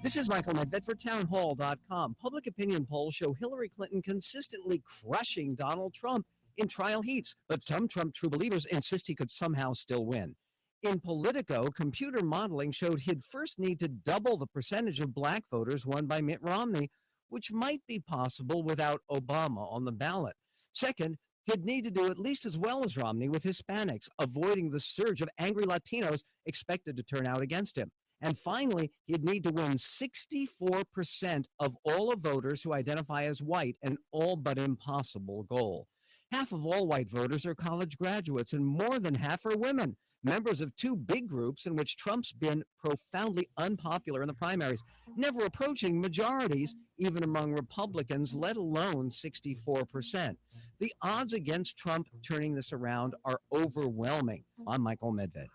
This is Michael Medved for townhall.com. Public opinion polls show Hillary Clinton consistently crushing Donald Trump in trial heats, but some Trump true believers insist he could somehow still win. In Politico, computer modeling showed he'd first need to double the percentage of black voters won by Mitt Romney, which might be possible without Obama on the ballot. Second, he'd need to do at least as well as Romney with Hispanics, avoiding the surge of angry Latinos expected to turn out against him. And finally, he'd need to win 64% of all of voters who identify as white, an all but impossible goal. Half of all white voters are college graduates, and more than half are women, members of two big groups in which Trump's been profoundly unpopular in the primaries, never approaching majorities, even among Republicans, let alone 64%. The odds against Trump turning this around are overwhelming. I'm Michael Medved.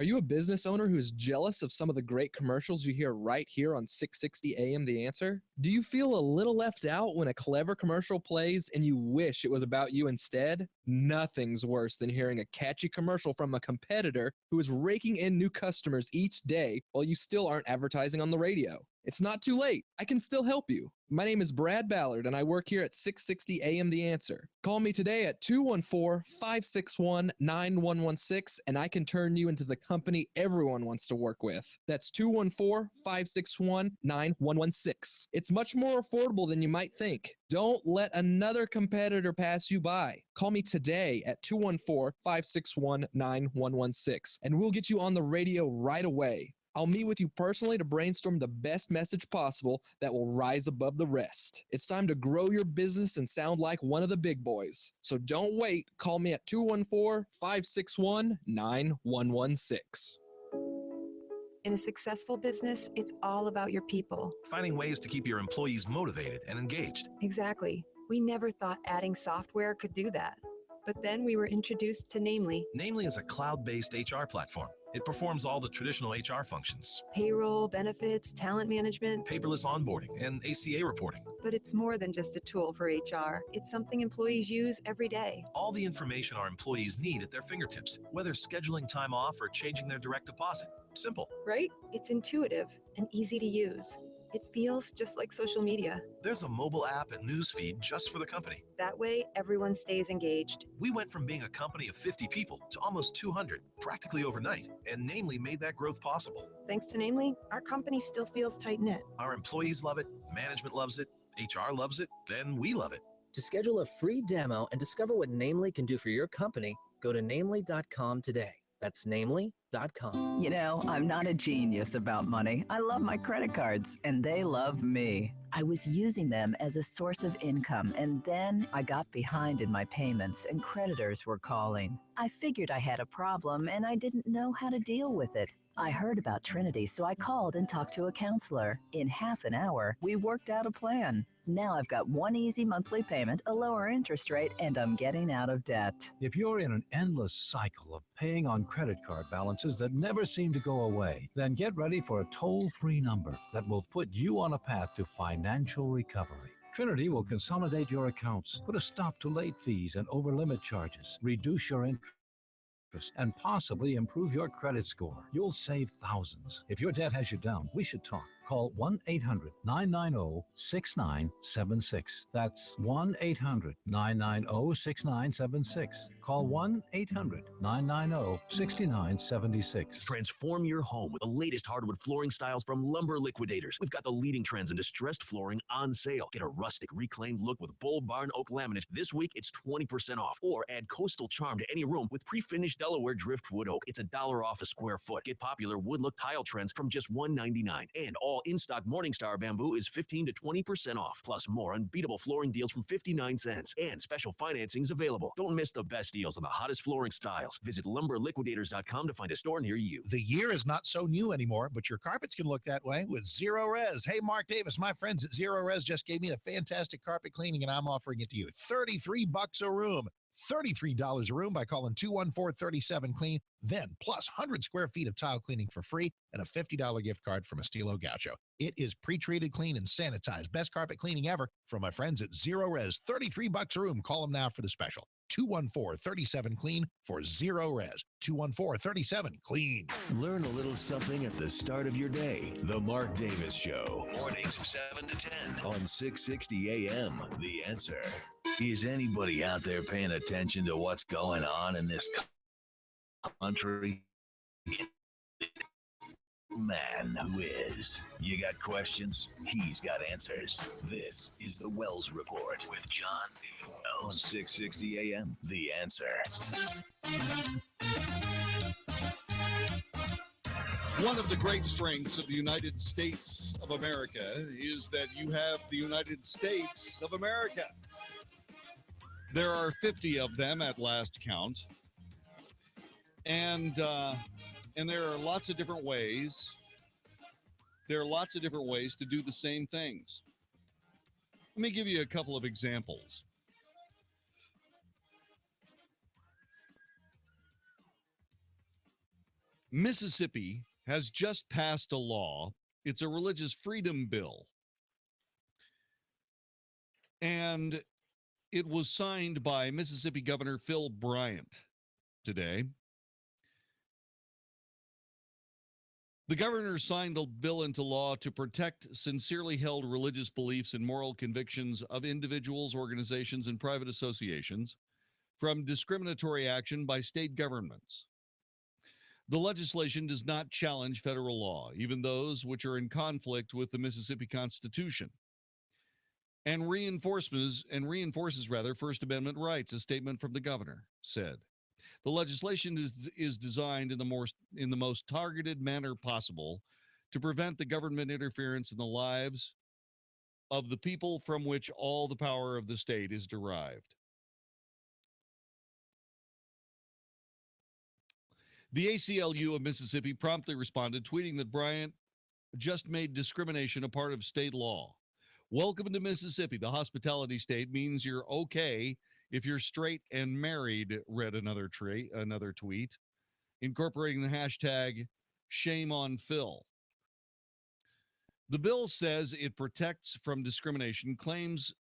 Are you a business owner who is jealous of some of the great commercials you hear right here on 660 AM The Answer? Do you feel a little left out when a clever commercial plays and you wish it was about you instead? Nothing's worse than hearing a catchy commercial from a competitor who is raking in new customers each day while you still aren't advertising on the radio. It's not too late. I can still help you. My name is Brad Ballard, and I work here at 660 AM The Answer. Call me today at 214-561-9116, and I can turn you into the company everyone wants to work with. That's 214-561-9116. It's much more affordable than you might think. Don't let another competitor pass you by. Call me today at 214-561-9116, and we'll get you on the radio right away. I'll meet with you personally to brainstorm the best message possible that will rise above the rest. It's time to grow your business and sound like one of the big boys. So don't wait. Call me at 214-561-9116. In a successful business, it's all about your people. Finding ways to keep your employees motivated and engaged. Exactly. We never thought adding software could do that. But then we were introduced to Namely. Namely is a cloud-based HR platform. It performs all the traditional HR functions. Payroll, benefits, talent management. Paperless onboarding and ACA reporting. But it's more than just a tool for HR. It's something employees use every day. All the information our employees need at their fingertips, whether scheduling time off or changing their direct deposit. Simple. Right? It's intuitive and easy to use. It feels just like social media. There's a mobile app and news feed just for the company. That way, everyone stays engaged. We went from being a company of 50 people to almost 200 practically overnight, and Namely made that growth possible. Thanks to Namely, our company still feels tight-knit. Our employees love it, management loves it, HR loves it, then we love it. To schedule a free demo and discover what Namely can do for your company, go to namely.com today. That's namely.com. You know, I'm not a genius about money. I love my credit cards, and they love me. I was using them as a source of income, and then I got behind in my payments, and creditors were calling. I figured I had a problem, and I didn't know how to deal with it. I heard about Trinity, so I called and talked to a counselor. In half an hour, we worked out a plan. Now I've got one easy monthly payment, a lower interest rate, and I'm getting out of debt. If you're in an endless cycle of paying on credit card balances that never seem to go away, then get ready for a toll-free number that will put you on a path to financial recovery. Trinity will consolidate your accounts, put a stop to late fees and over-limit charges, reduce your interest, and possibly improve your credit score. You'll save thousands. If your debt has you down, we should talk. Call 1-800-990-6976. That's 1-800-990-6976. Call 1-800-990-6976. Transform your home with the latest hardwood flooring styles from Lumber Liquidators. We've got the leading trends in distressed flooring on sale. Get a rustic, reclaimed look with Bull Barn Oak Laminate. This week, it's 20% off. Or add coastal charm to any room with pre-finished Delaware Driftwood Oak. It's $1 off a square foot. Get popular wood look tile trends from just $1.99. And all in-stock Morningstar bamboo is 15 to 20% off. Plus more unbeatable flooring deals from 59 cents. And special financing's available. Don't miss the best deals on the hottest flooring styles. Visit lumberliquidators.com to find a store near you. The year is not so new anymore, but your carpets can look that way with Zero Res. Hey, Mark Davis, my friends at Zero Res just gave me a fantastic carpet cleaning, and I'm offering it to you. $33 a room. $33 a room by calling 214-37-CLEAN. Then, plus 100 square feet of tile cleaning for free and a $50 gift card from Estilo Gaucho. It is pre-treated, clean, and sanitized. Best carpet cleaning ever from my friends at Zero Res. $33 a room. Call them now for the special. 214-37-CLEAN for Zero Res. 214-37-CLEAN. Learn a little something at the start of your day. The Mark Davis Show. Mornings 7 to 10 on 660 AM. The Answer. Is anybody out there paying attention to what's going on in this country? Man who is. You got questions? He's got answers. This is the Wells Report with Jon-David Wells. 660 AM. The Answer. One of the great strengths of the United States of America is that you have the United States of America. There are 50 of them at last count. And there are lots of different ways. There are lots of different ways to do the same things. Let me give you a couple of examples. Mississippi has just passed a law. It's a religious freedom bill. And it was signed by Mississippi Governor Phil Bryant today. The governor signed the bill into law to protect sincerely held religious beliefs and moral convictions of individuals, organizations, and private associations from discriminatory action by state governments. The legislation does not challenge federal law, even those which are in conflict with the Mississippi Constitution, and reinforces First Amendment rights, a statement from the governor said. The legislation is designed in the most targeted manner possible to prevent the government interference in the lives of the people from which all the power of the state is derived. The ACLU of Mississippi promptly responded, tweeting that Bryant just made discrimination a part of state law. Welcome to Mississippi. The hospitality state means you're okay if you're straight and married, read another tweet, incorporating the hashtag #ShameOnPhil. The bill says it protects from discrimination claims.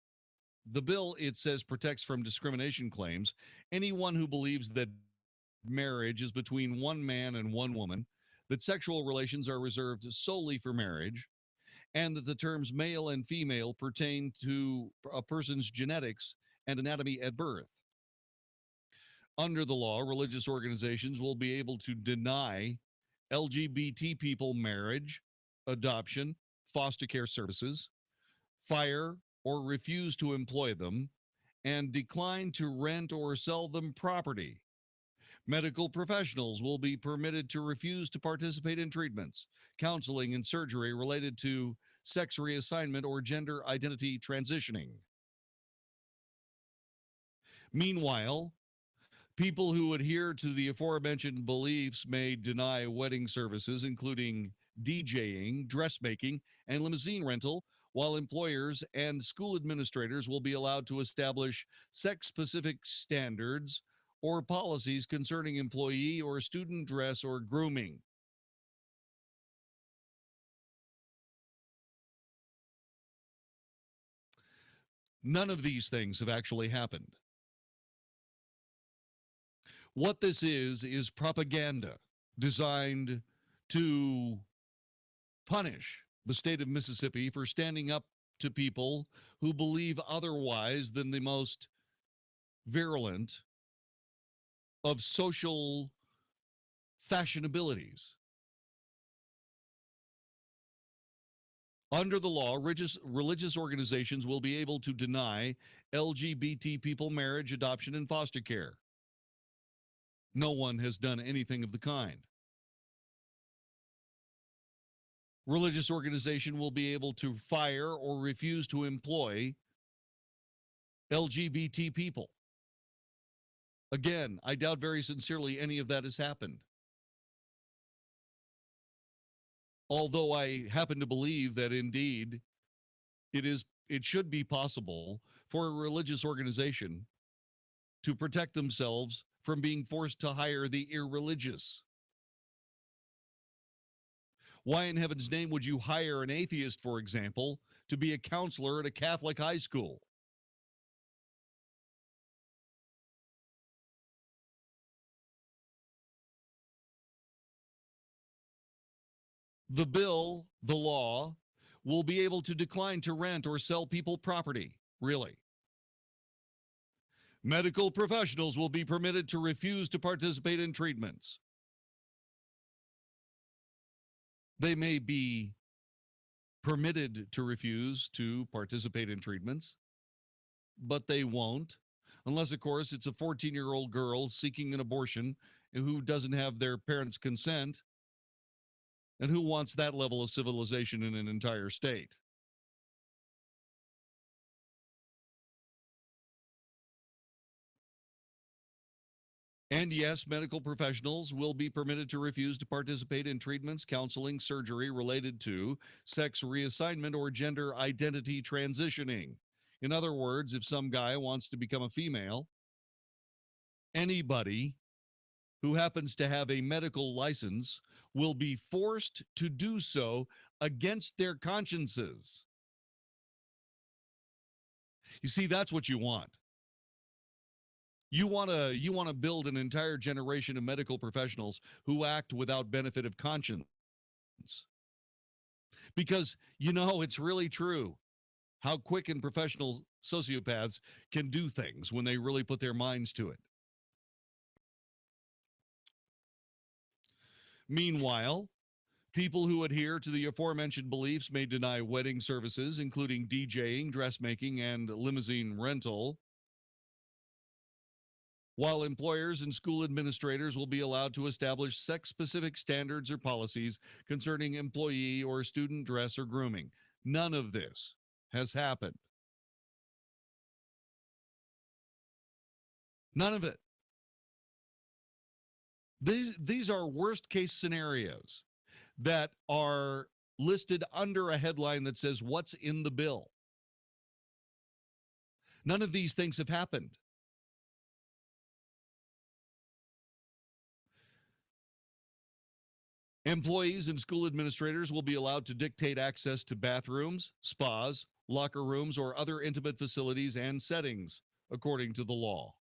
Protects from discrimination claims anyone who believes that marriage is between one man and one woman, that sexual relations are reserved solely for marriage, and that the terms male and female pertain to a person's genetics and anatomy at birth. Under the law, religious organizations will be able to deny LGBT people marriage, adoption, foster care services, fire or refuse to employ them, and decline to rent or sell them property. Medical professionals will be permitted to refuse to participate in treatments, counseling, and surgery related to sex reassignment or gender identity transitioning. Meanwhile, people who adhere to the aforementioned beliefs may deny wedding services, including DJing, dressmaking, and limousine rental, while employers and school administrators will be allowed to establish sex-specific standards or policies concerning employee or student dress or grooming. None of these things have actually happened. What this is propaganda designed to punish the state of Mississippi for standing up to people who believe otherwise than the most virulent of social fashionabilities. Under the law, religious organizations will be able to deny LGBT people marriage, adoption, and foster care. No one has done anything of the kind. Religious organization will be able to fire or refuse to employ LGBT people. Again, I doubt very sincerely any of that has happened. Although I happen to believe that indeed it should be possible for a religious organization to protect themselves from being forced to hire the irreligious. Why in heaven's name would you hire an atheist, for example, to be a counselor at a Catholic high school? The bill, the law, will be able to decline to rent or sell people property. Really? Medical professionals will be permitted to refuse to participate in treatments. They may be permitted to refuse to participate in treatments, but they won't, unless, of course, it's a 14-year-old girl seeking an abortion who doesn't have their parents' consent, and who wants that level of civilization in an entire state. And yes, medical professionals will be permitted to refuse to participate in treatments, counseling, surgery related to sex reassignment or gender identity transitioning. In other words, if some guy wants to become a female, anybody who happens to have a medical license will be forced to do so against their consciences. You see, that's what you want. You want to build an entire generation of medical professionals who act without benefit of conscience. Because, it's really true how quick and professional sociopaths can do things when they really put their minds to it. Meanwhile, people who adhere to the aforementioned beliefs may deny wedding services, including DJing, dressmaking, and limousine rental, while employers and school administrators will be allowed to establish sex-specific standards or policies concerning employee or student dress or grooming. None of this has happened. None of it. These are worst-case scenarios that are listed under a headline that says, "What's in the bill?" None of these things have happened. Employees and school administrators will be allowed to dictate access to bathrooms, spas, locker rooms, or other intimate facilities and settings, according to the law.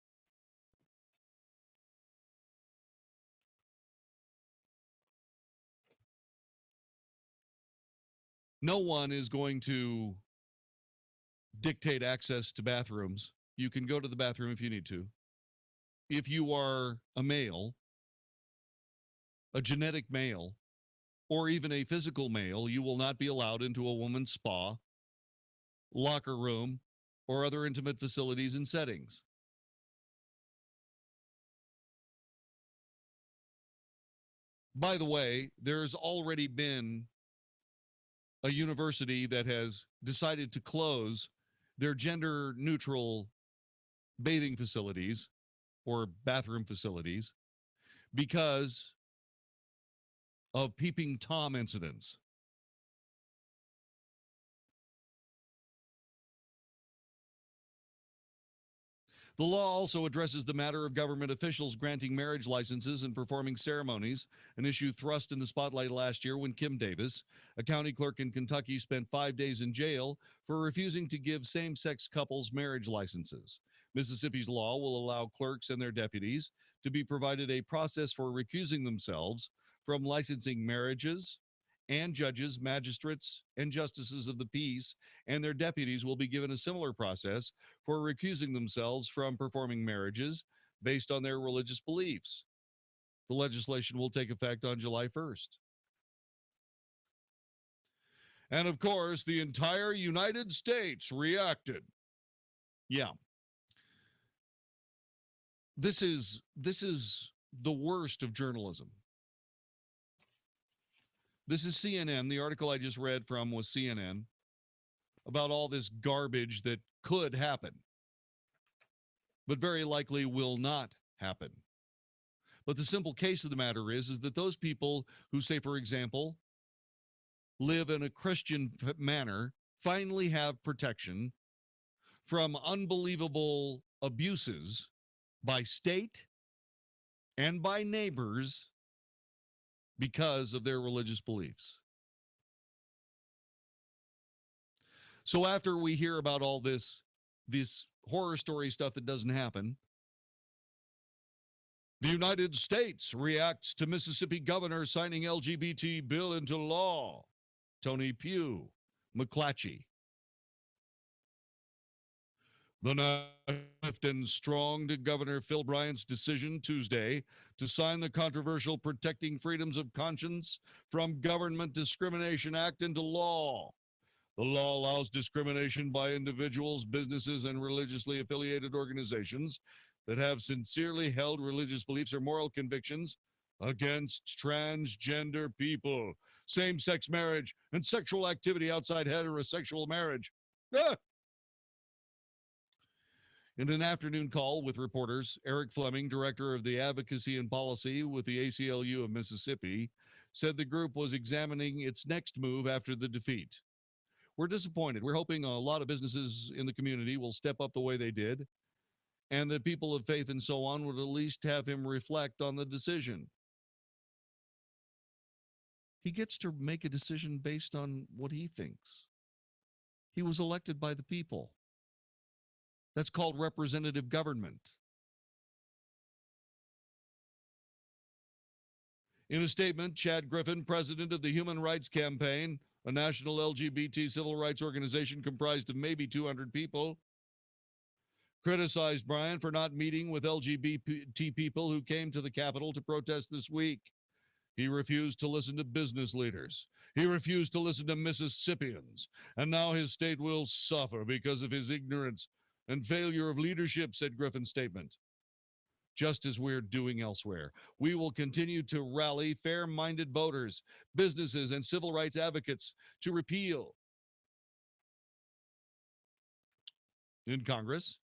No one is going to dictate access to bathrooms. You can go to the bathroom if you need to. If you are a male, a genetic male, or even a physical male, you will not be allowed into a woman's spa, locker room, or other intimate facilities and settings. By the way, there's already been a university that has decided to close their gender-neutral bathing facilities or bathroom facilities because of peeping Tom incidents. The law also addresses the matter of government officials granting marriage licenses and performing ceremonies, an issue thrust in the spotlight last year when Kim Davis, a county clerk in Kentucky, spent 5 days in jail for refusing to give same-sex couples marriage licenses. Mississippi's law will allow clerks and their deputies to be provided a process for recusing themselves from licensing marriages, and judges, magistrates, and justices of the peace and their deputies will be given a similar process for recusing themselves from performing marriages based on their religious beliefs. The legislation will take effect on July 1st. And of course, the entire United States reacted. Yeah. This is the worst of journalism. This is CNN. The article I just read from was CNN about all this garbage that could happen, but very likely will not happen. But the simple case of the matter is that those people who say, for example, live in a Christian manner finally have protection from unbelievable abuses by state and by neighbors because of their religious beliefs. So after we hear about all this horror story stuff that doesn't happen, the United States reacts to Mississippi governor signing LGBT bill into law. Tony Pugh, McClatchy. The swift and strong to Governor Phil Bryant's decision Tuesday to sign the controversial Protecting Freedoms of Conscience from Government Discrimination Act into law. The law allows discrimination by individuals, businesses, and religiously affiliated organizations that have sincerely held religious beliefs or moral convictions against transgender people, same-sex marriage, and sexual activity outside heterosexual marriage. In an afternoon call with reporters, Eric Fleming, director of the Advocacy and Policy with the ACLU of Mississippi, said the group was examining its next move after the defeat. We're disappointed. We're hoping a lot of businesses in the community will step up the way they did, and that people of faith and so on would at least have him reflect on the decision. He gets to make a decision based on what he thinks. He was elected by the people. That's called representative government. In a statement, Chad Griffin, president of the Human Rights Campaign, a national LGBT civil rights organization comprised of maybe 200 people, criticized Bryant for not meeting with LGBT people who came to the Capitol to protest this week. He refused to listen to business leaders. He refused to listen to Mississippians. And now his state will suffer because of his ignorance and failure of leadership, said Griffin's statement. Just as we're doing elsewhere, we will continue to rally fair-minded voters, businesses, and civil rights advocates to repeal. In Congress,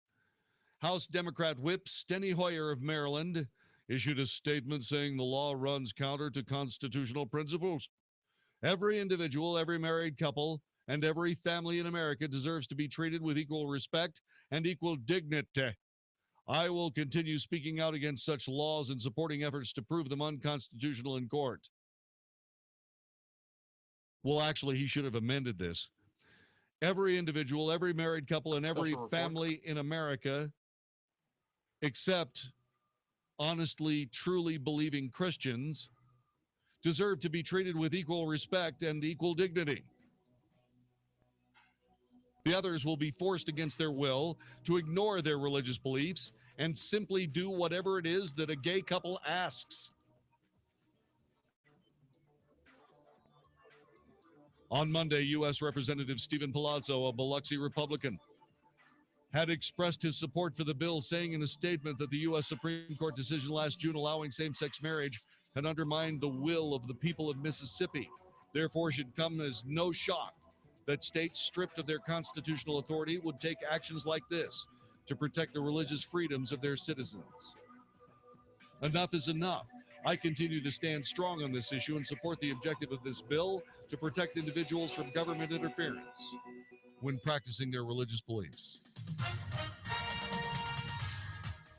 House Democrat Whip Steny Hoyer of Maryland issued a statement saying the law runs counter to constitutional principles. Every individual, every married couple, and every family in America deserves to be treated with equal respect and equal dignity. I will continue speaking out against such laws and supporting efforts to prove them unconstitutional in court. Well, actually, he should have amended this. Every individual, every married couple, and every family in America, except honestly, truly believing Christians, deserve to be treated with equal respect and equal dignity. The others will be forced against their will to ignore their religious beliefs and simply do whatever it is that a gay couple asks. On Monday, U.S. Representative Stephen Palazzo, a Biloxi Republican, had expressed his support for the bill, saying in a statement that the U.S. Supreme Court decision last June allowing same-sex marriage had undermined the will of the people of Mississippi. Therefore, should come as no shock that states stripped of their constitutional authority would take actions like this to protect the religious freedoms of their citizens. Enough is enough. I continue to stand strong on this issue and support the objective of this bill to protect individuals from government interference when practicing their religious beliefs.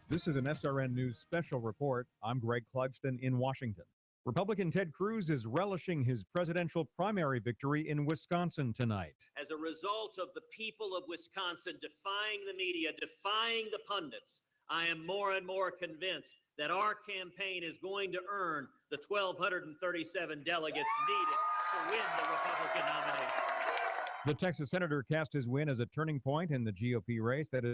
This is an SRN News special report. I'm Greg Clugston in Washington. Republican Ted Cruz is relishing his presidential primary victory in Wisconsin tonight. As a result of the people of Wisconsin defying the media, defying the pundits, I am more and more convinced that our campaign is going to earn the 1,237 delegates needed to win the Republican nomination. The Texas senator cast his win as a turning point in the GOP race that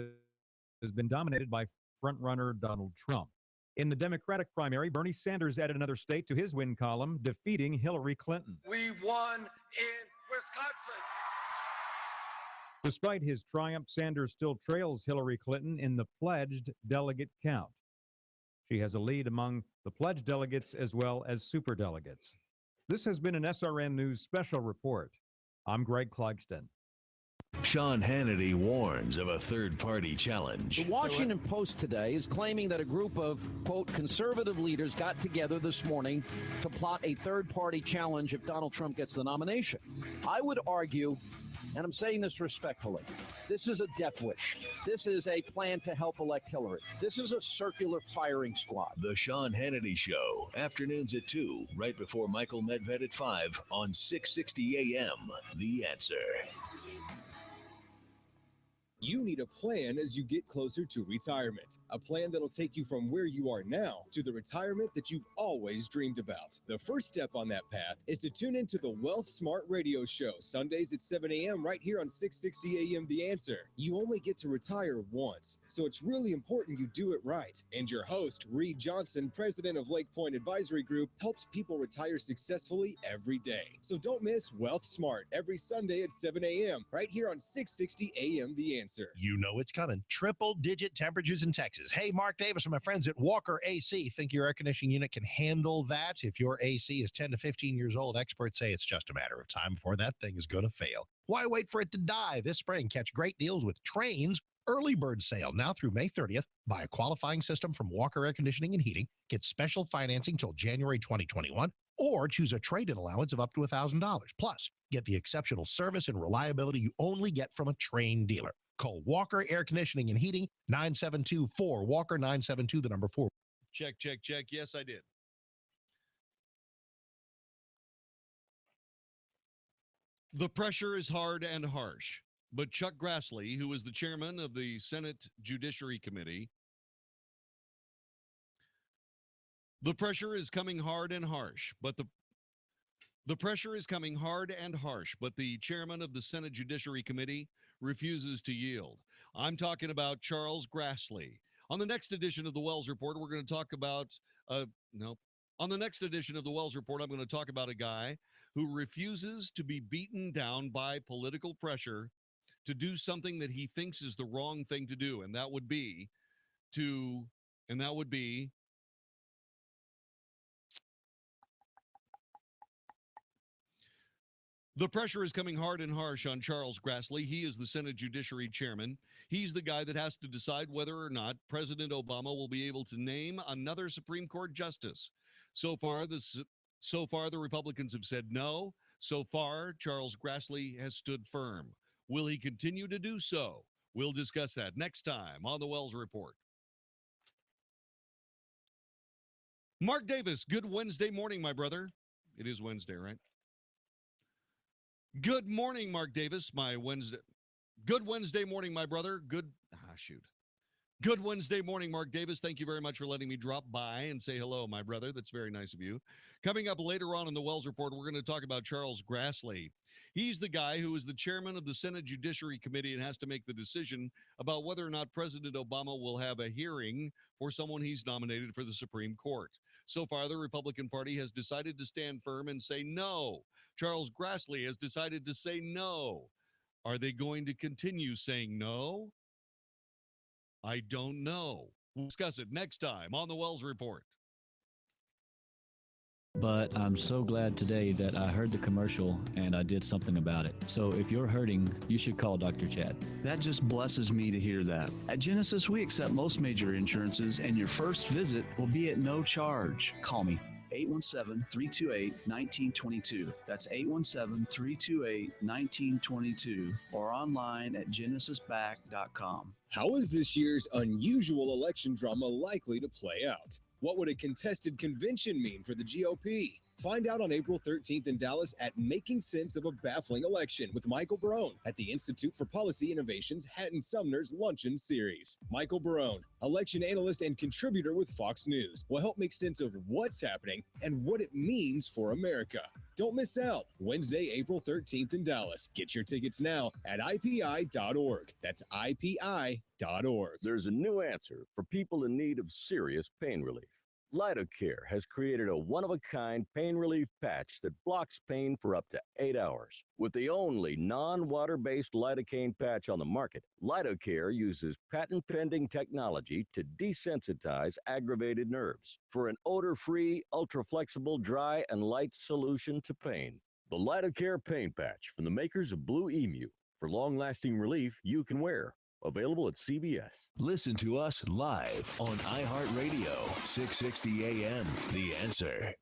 has been dominated by frontrunner Donald Trump. In the Democratic primary, Bernie Sanders added another state to his win column, defeating Hillary Clinton. We won in Wisconsin. Despite his triumph, Sanders still trails Hillary Clinton in the pledged delegate count. She has a lead among the pledged delegates as well as superdelegates. This has been an SRN News special report. I'm Greg Clugston. Sean Hannity warns of a third-party challenge. The Washington Post today is claiming that a group of, quote, conservative leaders got together this morning to plot a third-party challenge if Donald Trump gets the nomination. I would argue, and I'm saying this respectfully, this is a death wish. This is a plan to help elect Hillary. This is a circular firing squad. The Sean Hannity Show, afternoons at 2, right before Michael Medved at 5 on 660 AM. The Answer. You need a plan as you get closer to retirement. A plan that'll take you from where you are now to the retirement that you've always dreamed about. The first step on that path is to tune into the Wealth Smart Radio Show, Sundays at 7 a.m. right here on 660 AM The Answer. You only get to retire once, so it's really important you do it right. And your host, Reed Johnson, president of Lake Point Advisory Group, helps people retire successfully every day. So don't miss Wealth Smart every Sunday at 7 a.m. right here on 660 AM The Answer. You know it's coming. Triple-digit temperatures in Texas. Hey, Mark Davis and my friends at Walker AC. Think your air conditioning unit can handle that? If your AC is 10 to 15 years old, experts say it's just a matter of time before that thing is going to fail. Why wait for it to die? This spring, catch great deals with Trane's early bird sale now through May 30th. Buy a qualifying system from Walker Air Conditioning and Heating. Get special financing till January 2021. Or choose a trade-in allowance of up to $1,000. Plus, get the exceptional service and reliability you only get from a trained dealer. Call Walker Air Conditioning and Heating, 972-4. Walker 972, the number 4. Check, check, check. Yes, I did. The pressure is hard and harsh, but Chuck Grassley, who is the chairman of the Senate Judiciary Committee, the pressure is coming hard and harsh, but the pressure is coming hard and harsh, but the chairman of the Senate Judiciary Committee refuses to yield. I'm talking about Charles Grassley. On the next edition of the Wells Report, we're going to talk about, on the next edition of the Wells Report, I'm going to talk about a guy who refuses to be beaten down by political pressure to do something that he thinks is the wrong thing to do, and that would be the pressure is coming hard and harsh on Charles Grassley. He is the Senate Judiciary Chairman. He's the guy that has to decide whether or not President Obama will be able to name another Supreme Court justice. So far, the Republicans have said no. So far, Charles Grassley has stood firm. Will he continue to do so? We'll discuss that next time on the Wells Report. Mark Davis, good Wednesday morning, my brother. It is Wednesday, right? Good morning, Mark Davis, my Wednesday. Good Wednesday morning, my brother. Good Wednesday morning, Mark Davis. Thank you very much for letting me drop by and say hello, my brother. That's very nice of you. Coming up later on in the Wells Report, we're going to talk about Charles Grassley. He's the guy who is the chairman of the Senate Judiciary Committee and has to make the decision about whether or not President Obama will have a hearing for someone he's nominated for the Supreme Court. So far, the Republican Party has decided to stand firm and say no. Charles Grassley has decided to say no. Are they going to continue saying no? I don't know. We'll discuss it next time on the Wells Report. But I'm so glad today that I heard the commercial and I did something about it. So if you're hurting, you should call Dr. Chad. That just blesses me to hear that. At Genesis, we accept most major insurances, and your first visit will be at no charge. Call me. 817-328-1922. That's 817-328-1922 or online at genesisback.com. How is this year's unusual election drama likely to play out? What would a contested convention mean for the GOP? Find out on April 13th in Dallas at Making Sense of a Baffling Election with Michael Barone at the Institute for Policy Innovation's Hatton Sumner's Luncheon Series. Michael Barone, election analyst and contributor with Fox News, will help make sense of what's happening and what it means for America. Don't miss out. Wednesday, April 13th in Dallas. Get your tickets now at IPI.org. That's IPI.org. There's a new answer for people in need of serious pain relief. Lidocare has created a one-of-a-kind pain relief patch that blocks pain for up to 8 hours. With the only non-water-based lidocaine patch on the market, Lidocare uses patent-pending technology to desensitize aggravated nerves for an odor-free, ultra-flexible, dry, and light solution to pain. The Lidocare pain patch from the makers of Blue Emu. For long-lasting relief you can wear. Available at CVS. Listen to us live on iHeartRadio, 660 AM, The Answer.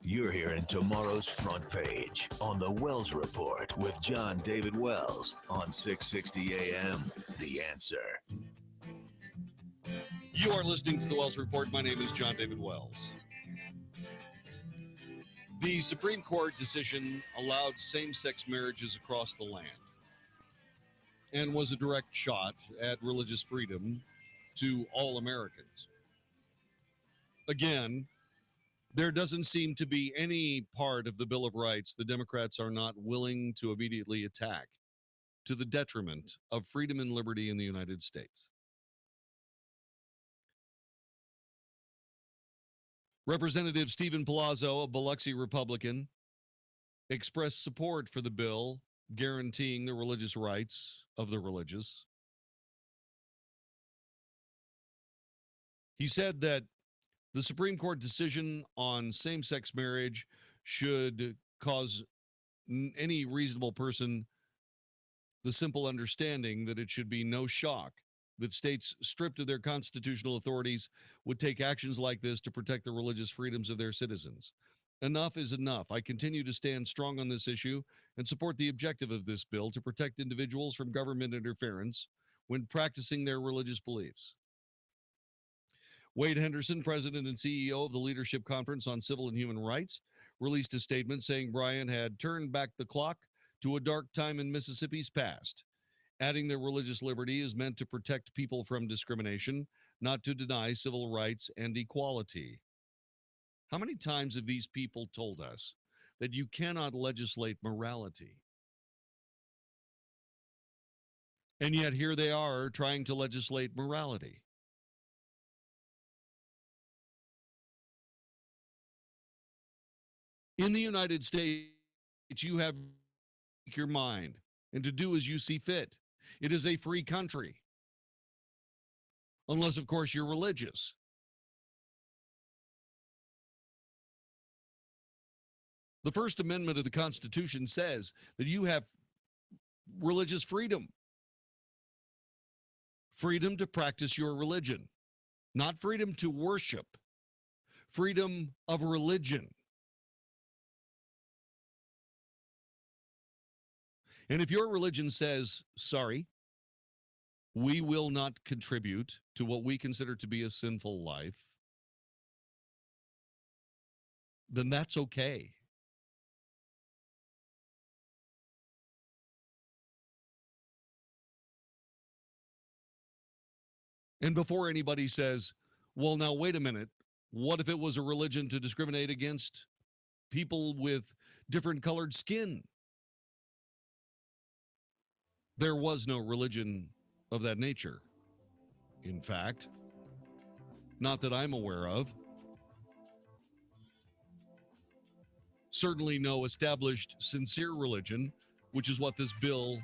You're hearing tomorrow's front page on the Wells Report with Jon-David Wells on 660 AM, The Answer. You are listening to the Wells Report. My name is Jon-David Wells. The Supreme Court decision allowed same-sex marriages across the land and was a direct shot at religious freedom to all Americans. Again, there doesn't seem to be any part of the Bill of Rights the Democrats are not willing to immediately attack to the detriment of freedom and liberty in the United States. Representative Stephen Palazzo, a Biloxi Republican, expressed support for the bill guaranteeing the religious rights of the religious. He said that the Supreme Court decision on same-sex marriage should cause any reasonable person the simple understanding that it should be no shock that states stripped of their constitutional authorities would take actions like this to protect the religious freedoms of their citizens. Enough is enough. I continue to stand strong on this issue and support the objective of this bill to protect individuals from government interference when practicing their religious beliefs. Wade Henderson, president and CEO of the Leadership Conference on Civil and Human Rights, released a statement saying Bryan had turned back the clock to a dark time in Mississippi's past, adding that religious liberty is meant to protect people from discrimination, not to deny civil rights and equality. How many times have these people told us that you cannot legislate morality? And yet here they are trying to legislate morality. In the United States, you have to speak your mind and to do as you see fit. It is a free country. Unless, of course, you're religious. The First Amendment of the Constitution says that you have religious freedom. Freedom to practice your religion. Not freedom to worship. Freedom of religion. And if your religion says, sorry, we will not contribute to what we consider to be a sinful life, then that's okay. And before anybody says, well, now, wait a minute, what if it was a religion to discriminate against people with different colored skin? There was no religion of that nature. In fact, not that I'm aware of. Certainly no established sincere religion, which is what this bill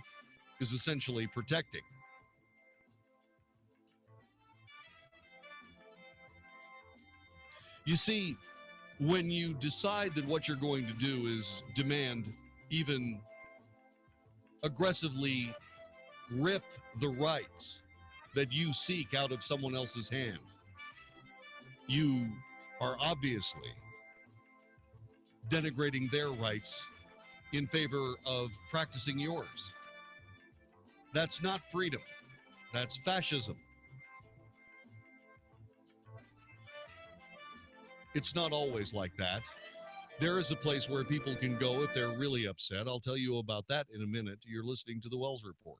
is essentially protecting. You see, when you decide that what you're going to do is demand, even aggressively rip the rights that you seek out of someone else's hand, you are obviously denigrating their rights in favor of practicing yours. That's not freedom. That's fascism. It's not always like that. There is a place where people can go if they're really upset. I'll tell you about that in a minute. You're listening to the Wells Report.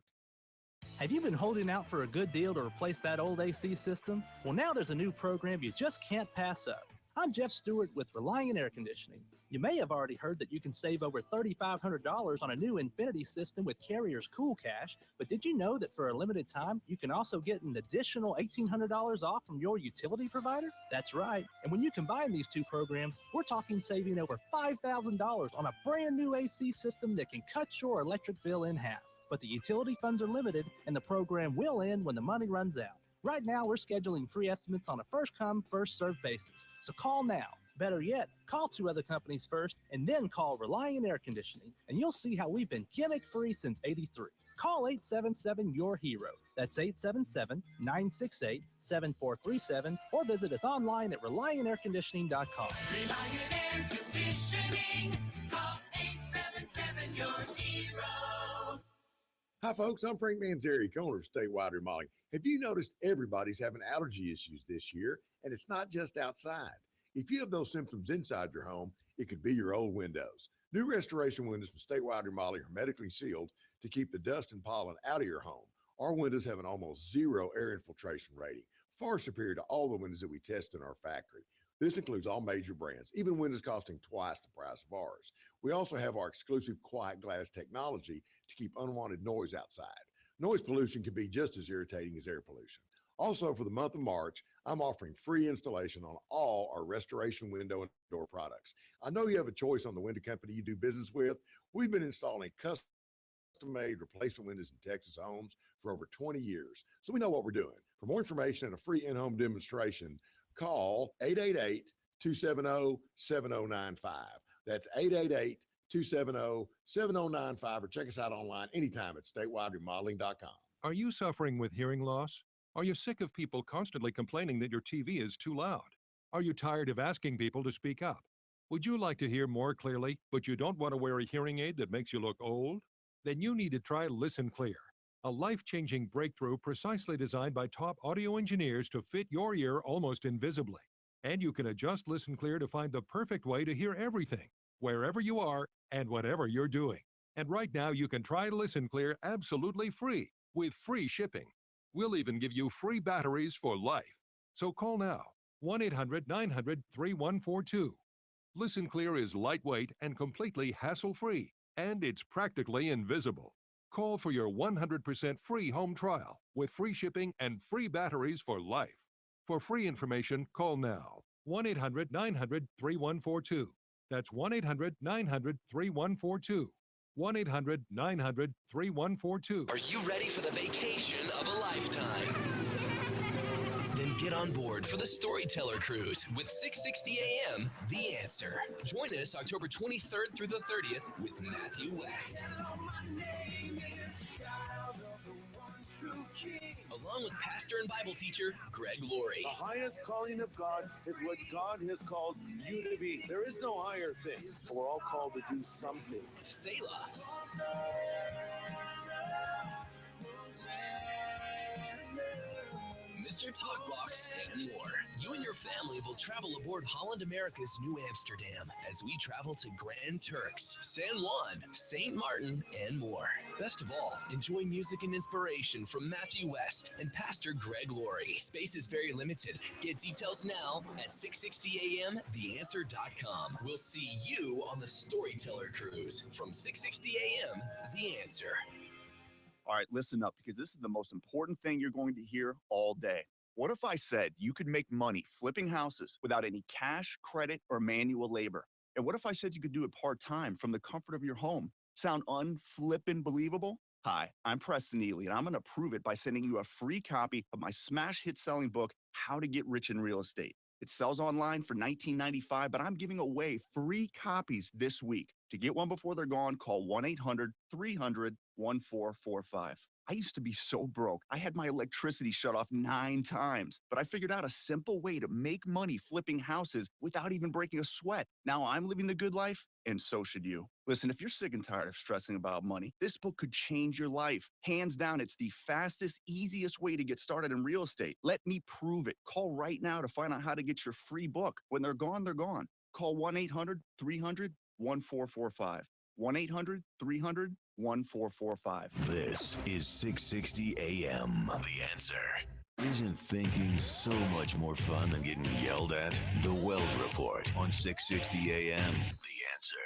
Have you been holding out for a good deal to replace that old AC system? Well, now there's a new program you just can't pass up. I'm Jeff Stewart with Reliant Air Conditioning. You may have already heard that you can save over $3,500 on a new Infinity system with Carrier's Cool Cash, but did you know that for a limited time, you can also get an additional $1,800 off from your utility provider? That's right. And when you combine these two programs, we're talking saving over $5,000 on a brand new AC system that can cut your electric bill in half. But the utility funds are limited, and the program will end when the money runs out. Right now, we're scheduling free estimates on a first-come, first-served basis. So call now. Better yet, call 2 other companies first, and then call Reliant Air Conditioning, and you'll see how we've been gimmick-free since '83. Call 877-YOUR-HERO. That's 877-968-7437, or visit us online at ReliantAirConditioning.com. Reliant Air Conditioning. Call 877-YOUR-HERO. Hi, folks. I'm Frank Manzeri, owner of Statewide Remodeling. Have you noticed everybody's having allergy issues this year? And it's not just outside. If you have those symptoms inside your home, it could be your old windows. New restoration windows from Statewide Remodeling are medically sealed to keep the dust and pollen out of your home. Our windows have an almost 0 air infiltration rating, far superior to all the windows that we test in our factory. This includes all major brands, even windows costing twice the price of ours. We also have our exclusive quiet glass technology to keep unwanted noise outside. Noise pollution can be just as irritating as air pollution. Also, for the month of March, I'm offering free installation on all our restoration window and door products. I know you have a choice on the window company you do business with. We've been installing custom-made replacement windows in Texas homes for over 20 years, so we know what we're doing. For more information and a free in-home demonstration, call 888-270-7095. That's 888-270-7095, or check us out online anytime at statewideremodeling.com. Are you suffering with hearing loss? Are you sick of people constantly complaining that your TV is too loud? Are you tired of asking people to speak up? Would you like to hear more clearly, but you don't want to wear a hearing aid that makes you look old? Then you need to try Listen Clear, a life-changing breakthrough precisely designed by top audio engineers to fit your ear almost invisibly. And you can adjust Listen Clear to find the perfect way to hear everything, wherever you are and whatever you're doing. And right now you can try Listen Clear absolutely free with free shipping. We'll even give you free batteries for life. So call now, 1-800-900-3142. Listen Clear is lightweight and completely hassle-free, and it's practically invisible. Call for your 100% free home trial with free shipping and free batteries for life. For free information, call now, 1-800-900-3142. That's 1-800-900-3142. 1-800-900-3142. Are you ready for the vacation of a lifetime? Then get on board for the Storyteller Cruise with 660 AM, The Answer. Join us October 23rd through the 30th with Matthew West. Along with pastor and Bible teacher Greg Laurie. The highest calling of God is what God has called you to be. There is no higher thing. We're all called to do something. Selah. answer talk blocks, and more. You and your family will travel aboard Holland America's New Amsterdam as we travel to Grand Turks, San Juan, St. Martin, and more. Best of all, enjoy music and inspiration from Matthew West and Pastor Greg Laurie. Space is very limited. Get details now at 660amtheanswer.com. We'll see you on the Storyteller Cruise from 660 AM, The Answer. All right, listen up, because this is the most important thing you're going to hear all day. What if I said you could make money flipping houses without any cash, credit, or manual labor? And what if I said you could do it part-time from the comfort of your home? Sound unflippin' believable? Hi, I'm Preston Neely, and I'm going to prove it by sending you a free copy of my smash hit selling book, How to Get Rich in Real Estate. It sells online for $19.95, but I'm giving away free copies this week. To get one before they're gone, call 1-800-300-1445. I used to be so broke. I had my electricity shut off 9 times, but I figured out a simple way to make money flipping houses without even breaking a sweat. Now I'm living the good life, and so should you. Listen, if you're sick and tired of stressing about money, this book could change your life. Hands down, it's the fastest, easiest way to get started in real estate. Let me prove it. Call right now to find out how to get your free book. When they're gone, they're gone. Call 1-800-300-1445. 1-800-300-1445. This is 660 AM. The Answer. Isn't thinking so much more fun than getting yelled at? The Wells Report on 660 AM. The Answer.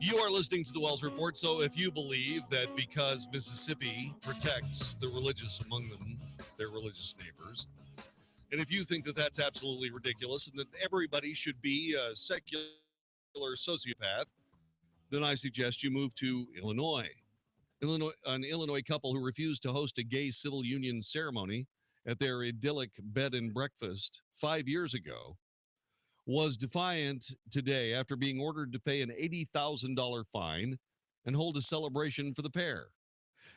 You are listening to the Wells Report. So if you believe that because Mississippi protects the religious among them, their religious neighbors, and if you think that that's absolutely ridiculous and that everybody should be a secular sociopath, then I suggest you move to Illinois. An Illinois couple who refused to host a gay civil union ceremony at their idyllic bed and breakfast 5 years ago was defiant today after being ordered to pay an $80,000 fine and hold a celebration for the pair.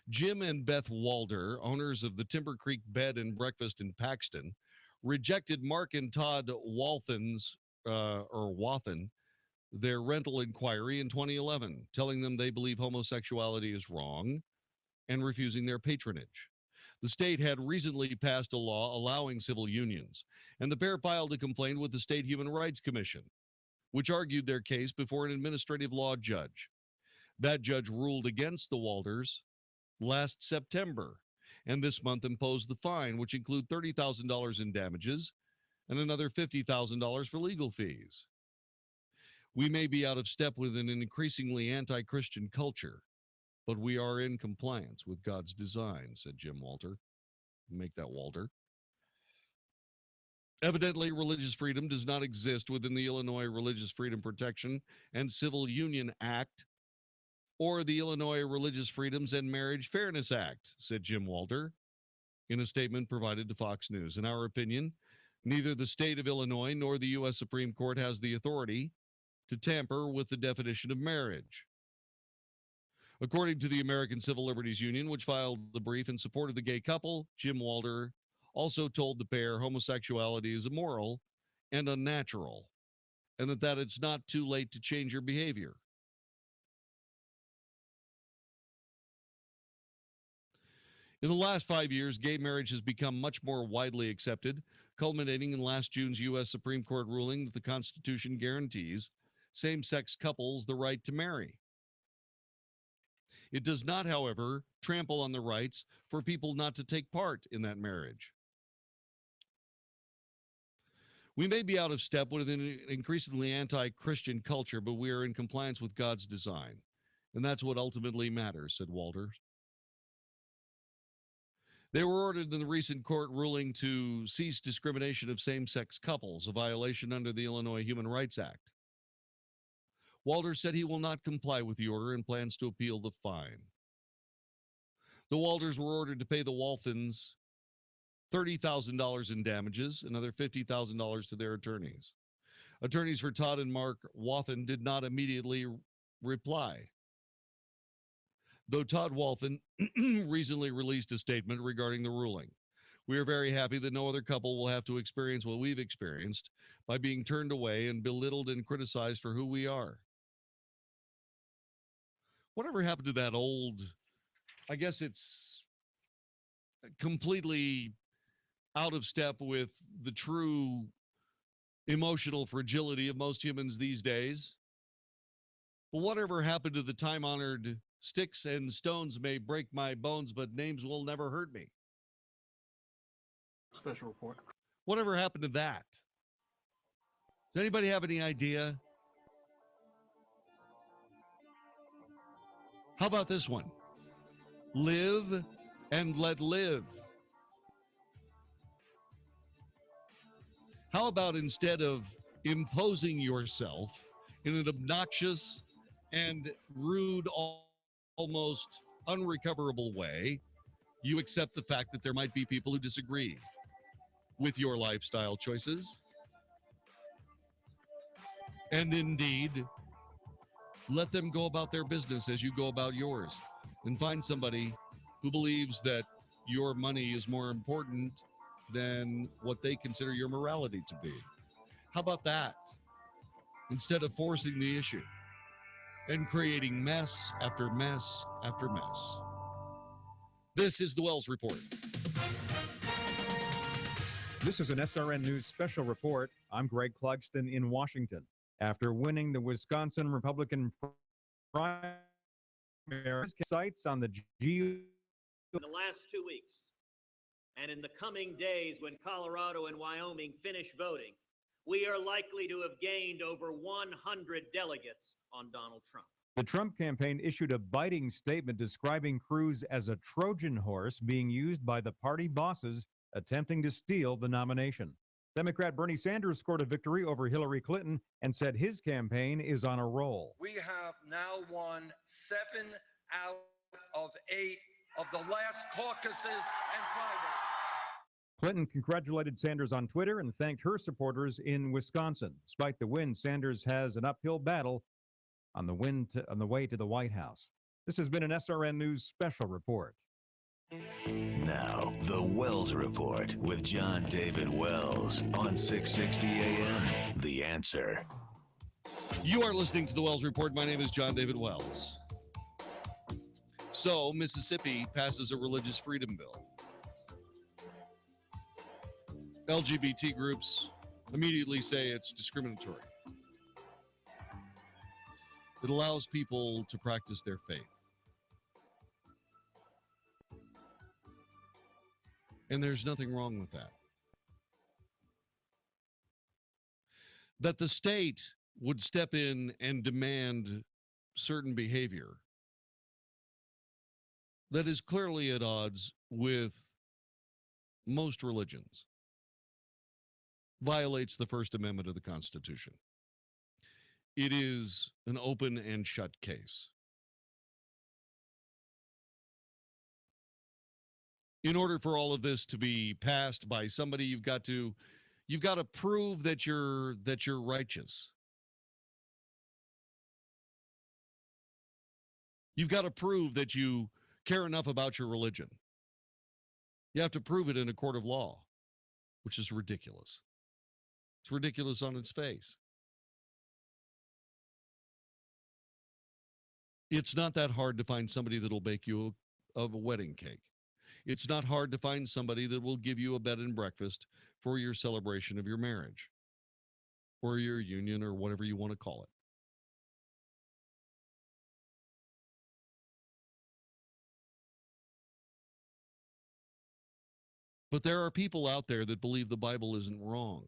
Jim and Beth Walder, owners of the Timber Creek Bed and Breakfast in Paxton, rejected Mark and Todd Wathen, their rental inquiry in 2011, telling them they believe homosexuality is wrong and refusing their patronage. The state had recently passed a law allowing civil unions, and the pair filed a complaint with the State Human Rights Commission, which argued their case before an administrative law judge. That judge ruled against the Walders last September, and this month imposed the fine, which include $30,000 in damages and another $50,000 for legal fees. We may be out of step with an increasingly anti-Christian culture, but we are in compliance with God's design, said Jim Walter. Make that Walter. Evidently, religious freedom does not exist within the Illinois Religious Freedom Protection and Civil Union Act or the Illinois Religious Freedoms and Marriage Fairness Act, said Jim Walter in a statement provided to Fox News. In our opinion, neither the state of Illinois nor the U.S. Supreme Court has the authority to tamper with the definition of marriage. According to the American Civil Liberties Union, which filed the brief in support of the gay couple, Jim Walter also told the pair homosexuality is immoral and unnatural, and that it's not too late to change your behavior. In the last 5 years, gay marriage has become much more widely accepted, culminating in last June's U.S. Supreme Court ruling that the Constitution guarantees same-sex couples the right to marry. It does not, however, trample on the rights for people not to take part in that marriage. We may be out of step with an increasingly anti-Christian culture, but we are in compliance with God's design. And that's what ultimately matters, said Walter. They were ordered in the recent court ruling to cease discrimination of same-sex couples, a violation under the Illinois Human Rights Act. Walter said he will not comply with the order and plans to appeal the fine. The Walters were ordered to pay the Walthens $30,000 in damages, another $50,000 to their attorneys. Attorneys for Todd and Mark Wathen did not immediately reply, though Todd Walthen recently released a statement regarding the ruling. We are very happy that no other couple will have to experience what we've experienced by being turned away and belittled and criticized for who we are. Whatever happened to that old, I guess it's completely out of step with the true emotional fragility of most humans these days. But whatever happened to the time-honored sticks and stones may break my bones, but names will never hurt me? Special report. Whatever happened to that? Does anybody have any idea? How about this one? Live and let live. How about instead of imposing yourself in an obnoxious and rude, almost unrecoverable way, you accept the fact that there might be people who disagree with your lifestyle choices, and indeed let them go about their business as you go about yours, and find somebody who believes that your money is more important than what they consider your morality to be. How about that? Instead of forcing the issue and creating mess after mess after mess. This is the Wells Report. This is an SRN News special report. I'm Greg Clugston in Washington. After winning the Wisconsin Republican primary, sites on the In the last 2 weeks, and in the coming days when Colorado and Wyoming finish voting, we are likely to have gained over 100 delegates on Donald Trump. The Trump campaign issued a biting statement describing Cruz as a Trojan horse being used by the party bosses attempting to steal the nomination. Democrat Bernie Sanders scored a victory over Hillary Clinton and said his campaign is on a roll. We have now won 7 out of 8 of the last caucuses and primaries. Clinton congratulated Sanders on Twitter and thanked her supporters in Wisconsin. Despite the win, Sanders has an uphill battle on the way to the White House. This has been an SRN News special report. Now, the Wells Report with Jon-David Wells on 660 AM. The Answer. You are listening to the Wells Report. My name is Jon-David Wells. So, Mississippi passes a religious freedom bill. LGBT groups immediately say it's discriminatory. It allows people to practice their faith. And there's nothing wrong with that. That the state would step in and demand certain behavior that is clearly at odds with most religions violates the First Amendment of the Constitution. It is an open and shut case. In order for all of this to be passed by somebody, you've got to prove that you're righteous. You've got to prove that you care enough about your religion. You have to prove it in a court of law, which is ridiculous. It's ridiculous on its face. It's not that hard to find somebody that'll bake you a wedding cake. It's not hard to find somebody that will give you a bed and breakfast for your celebration of your marriage or your union or whatever you want to call it. But there are people out there that believe the Bible isn't wrong.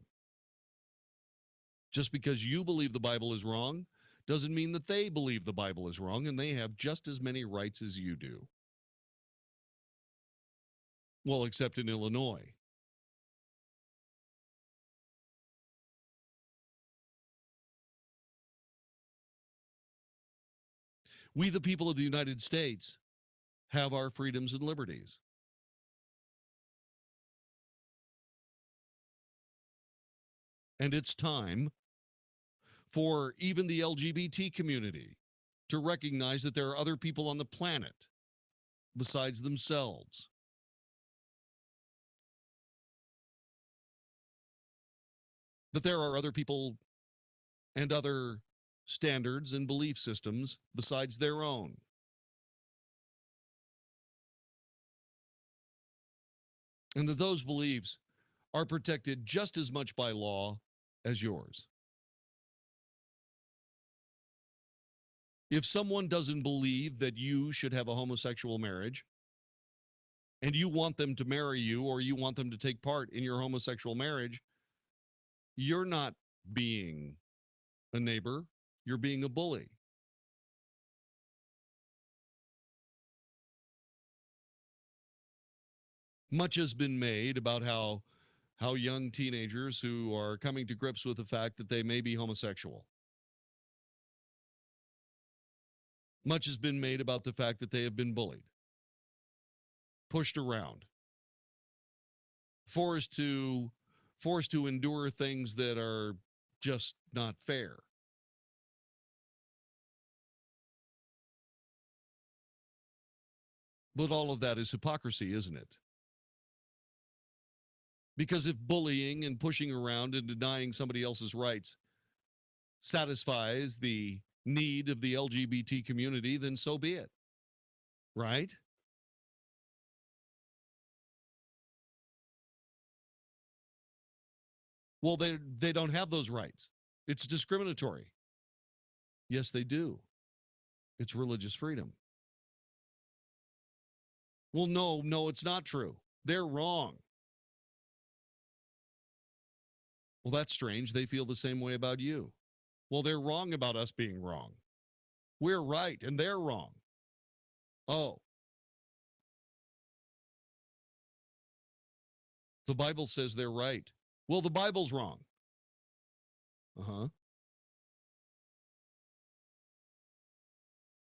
Just because you believe the Bible is wrong doesn't mean that they believe the Bible is wrong, and they have just as many rights as you do. Well, except in Illinois. We, the people of the United States, have our freedoms and liberties. And it's time for even the LGBT community to recognize that there are other people on the planet besides themselves. That there are other people and other standards and belief systems besides their own. and that those beliefs are protected just as much by law as yours. If someone doesn't believe that you should have a homosexual marriage, and you want them to marry you or you want them to take part in your homosexual marriage, you're not being a neighbor, you're being a bully. Much has been made about how young teenagers who are coming to grips with the fact that they may be homosexual. Much has been made about the fact that they have been bullied, pushed around, forced to endure things that are just not fair. But all of that is hypocrisy, isn't it? Because if bullying and pushing around and denying somebody else's rights satisfies the need of the LGBT community, then so be it. Right? Well, they don't have those rights. It's discriminatory. Yes, they do. It's religious freedom. Well, no, it's not true. They're wrong. Well, that's strange. They feel the same way about you. Well, they're wrong about us being wrong. We're right and they're wrong. Oh. The Bible says they're right. Well, the Bible's wrong. Uh-huh.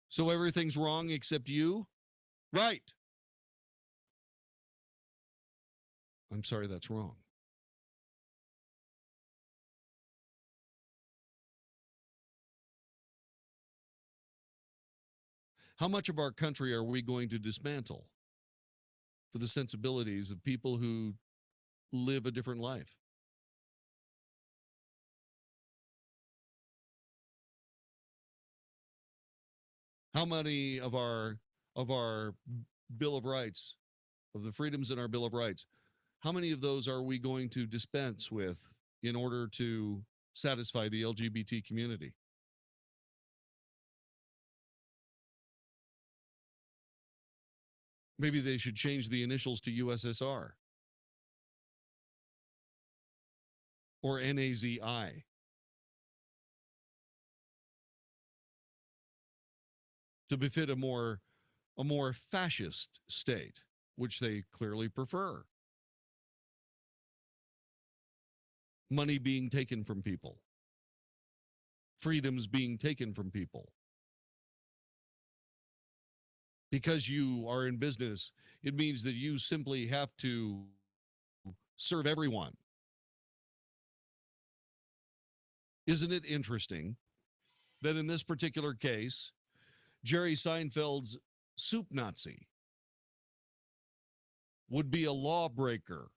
So everything's wrong except you? Right. I'm sorry, that's wrong. How much of our country are we going to dismantle for the sensibilities of people who live a different life? How many of our Bill of Rights, of the freedoms in our Bill of Rights, how many of those are we going to dispense with in order to satisfy the LGBT community? Maybe they should change the initials to USSR or NAZI. To befit a more fascist state, which they clearly prefer. Money being taken from people. Freedoms being taken from people. Because you are in business, it means that you simply have to serve everyone. Isn't it interesting that in this particular case, Jerry Seinfeld's soup Nazi would be a lawbreaker?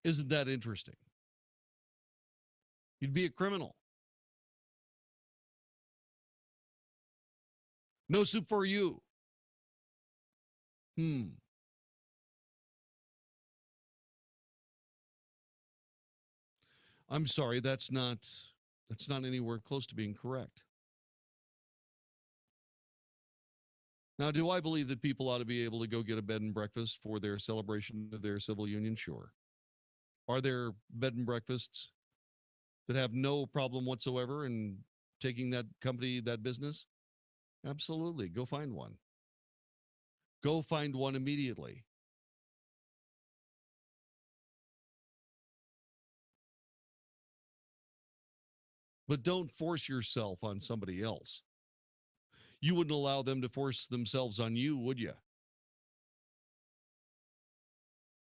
Isn't that interesting? You'd be a criminal. No soup for you. I'm sorry, that's not anywhere close to being correct. Now, do I believe that people ought to be able to go get a bed and breakfast for their celebration of their civil union? Sure. Are there bed and breakfasts that have no problem whatsoever in taking that company, that business? Absolutely. Go find one. Go find one immediately. But don't force yourself on somebody else. You wouldn't allow them to force themselves on you, would you?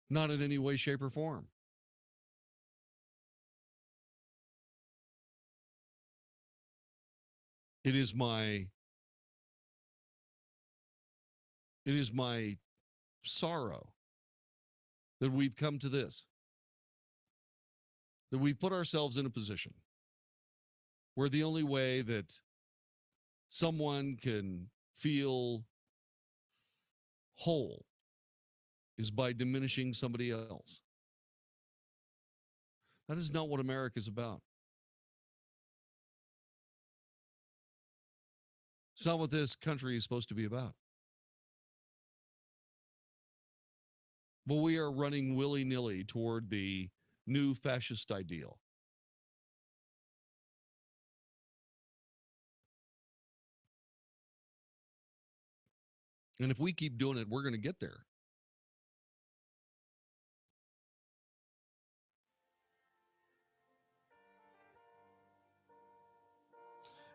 Not in any way, shape, or form. It is my sorrow that we've come to this, that we've put ourselves in a position where the only way that someone can feel whole is by diminishing somebody else. That is not what America is about. It's not what this country is supposed to be about. But we are running willy-nilly toward the new fascist ideal. And if we keep doing it, we're going to get there.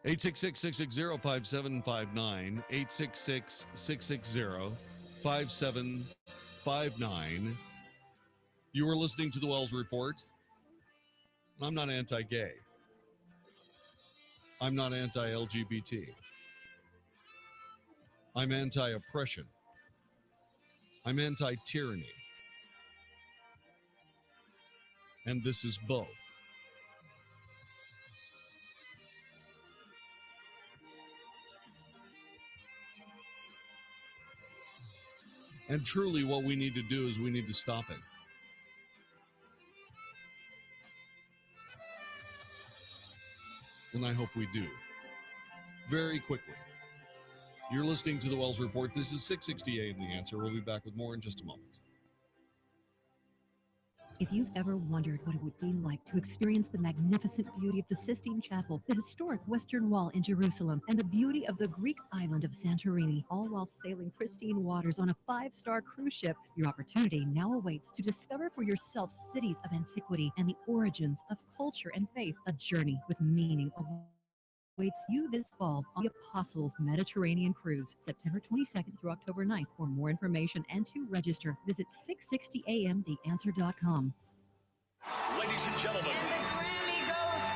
Eight 660-5759, 866-660-5759. You are listening to the Wells Report. I'm not anti-gay. I'm not anti-LGBT. I'm anti-oppression. I'm anti-tyranny. And this is both. And truly what we need to do is we need to stop it. And I hope we do. Very quickly. You're listening to the Wells Report. This is 660 AM The Answer. We'll be back with more in just a moment. If you've ever wondered what it would be like to experience the magnificent beauty of the Sistine Chapel, the historic Western Wall in Jerusalem, and the beauty of the Greek island of Santorini, all while sailing pristine waters on a 5-star cruise ship, your opportunity now awaits to discover for yourself cities of antiquity and the origins of culture and faith. A journey with meaning awaits you this fall on the Apostles Mediterranean Cruise, September 22nd through October 9th. For more information and to register, visit 660amtheanswer.com. Ladies and gentlemen.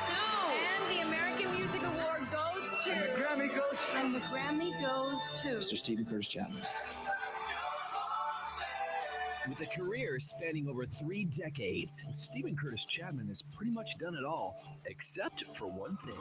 And the American Music Award goes to. And the Grammy goes to. And the Grammy goes to. Mr. Stephen Curtis Chapman. With a career spanning over 3 decades, Stephen Curtis Chapman has pretty much done it all, except for one thing.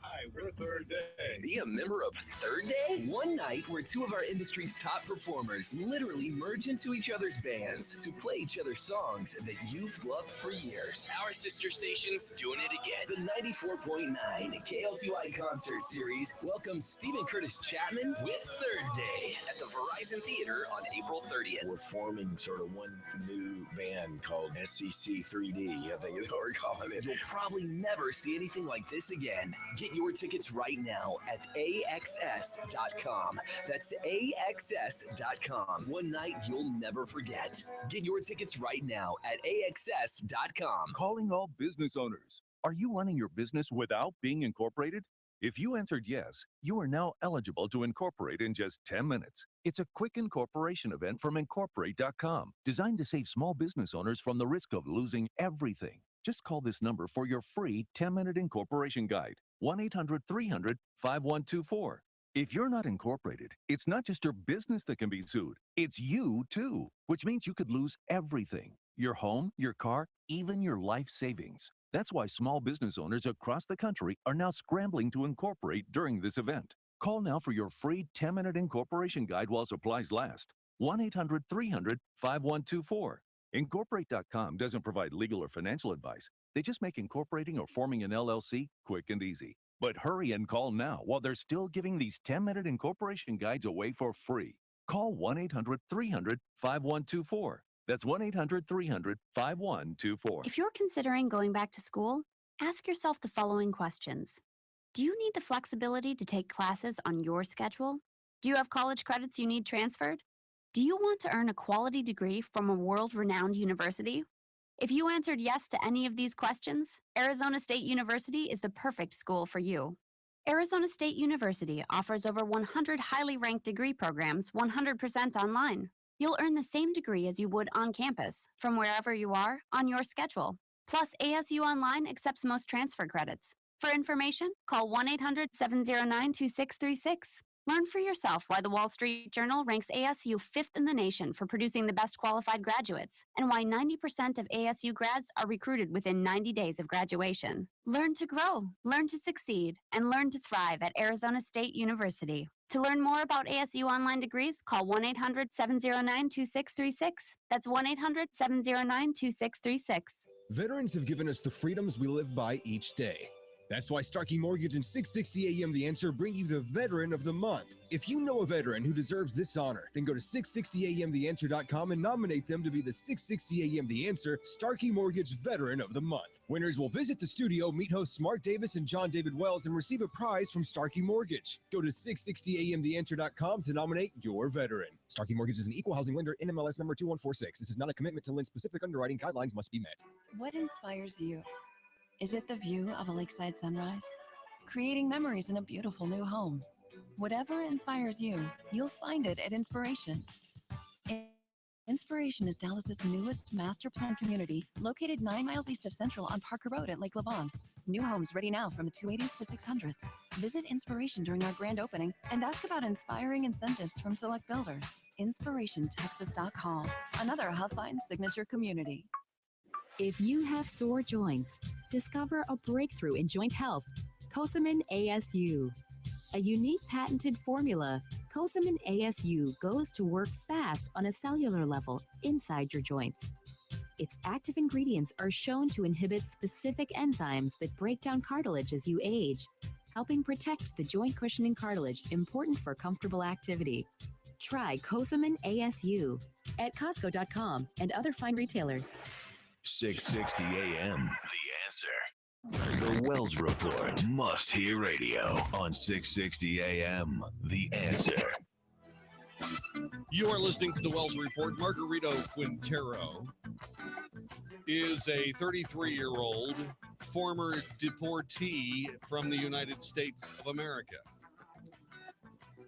Hi, we're Third Day. Be a member of Third Day? One night where 2 of our industry's top performers literally merge into each other's bands to play each other's songs that you've loved for years. Our sister station's doing it again. The 94.9 KLTY Concert Series welcomes Stephen Curtis Chapman With Third Day at the Verizon Theater on April 30th. We're forming sort of one new band called SCC 3D, I think is what we're calling it. You'll probably never see anything like this again. Get your tickets right now at AXS.com. That's AXS.com. One night you'll never forget. Get your tickets right now at AXS.com. Calling all business owners. Are you running your business without being incorporated? If you answered yes, you are now eligible to incorporate in just 10 minutes. It's a quick incorporation event from Incorporate.com, designed to save small business owners from the risk of losing everything. Just call this number for your free 10-minute incorporation guide, 1-800-300-5124. If you're not incorporated, it's not just your business that can be sued, it's you too, which means you could lose everything. Your home, your car, even your life savings. That's why small business owners across the country are now scrambling to incorporate during this event. Call now for your free 10-minute incorporation guide while supplies last. 1-800-300-5124. Incorporate.com doesn't provide legal or financial advice. They just make incorporating or forming an LLC quick and easy. But hurry and call now while they're still giving these 10-minute incorporation guides away for free. Call 1-800-300-5124. That's 1-800-300-5124. If you're considering going back to school, ask yourself the following questions. Do you need the flexibility to take classes on your schedule? Do you have college credits you need transferred? Do you want to earn a quality degree from a world-renowned university? If you answered yes to any of these questions, Arizona State University is the perfect school for you. Arizona State University offers over 100 highly ranked degree programs 100% online. You'll earn the same degree as you would on campus, from wherever you are, on your schedule. Plus, ASU Online accepts most transfer credits. For information, call 1-800-709-2636. Learn for yourself why the Wall Street Journal ranks ASU 5th in the nation for producing the best qualified graduates, and why 90% of ASU grads are recruited within 90 days of graduation. Learn to grow, learn to succeed, and learn to thrive at Arizona State University. To learn more about ASU online degrees, call 1-800-709-2636. That's 1-800-709-2636. Veterans have given us the freedoms we live by each day. That's why Starkey Mortgage and 660 AM The Answer bring you the Veteran of the Month. If you know a veteran who deserves this honor, then go to 660amtheanswer.com and nominate them to be the 660 AM The Answer Starkey Mortgage Veteran of the Month. Winners will visit the studio, meet hosts Mark Davis and Jon-David Wells, and receive a prize from Starkey Mortgage. Go to 660amtheanswer.com to nominate your veteran. Starkey Mortgage is an equal housing lender, NMLS number 2146. This is not a commitment to lend. Specific underwriting guidelines must be met. What inspires you? Is it the view of a lakeside sunrise? Creating memories in a beautiful new home? Whatever inspires you, you'll find it at Inspiration. Inspiration is Dallas's newest master plan community, located 9 miles east of Central on Parker Road at Lake Levon. New homes ready now from the 280s to 600s. Visit Inspiration during our grand opening and ask about inspiring incentives from select builders. InspirationTexas.com, another Huff Fine signature community. If you have sore joints, discover a breakthrough in joint health, Cosamin ASU. A unique patented formula, Cosamin ASU goes to work fast on a cellular level inside your joints. Its active ingredients are shown to inhibit specific enzymes that break down cartilage as you age, helping protect the joint cushioning cartilage important for comfortable activity. Try Cosamin ASU at Costco.com and other fine retailers. 660 AM, The Answer. The Wells Report, must-hear radio on 660 AM, The Answer. You are listening to the Wells Report. Margarito Quintero is a 33-year-old former deportee from the United States of America.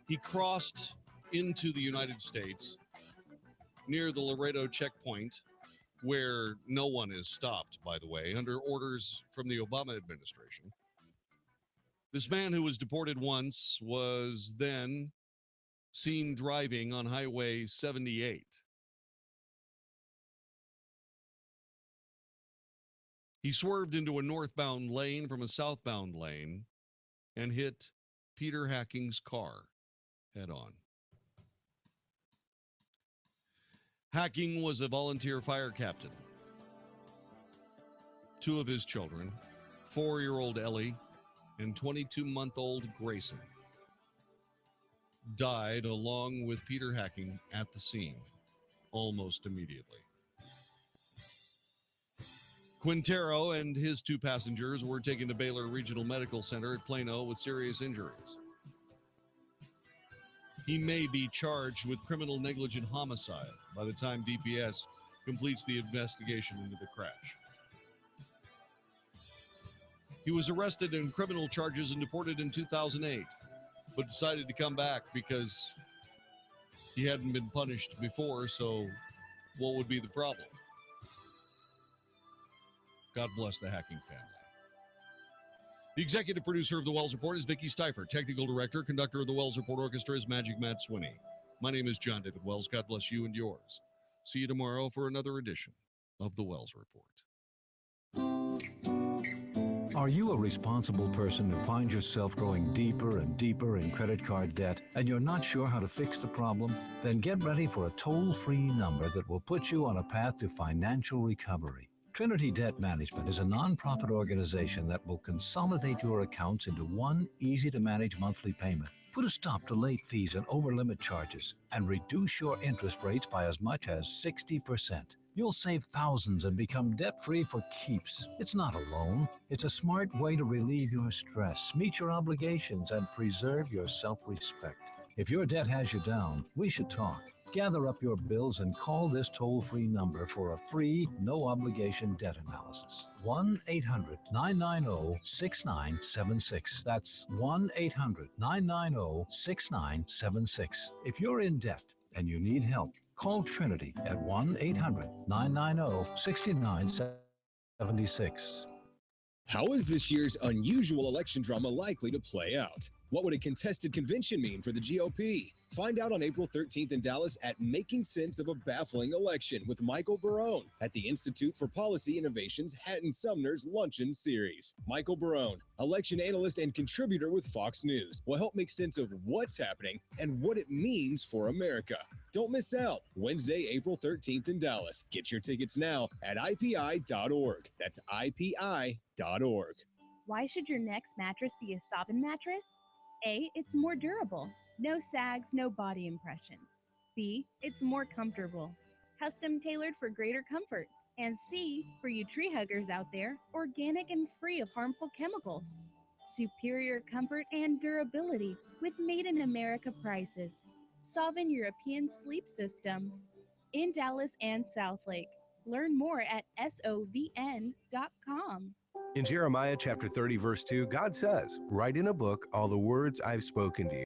He crossed into the United States near the Laredo checkpoint, where no one is stopped, by the way, under orders from the Obama administration. This man who was deported once was then seen driving on Highway 78. He swerved into a northbound lane from a southbound lane and hit Peter Hacking's car head on. Hacking was a volunteer fire captain. 2 of his children, 4-year-old Ellie and 22-month-old Grayson, died along with Peter Hacking at the scene almost immediately. Quintero and his 2 passengers were taken to Baylor Regional Medical Center at Plano with serious injuries. He may be charged with criminal negligent homicide by the time DPS completes the investigation into the crash. He was arrested in criminal charges and deported in 2008, but decided to come back because he hadn't been punished before, so what would be the problem? God bless the Hacking family. The executive producer of the Wells Report is Vicki Steifer. Technical director, conductor of the Wells Report Orchestra is Magic Matt Swinney. My name is Jon-David Wells. God bless you and yours. See you tomorrow for another edition of the Wells Report. Are you a responsible person who finds yourself growing deeper and deeper in credit card debt and you're not sure how to fix the problem? Then get ready for a toll-free number that will put you on a path to financial recovery. Trinity Debt Management is a nonprofit organization that will consolidate your accounts into one easy-to-manage monthly payment. Put a stop to late fees and over-limit charges, and reduce your interest rates by as much as 60%. You'll save thousands and become debt-free for keeps. It's not a loan. It's a smart way to relieve your stress, meet your obligations, and preserve your self-respect. If your debt has you down, we should talk. Gather up your bills and call this toll-free number for a free, no-obligation debt analysis. 1-800-990-6976. That's 1-800-990-6976. If you're in debt and you need help, call Trinity at 1-800-990-6976. How is this year's unusual election drama likely to play out? What would a contested convention mean for the GOP? Find out on April 13th in Dallas at Making Sense of a Baffling Election with Michael Barone at the Institute for Policy Innovation's Hatton Sumner's Luncheon Series. Michael Barone, election analyst and contributor with Fox News, will help make sense of what's happening and what it means for America. Don't miss out. Wednesday, April 13th in Dallas. Get your tickets now at IPI.org. That's IPI.org. Why should your next mattress be a Sovereign mattress? A, it's more durable. No sags, no body impressions. B, it's more comfortable. Custom tailored for greater comfort. And C, for you tree huggers out there, organic and free of harmful chemicals. Superior comfort and durability with made in America prices. Sovereign European Sleep Systems. In Dallas and Southlake. Learn more at SOVN.com. In Jeremiah chapter 30, verse 2, God says, "Write in a book all the words I've spoken to you."